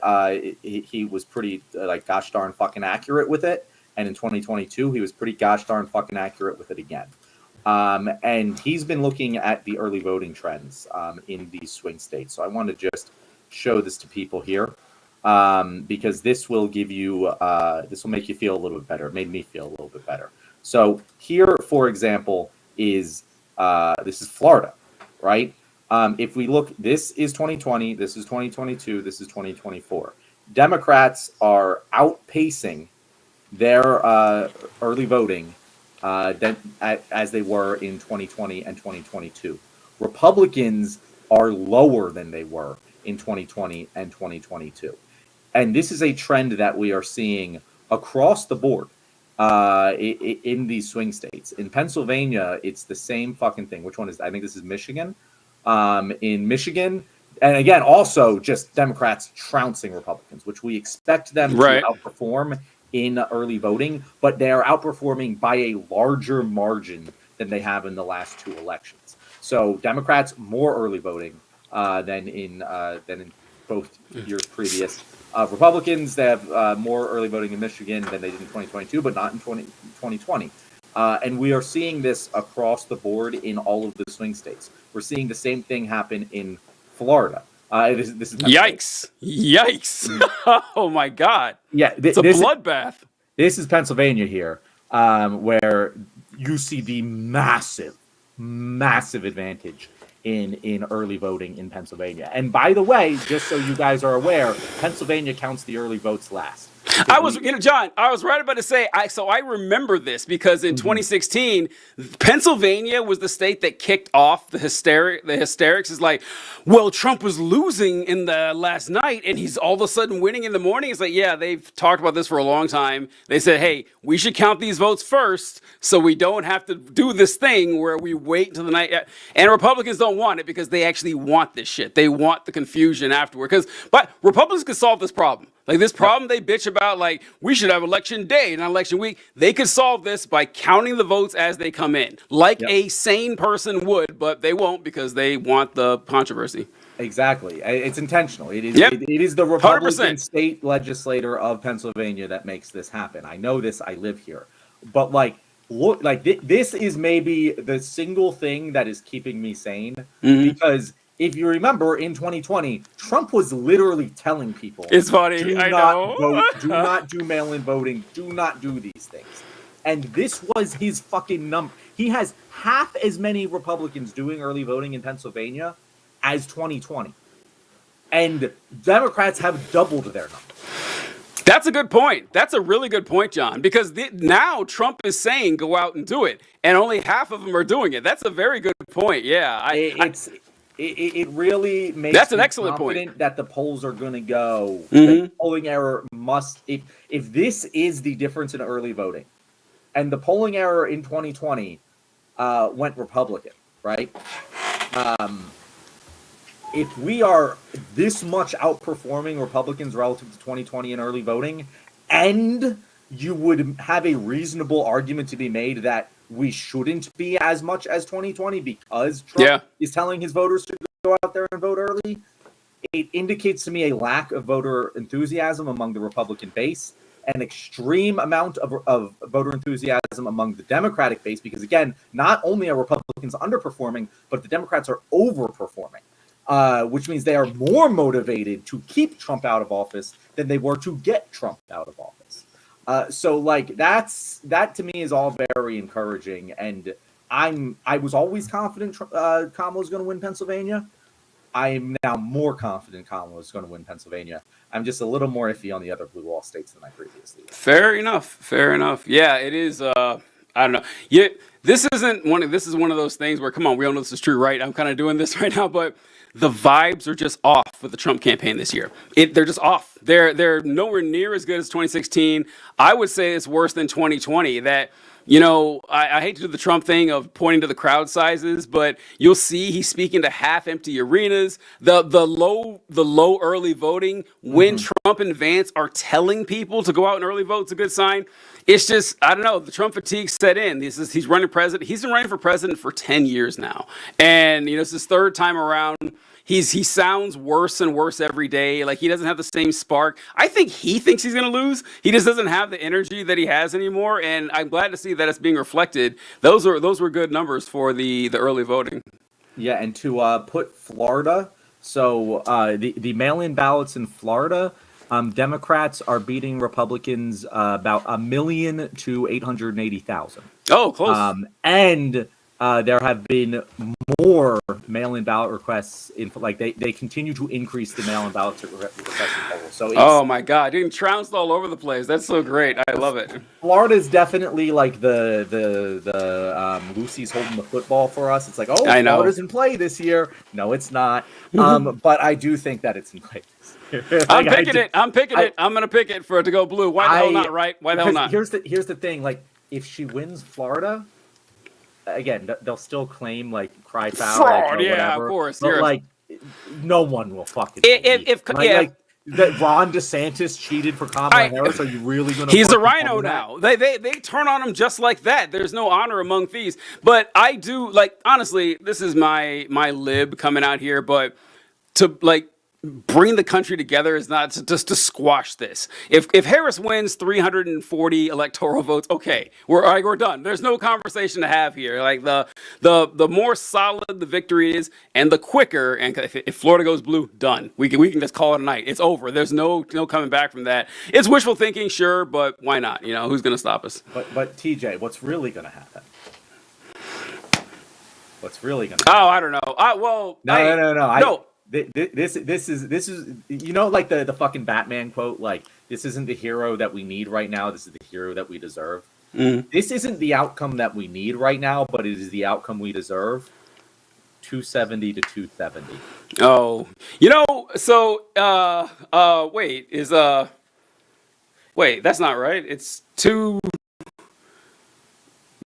he was pretty like gosh darn fucking accurate with it. And in 2022, he was pretty gosh darn fucking accurate with it again. And he's been looking at the early voting trends in these swing states. So I want to just show this to people here, because this will give you, this will make you feel a little bit better. It made me feel a little bit better. So here, for example, is this is Florida, right? If we look, this is 2020, this is 2022, this is 2024. Democrats are outpacing their early voting as they were in 2020 and 2022. Republicans are lower than they were in 2020 and 2022. And this is a trend that we are seeing across the board in these swing states. In Pennsylvania, it's the same fucking thing. Which one is, I think this is Michigan. In Michigan, and again, also just Democrats trouncing Republicans, which we expect them to outperform in early voting, but they are outperforming by a larger margin than they have in the last two elections. So Democrats more early voting than in both years previous. Republicans, they have more early voting in Michigan than they did in 2022, but not in 2020. And we are seeing this across the board in all of the swing states. We're seeing the same thing happen in Florida. This is Yikes! Oh my God! Yeah, it's a bloodbath. This is Pennsylvania here, where you see the massive advantage in early voting in Pennsylvania. And by the way, just so you guys are aware, Pennsylvania counts the early votes last. John, I was right about to say, I remember this because in 2016, Pennsylvania was the state that kicked off the hysterics is like, well, Trump was losing in the last night and he's all of a sudden winning in the morning. It's like, yeah, they've talked about this for a long time. They said, hey, we should count these votes first so we don't have to do this thing where we wait until the night. And Republicans don't want it because they actually want this shit. They want the confusion afterward. But Republicans could solve this problem. Like this problem they bitch about, like we should have election day, not election week. They could solve this by counting the votes as they come in, like a sane person would, but they won't because they want the controversy. Exactly, it's intentional. It is the Republican 100%. State legislator of Pennsylvania that makes this happen. I know this. I live here, but look, this is maybe the single thing that is keeping me sane because. If you remember, in 2020, Trump was literally telling people, "It's funny, I know. Vote, do not do mail-in voting. Do not do these things." And this was his fucking number. He has half as many Republicans doing early voting in Pennsylvania as 2020, and Democrats have doubled their number. That's a good point. That's a really good point, John, because now Trump is saying go out and do it, and only half of them are doing it. That's a very good point. Yeah, It really makes that's an excellent point that the polls are going to go. The polling error must, if this is the difference in early voting, and the polling error in 2020 went Republican, right? If we are this much outperforming Republicans relative to 2020 in early voting, and you would have a reasonable argument to be made that we shouldn't be as much as 2020 because Trump is telling his voters to go out there and vote early. It indicates to me a lack of voter enthusiasm among the Republican base, an extreme amount of voter enthusiasm among the Democratic base, because again, not only are Republicans underperforming, but the Democrats are overperforming, which means they are more motivated to keep Trump out of office than they were to get Trump out of office. So that to me is all very encouraging, and I was always confident Kamala was going to win Pennsylvania. I am now more confident Kamala is going to win Pennsylvania. I'm just a little more iffy on the other blue wall states than I previously was. Fair enough. Yeah, it is. I don't know. Yeah, this is one of those things where, come on, we all know this is true, right? I'm kind of doing this right now, but the vibes are just off with the Trump campaign this year. They're just off. They're nowhere near as good as 2016. I would say it's worse than 2020. That, I hate to do the Trump thing of pointing to the crowd sizes, but you'll see he's speaking to half-empty arenas. The low early voting when Trump and Vance are telling people to go out and early vote is a good sign. It's just, I don't know, the Trump fatigue set in. He's running president. He's been running for president for 10 years now. And, it's his third time around. He sounds worse and worse every day. Like, he doesn't have the same spark. I think he thinks he's going to lose. He just doesn't have the energy that he has anymore. And I'm glad to see that it's being reflected. Those were good numbers for the early voting. Yeah, and to put Florida, so the mail-in ballots in Florida, Democrats are beating Republicans about 1 million to 880,000. Oh, close. And there have been more mail-in ballot requests they continue to increase the mail-in ballot requests in polls. So oh my God, getting trounced all over the place. That's so great. I love it. Florida is definitely like the Lucy's holding the football for us. It's like, oh, Florida's in play this year. No, it's not. But I do think that it's in play this year. I'm picking it. I'm going to pick it for it to go blue. Why the hell not, right? Why the hell not? Here's the thing. Like, if she wins Florida, again, they'll still claim cry foul, fraud, or yeah, whatever, of course. But no one will fucking. That Ron DeSantis cheated for Kamala Harris. Are you really going to? He's a rhino now. They turn on him just like that. There's no honor among thieves. But I do honestly. This is my lib coming out here, but to bring the country together is not just to squash this. If Harris wins 340 electoral votes, okay, we're done. There's no conversation to have here. Like the more solid the victory is, and the quicker. And if Florida goes blue, done. We can just call it a night. It's over. There's no coming back from that. It's wishful thinking, sure, but why not? You know, who's going to stop us? But TJ, what's really going to happen? What's really going to Oh, happen? I don't know. No. This is you know, like the fucking Batman quote, like, this isn't the hero that we need right now, this is the hero that we deserve. This isn't the outcome that we need right now, but it is the outcome we deserve. 270 to 270. Oh, you know, so wait, that's not right. It's two,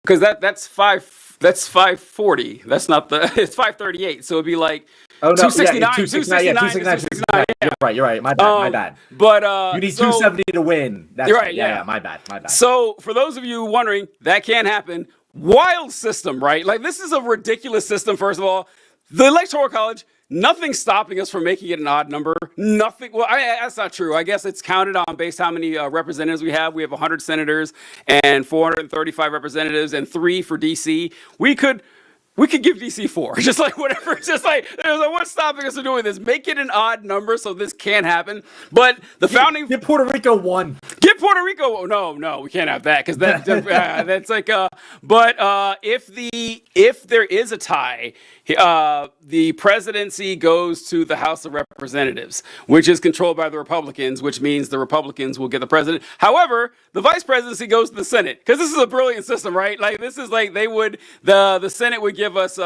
because that's 540. That's not it's 538. So it'd be like, Oh, no, 269, yeah, 269. You're right. My bad. But you need 270 to win. That's you're right. Yeah, my bad. So for those of you wondering, that can't happen. Wild system, right? Like, this is a ridiculous system. First of all, the Electoral College, nothing's stopping us from making it an odd number. Nothing. Well, that's not true. I guess it's counted on based how many representatives we have. We have 100 senators and 435 representatives and 3 for DC. We could give DC 4, just like whatever. Just like, what's stopping us from doing this? Make it an odd number so this can't happen. But the founding, Get Puerto Rico 1. Get Puerto Rico. No, we can't have that, because that's like. But if there is a tie, the presidency goes to the House of Representatives, which is controlled by the Republicans, which means the Republicans will get the president. However, the vice presidency goes to the Senate, because this is a brilliant system, right? Like, this is like the Senate would give us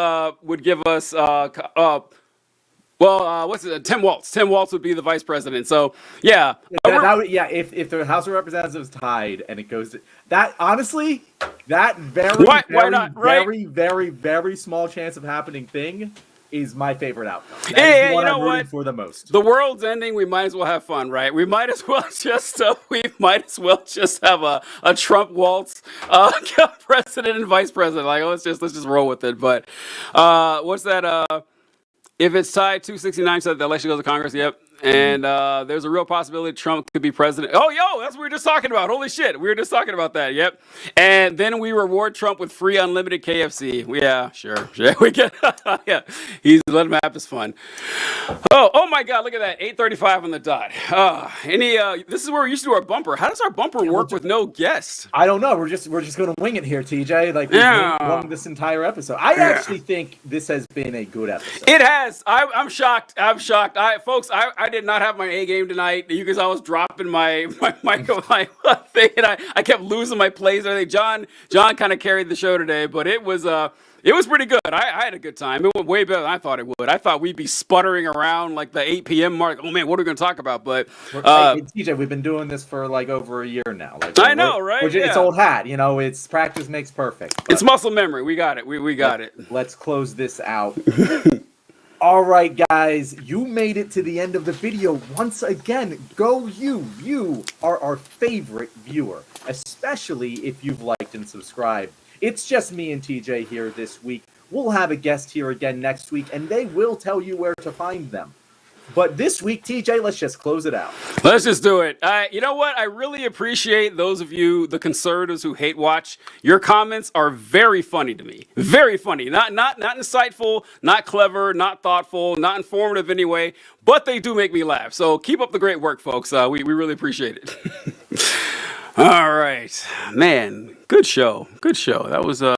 what's it? Tim Walz. Tim Walz would be the vice president. So yeah, if the House of Representatives tied and it goes to that, honestly, that very small chance of happening thing is my favorite outcome. That's what I'm rooting for the most. The world's ending. We might as well have fun, right? We might as well just have a Trump Waltz president and vice president. Like, let's just roll with it. But what's that? If it's tied 269, so the election goes to Congress. Yep. And there's a real possibility Trump could be president. Oh, that's what we were just talking about. Holy shit. We were just talking about that. Yep. And then we reward Trump with free unlimited KFC. Yeah, sure. We get, yeah. He's let him have his fun. Oh my God. Look at that. 8:35 on the dot. This is where we used to do our bumper. How does our bumper work with no guest? I don't know. We're just going to wing it here, TJ. Like, we've won this entire episode. I actually think this has been a good episode. It has. I'm shocked. Folks, I did not have my A game tonight. You guys, I was dropping my thing, and I kept losing my plays. I think John kind of carried the show today, but it was pretty good. I had a good time. It went way better than I thought it would. I thought we'd be sputtering around like the 8 p.m. mark. Oh man, what are we going to talk about? But TJ, we've been doing this for like over a year now. Like, I know, right? It's old hat. You know, it's practice makes perfect. It's muscle memory. We got it. We got it. Let's close this out. All right, guys, you made it to the end of the video. Once again, go you. You are our favorite viewer, especially if you've liked and subscribed. It's just me and TJ here this week. We'll have a guest here again next week, and they will tell you where to find them. But this week, TJ, let's just close it out. Let's just do it. You know what? I really appreciate those of you, the conservatives who hate watch. Your comments are very funny to me. Very funny. Not insightful, not clever, not thoughtful, not informative anyway, but they do make me laugh. So keep up the great work, folks. We really appreciate it. All right. Man, good show. Good show. That was